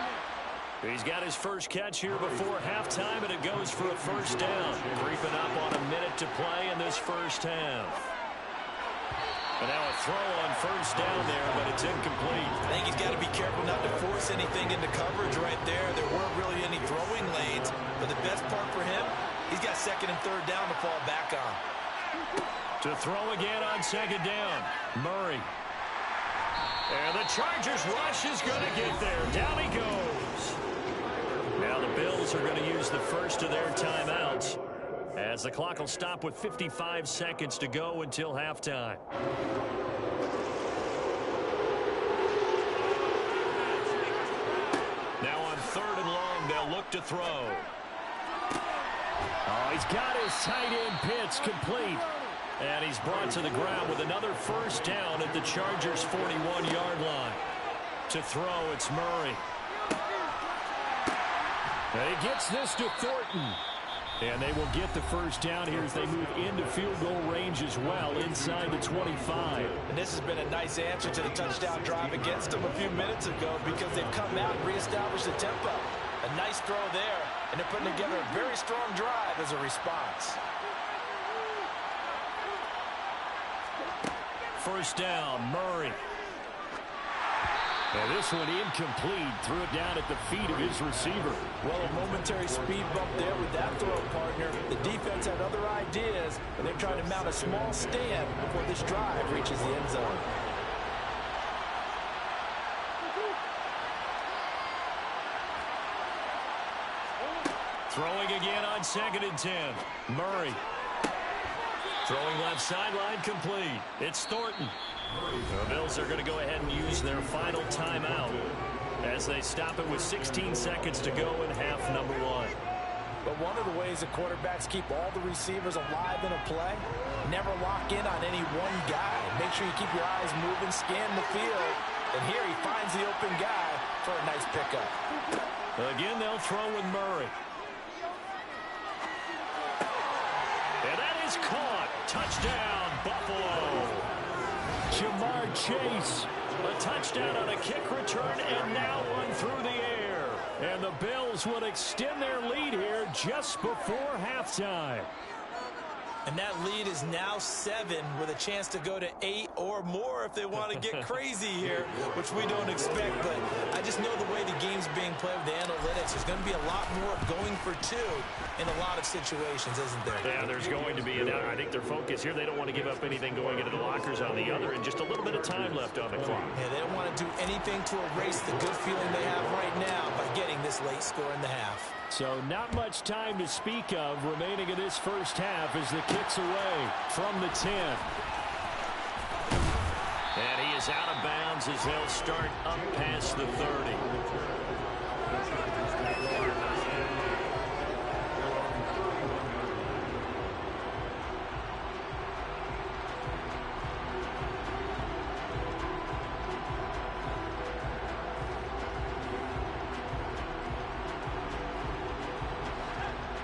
He's got his first catch here before halftime, and it goes for a 1st down. Creeping up on a minute to play in this first half. And now a throw on 1st down there, but it's incomplete. I think he's got to be careful not to force anything into coverage right there. There weren't really any throwing lanes, but the best part for him, he's got 2nd and 3rd down to fall back on. To throw again on 2nd down, Murray. And the Chargers rush is going to get there. Down he goes. Now the Bills are going to use the first of their timeouts, as the clock will stop with 55 seconds to go until halftime. Now on 3rd and long, they'll look to throw. Oh, he's got his tight end pitch complete. And he's brought to the ground with another 1st down at the Chargers' 41-yard line. To throw, it's Murray. And he gets this to Thornton. And they will get the 1st down here as they move into field goal range as well, inside the 25. And this has been a nice answer to the touchdown drive against them a few minutes ago, because they've come out and reestablished the tempo. A nice throw there, and they're putting together a very strong drive as a response. 1st down, Murray. And this one incomplete. Threw it down at the feet of his receiver. Well, a momentary speed bump there with that throw, partner. The defense had other ideas, and they're trying to mount a small stand before this drive reaches the end zone. Throwing again on 2nd and 10. Murray. Throwing left sideline, complete. It's Thornton. The Bills are going to go ahead and use their final timeout as they stop it with 16 seconds to go in half number 1. But one of the ways that quarterbacks keep all the receivers alive in a play, never lock in on any one guy. Make sure you keep your eyes moving, scan the field. And here he finds the open guy for a nice pickup. Again, they'll throw with Murray. And that is caught. Touchdown, Buffalo. Jamar Chase, a touchdown on a kick return, and now one through the air. And the Bills would extend their lead here just before halftime. And that lead is now 7 with a chance to go to 8 or more if they want to get crazy here, which we don't expect. But I just know the way the game's being played with the analytics, there's going to be a lot more going for 2 in a lot of situations, isn't there? Yeah, there's going to be. And I think their focus here, they don't want to give up anything going into the lockers on the other, and just a little bit of time left on the clock. Yeah, they don't want to do anything to erase the good feeling they have right now by getting this late score in the half. So not much time to speak of remaining in this first half as the kick's away from the 10. is out of bounds as they'll start up past the 30.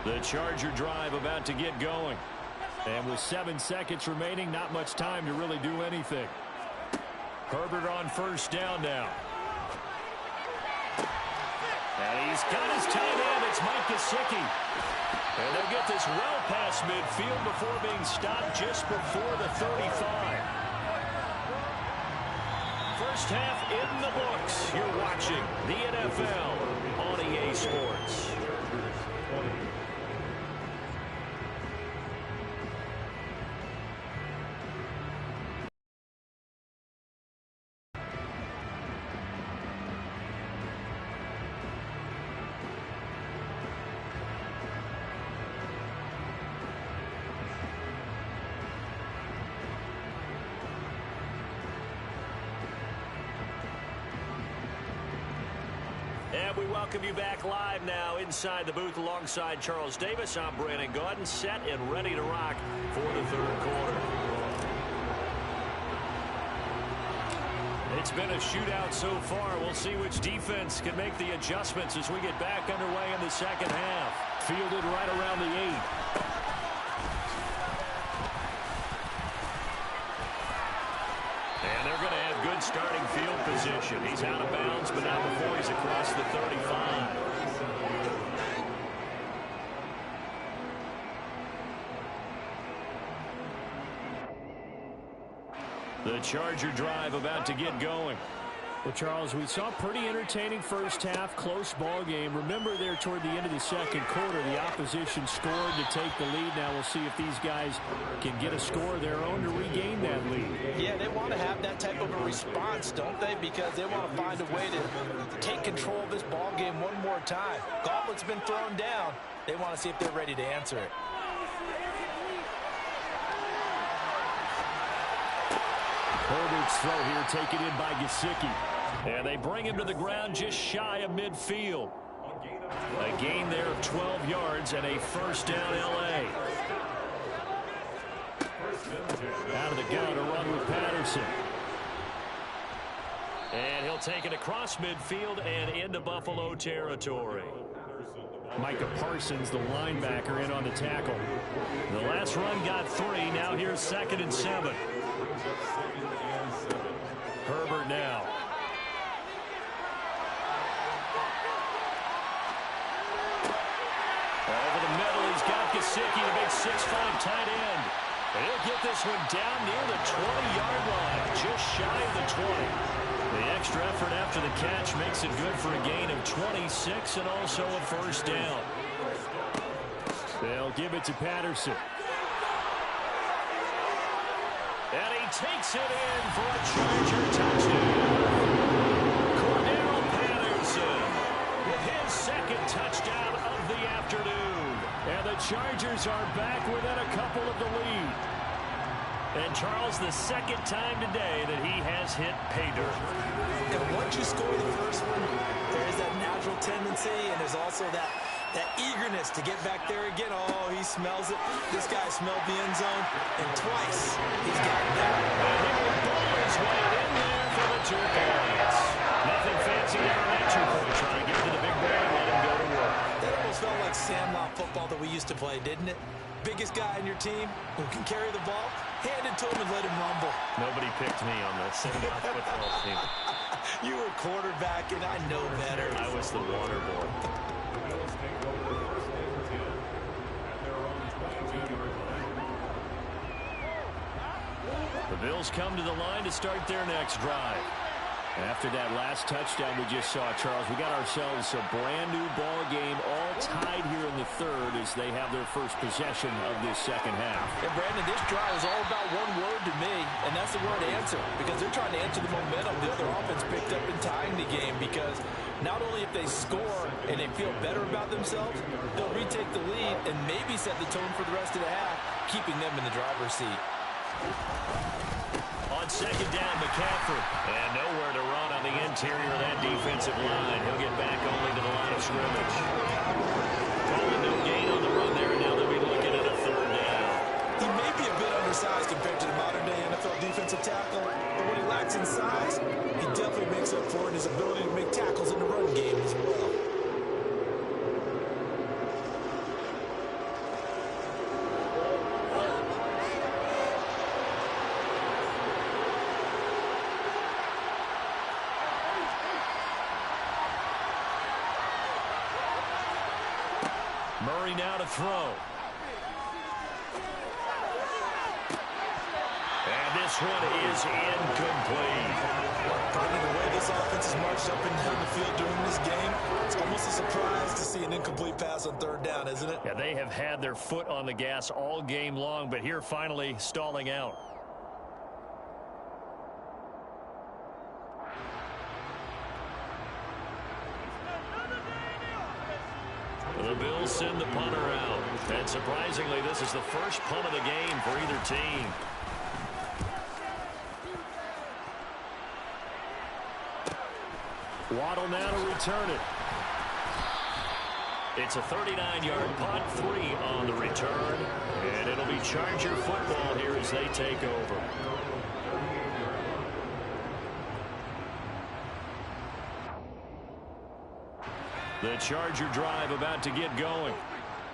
The Charger drive about to get going. And with 7 seconds remaining, not much time to really do anything. Herbert on first down now. And he's got his tight end. It's Mike Gesicki. And they'll get this well past midfield before being stopped just before the 35. First half in the books. You're watching the NFL on EA Sports. And we welcome you back live now inside the booth alongside Charles Davis. I'm Brandon Gaudin, set and ready to rock for the third quarter. It's been a shootout so far. We'll see which defense can make the adjustments as we get back underway in the second half. Fielded right around the 8. And they're going to have good starting field position. He's out of bounds, but not before he's across the 35. The Charger drive about to get going. Well, Charles, we saw a pretty entertaining first half, close ball game. Remember there toward the end of the second quarter, the opposition scored to take the lead. Now we'll see if these guys can get a score of their own to regain that lead. Yeah, they want to have that type of a response, don't they? Because they want to find a way to take control of this ball game one more time. Gauntlet's been thrown down. They want to see if they're ready to answer it. Herbert's throw here taken in by Gesicki. And they bring him to the ground just shy of midfield. A gain there of 12 yards and a first down L.A. Out of the gun, a run with Patterson. And he'll take it across midfield and into Buffalo territory. Micah Parsons, the linebacker, in on the tackle. The last run got 3. Now here's 2nd and 7. Herbert now. Over the middle, he's got Gesicki, the big 6'5" tight end. And he'll get this one down near the 20-yard line, just shy of the 20. The extra effort after the catch makes it good for a gain of 26 and also a first down. They'll give it to Patterson. And he takes it in for a Charger touchdown. Cordell Patterson with his 2nd touchdown of the afternoon. And the Chargers are back within a couple of the lead. And Charles, the 2nd time today that he has hit pay dirt. And once you score the first one, there is that natural tendency, and there's also that eagerness to get back there again. Oh, he smells it. This guy smelled the end zone, and twice he's gotten there. And he will ball his way in there for the 2 points. Nothing fancy there on that 2-point try to get to the big boy and let him go to work. That almost felt like sandlot football that we used to play, didn't it? Biggest guy on your team who can carry the ball, hand it to him and let him rumble. Nobody picked me on the sandlot football team. You were quarterback, and I know better. I was the water boy. The Bills come to the line to start their next drive. After that last touchdown we just saw, Charles, we got ourselves a brand new ball game, all tied here in the third as they have their first possession of this second half. And Brandon, this drive is all about one word to me, and that's the word answer, because they're trying to answer the momentum the other offense picked up in tying the game, because not only if they score and they feel better about themselves, they'll retake the lead and maybe set the tone for the rest of the half, keeping them in the driver's seat. On second down, McCaffrey. And nowhere to run on the interior of that defensive line. He'll get back only to the line of scrimmage. Calling no gain on the run there, and now they'll be looking at a third down. He may be a bit undersized compared to the modern-day NFL defensive tackle, but what he lacks in size, he definitely makes up for in his ability to make tackles in the run game as well. Murray now to throw. And this one is incomplete. The way this offense has marched up and down the field during this game, it's almost a surprise to see an incomplete pass on third down, isn't it? Yeah, they have had their foot on the gas all game long, but here finally stalling out. The Bills send the punter out. And surprisingly, this is the first punt of the game for either team. Waddle now to return it. It's a 39-yard punt, 3 on the return. And it'll be Charger football here as they take over. The Charger drive about to get going.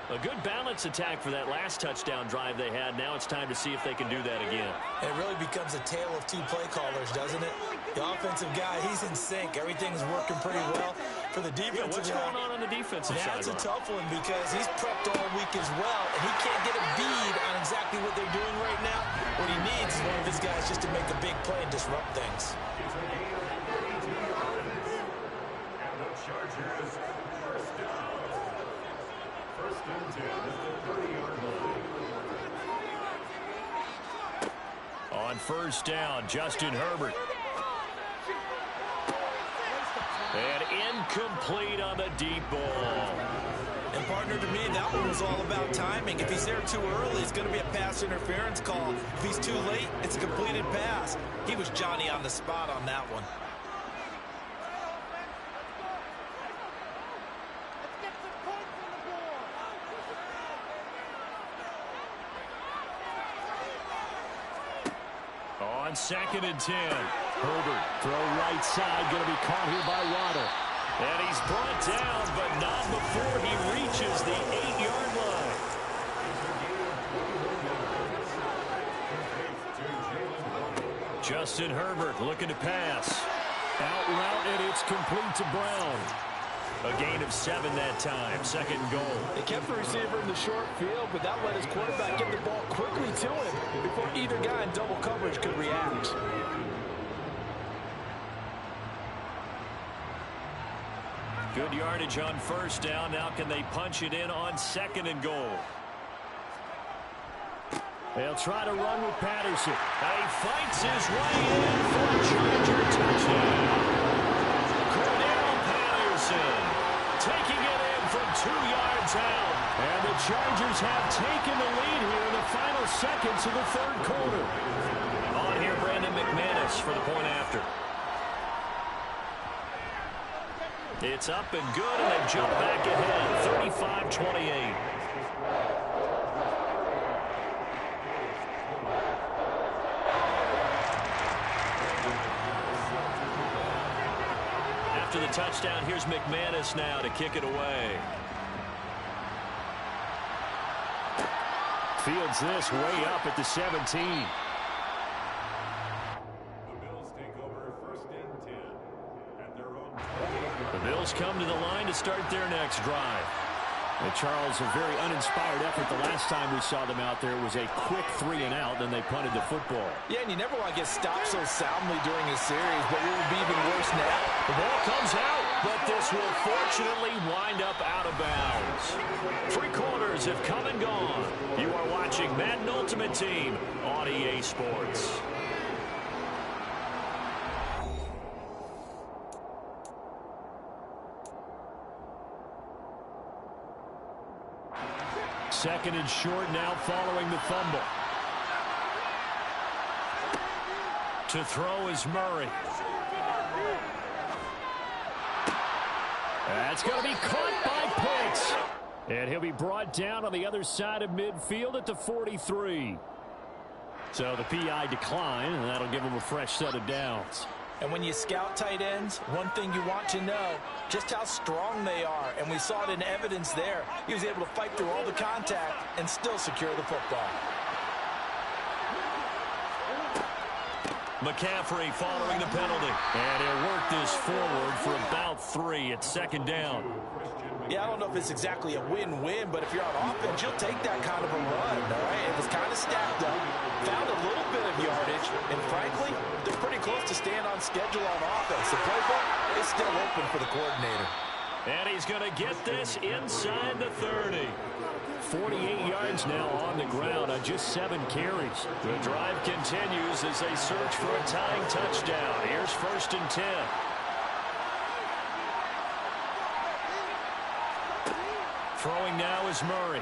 A good balance attack for that last touchdown drive they had. Now it's time to see if they can do that again. It really becomes a tale of two play callers, doesn't it? The offensive guy, he's in sync. Everything's working pretty well. For the defensive what's going on the defensive side? That's a tough one because he's prepped all week as well, and he can't get a bead on exactly what they're doing right now. What he needs is one of his guys just to make a big play and disrupt things. And the Chargers first down. First and 10 at the 30-yard line. On first down, Justin Herbert. And incomplete on the deep ball. And partner, to me, that one was all about timing. If he's there too early, it's going to be a pass interference call. If he's too late, it's a completed pass. He was Johnny on the spot on that one. On second and 10, Herbert throw right side, going to be caught here by Waddle. And he's brought down, but not before he reaches the 8-yard line. Justin Herbert looking to pass. Out route, and it's complete to Brown. A gain of 7 that time, second and goal. They kept the receiver in the short field, but that let his quarterback get the ball quickly to him before either guy in double coverage could react. Good yardage on first down. Now can they punch it in on second and goal? They'll try to run with Patterson. He fights his way in for a Charger touchdown. Cordell Patterson taking it in from 2 yards out. And the Chargers have taken the lead here in the final seconds of the third quarter. On here, Brandon McManus for the point after. It's up and good, and they jump back ahead, 35-28. After the touchdown, here's McManus now to kick it away. Fields this way up at the 17. The Bills come to the line to start their next drive. And Charles, a very uninspired effort the last time we saw them out there. It was a quick 3 and out, then they punted the football. Yeah, and you never want to get stopped so soundly during a series, but what would be even worse now? The ball comes out, but this will fortunately wind up out of bounds. 3 quarters have come and gone. You are watching Madden Ultimate Team on EA Sports. Second and short now following the fumble. To throw is Murray. That's going to be caught by Pitts. And he'll be brought down on the other side of midfield at the 43. So the PI decline, and that'll give him a fresh set of downs. And when you scout tight ends, one thing you want to know, just how strong they are. And we saw it in evidence there. He was able to fight through all the contact and still secure the football. McCaffrey following the penalty. And he'll work this forward for about 3 at second down. Yeah, I don't know if it's exactly a win-win, but if you're on offense, you'll take that kind of a run, all right? It was kind of stacked up, found a little bit of yardage, and frankly, they're pretty close to staying on schedule on offense. The playbook is still open for the coordinator. And he's going to get this inside the 30. 48 yards now on the ground on just 7 carries. The drive continues as they search for a tying touchdown. Here's 1st and 10. Throwing now is Murray.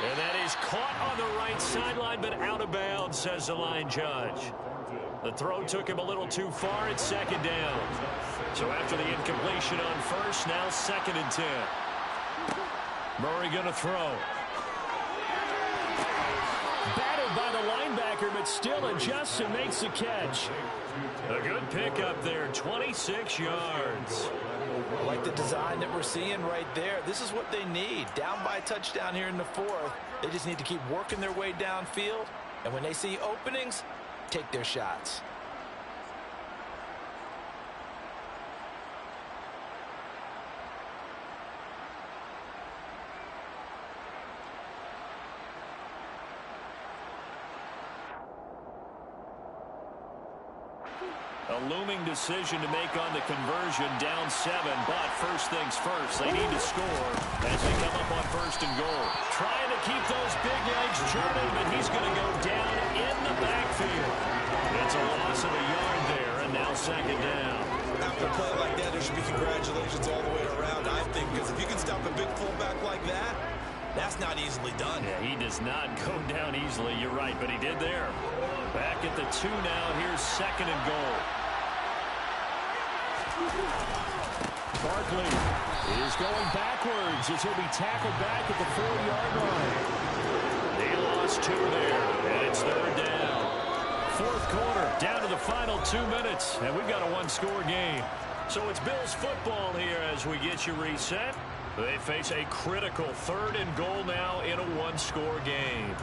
And that is caught on the right sideline, but out of bounds, says the line judge. The throw took him a little too far at second down. So after the incompletion on first, now 2nd and 10. Murray going to throw. Batted by the linebacker, but still adjusts and makes the catch. A good pickup there, 26 yards. I like the design that we're seeing right there. This is what they need. Down by a touchdown here in the 4th. They just need to keep working their way downfield. And when they see openings, take their shots. A looming decision to make on the conversion, down 7, but first things first, they need to score as they come up on 1st and goal. Trying to keep those big legs churning, but he's going to go down in the backfield. It's a loss of a yard there, and now 2nd down. After a play like that, there should be congratulations all the way around, I think, because if you can stop a big fullback like that, that's not easily done. Yeah, he does not go down easily, you're right, but he did there. Back at the 2 now, here's 2nd and goal. Barkley is going backwards as he'll be tackled back at the 4-yard line. They lost 2 there, and it's 3rd down. 4th quarter, down to the final 2 minutes, and we've got a 1-score game. So it's Bills football here as we get you reset. They face a critical 3rd and goal now in a 1-score game.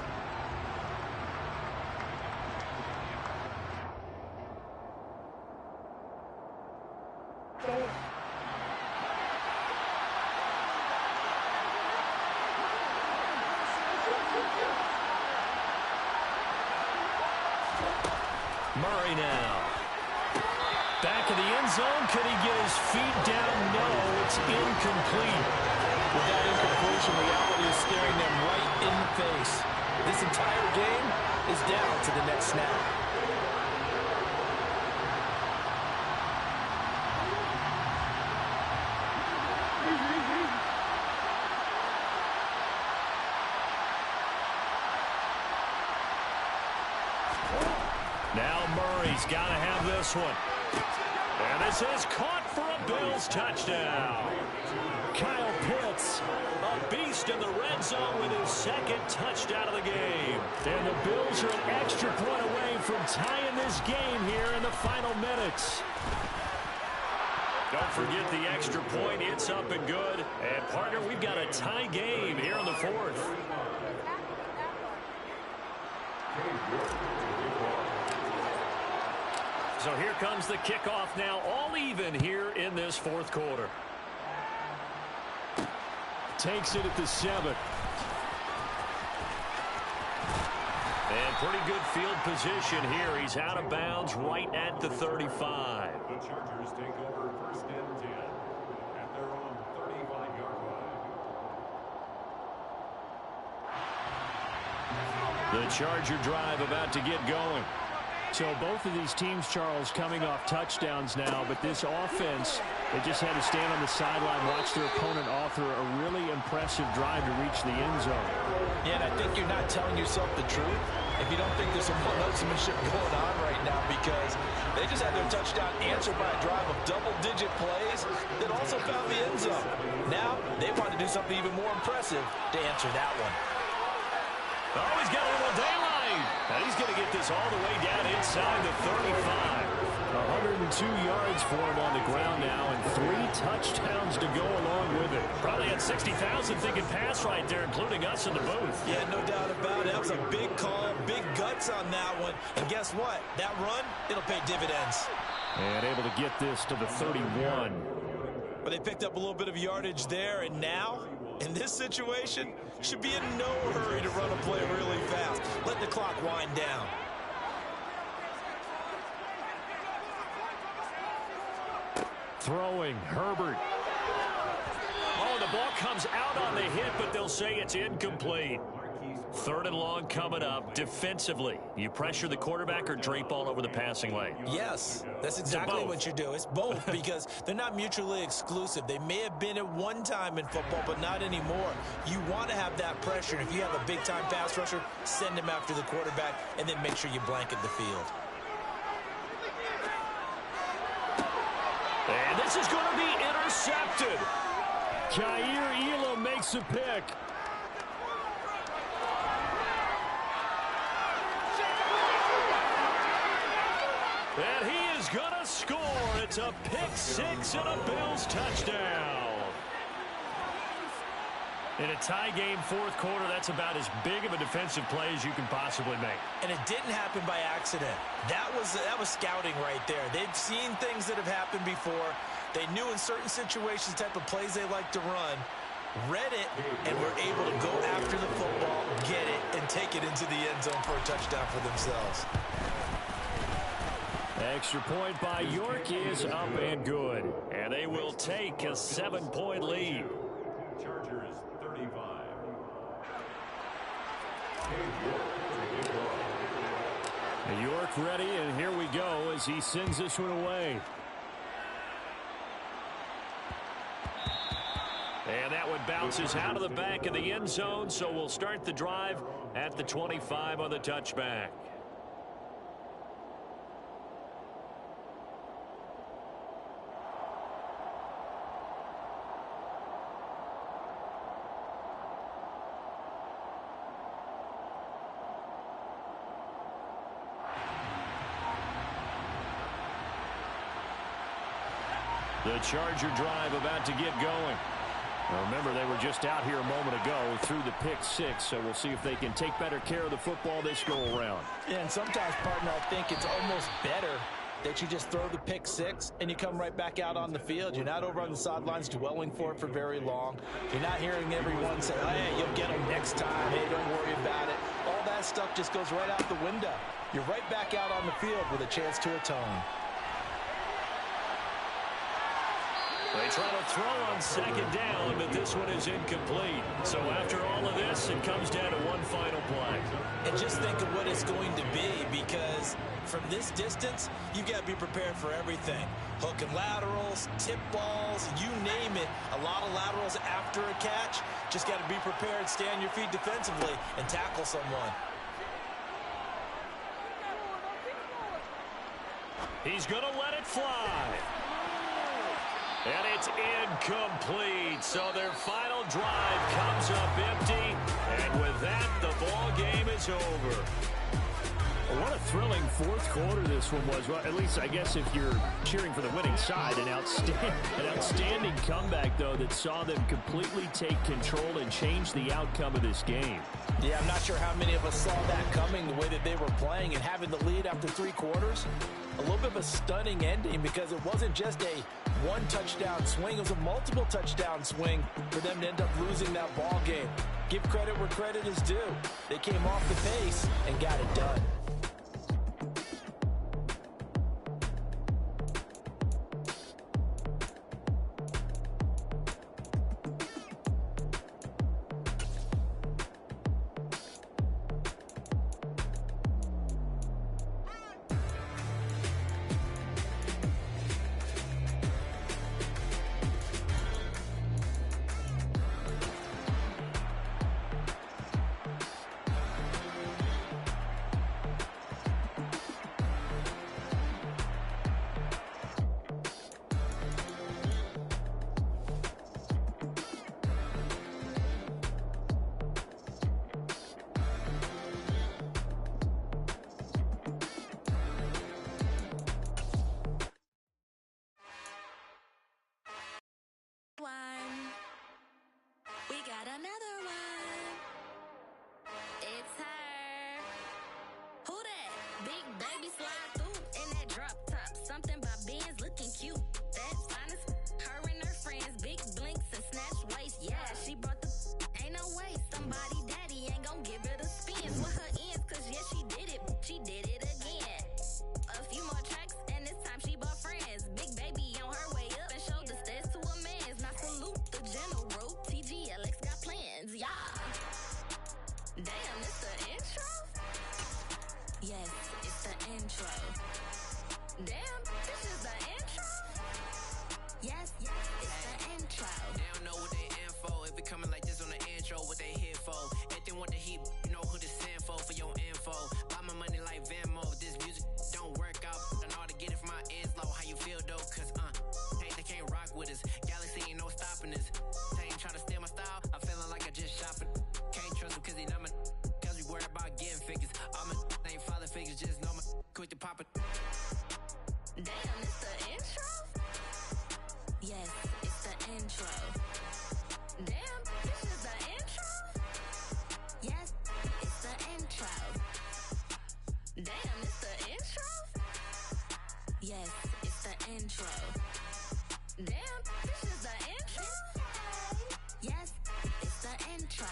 Murray now. Back in the end zone. Could he get his feet down? No, it's incomplete. With that incompletion, reality is staring them right in the face. This entire game is down to the next snap. Now Murray's got to have this one. And this is caught for a Bills touchdown. Kyle Pitts, a beast in the red zone with his 2nd touchdown of the game. And the Bills are an extra point away from tying this game here in the final minutes. Don't forget the extra point. It's up and good. And, partner, we've got a tie game here in the 4th. So here comes the kickoff now, all even here in this 4th quarter. Takes it at the 7. And pretty good field position here. He's out of bounds right at the 35. The Chargers take over 1st and 10 at their own 35-yard line. The Charger drive about to get going. So both of these teams, Charles, coming off touchdowns now, but this offense, they just had to stand on the sideline, watch their opponent author a really important impressive drive to reach the end zone. Yeah, and I think you're not telling yourself the truth if you don't think there's some one-upsmanship going on right now, because they just had their touchdown answered by a drive of double-digit plays that also found the end zone. Now, they want to do something even more impressive to answer that one. Oh, he's got a little daylight. And he's going to get this all the way down inside the 35. 102 yards for him on the ground now, and 3 touchdowns to go along with it. Probably had 60,000 thinking pass right there, including us in the booth. Yeah, no doubt about it. That was a big call, big guts on that one. And guess what? That run, it'll pay dividends. And able to get this to the 31. But they picked up a little bit of yardage there, and now, in this situation, should be in no hurry to run a play really fast. Let the clock wind down. Throwing, Herbert. Oh, the ball comes out on the hit, but they'll say it's incomplete. 3rd and long coming up. Defensively, you pressure the quarterback or drape all over the passing lane? Yes, that's exactly what you do. It's both, because they're not mutually exclusive. They may have been at one time in football, but not anymore. You want to have that pressure, and if you have a big-time pass rusher, send him after the quarterback, and then make sure you blanket the field. And this is going to be intercepted. Kaiir Elam makes a pick. And he is going to score. It's a pick 6 and a Bills touchdown. In a tie game, 4th quarter, that's about as big of a defensive play as you can possibly make. And it didn't happen by accident. That was scouting right there. They'd seen things that have happened before. They knew in certain situations the type of plays they like to run, read it, and were able to go after the football, get it, and take it into the end zone for a touchdown for themselves. Extra point by York is up and good. And they will take a 7-point lead. Chargers 35. York ready, and here we go as he sends this one away. And that one bounces out of the back of the end zone, so we'll start the drive at the 25 on the touchback. The Charger drive about to get going. Now remember, they were just out here a moment ago through the pick 6, so we'll see if they can take better care of the football this go-around. Yeah, and sometimes, partner, I think it's almost better that you just throw the pick 6 and you come right back out on the field. You're not over on the sidelines dwelling for it for very long. You're not hearing everyone say, hey, you'll get them next time. Hey, don't worry about it. All that stuff just goes right out the window. You're right back out on the field with a chance to atone. They try to throw on 2nd down, but this one is incomplete. So after all of this, it comes down to one final play. And just think of what it's going to be, because from this distance, you've got to be prepared for everything. Hook and laterals, tip balls, you name it. A lot of laterals after a catch. Just got to be prepared, stay on your feet defensively, and tackle someone. He's going to let it fly. And it's incomplete. So their final drive comes up empty. And with that, the ball game is over. What a thrilling 4th quarter this one was. Well, at least I guess if you're cheering for the winning side, an outstanding comeback, though, that saw them completely take control and change the outcome of this game. Yeah, I'm not sure how many of us saw that coming, the way that they were playing, and having the lead after 3 quarters. A little bit of a stunning ending, because it wasn't just a one-touchdown swing. It was a multiple touchdown swing for them to end up losing that ball game. Give credit where credit is due. They came off the pace and got it done. We got another one. It's her. Who that? Big baby slide through in that drop top. Something by Benz looking cute. That's fine as her and her friends. Big blinks and snatch waist. Yeah, she brought the ain't no way. Somebody daddy ain't gon' give it a spin with her ends. Cause yeah, she did it. She did it again. A few more tracks and this time she bought friends. Big baby on her way up and showed the stairs to a man's. Now salute the general. TGLX got plans. Yeah. Damn, it's the intro? Yes, it's the intro. Damn, this is the intro? Yes, it's the intro. They don't know what they in for. If it coming like this on the intro, what they here for? If they want the heat, you know who to send for your info. Buy my money like Venmo. This music don't work out. I know how to get it from my ends low. How you feel though? Cause hey, they can't rock with us. Galaxy ain't no stopping this. They ain't trying to steal my style. I'm feeling like I just shopping. Can't trust them cause they not my. Cause we worried about getting figures. All my ain't father figures. Just know my quick to pop it. Damn, it's the intro? Yes, it's the intro. Damn, this is the intro? Yes, it's the intro. Damn, it's the intro? Yes, it's the intro. Damn, this is the intro? Yes, it's the intro.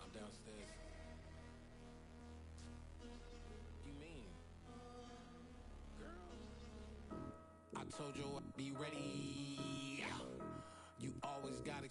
I'm downstairs. You mean? Girl. I told you I'd be ready. You always gotta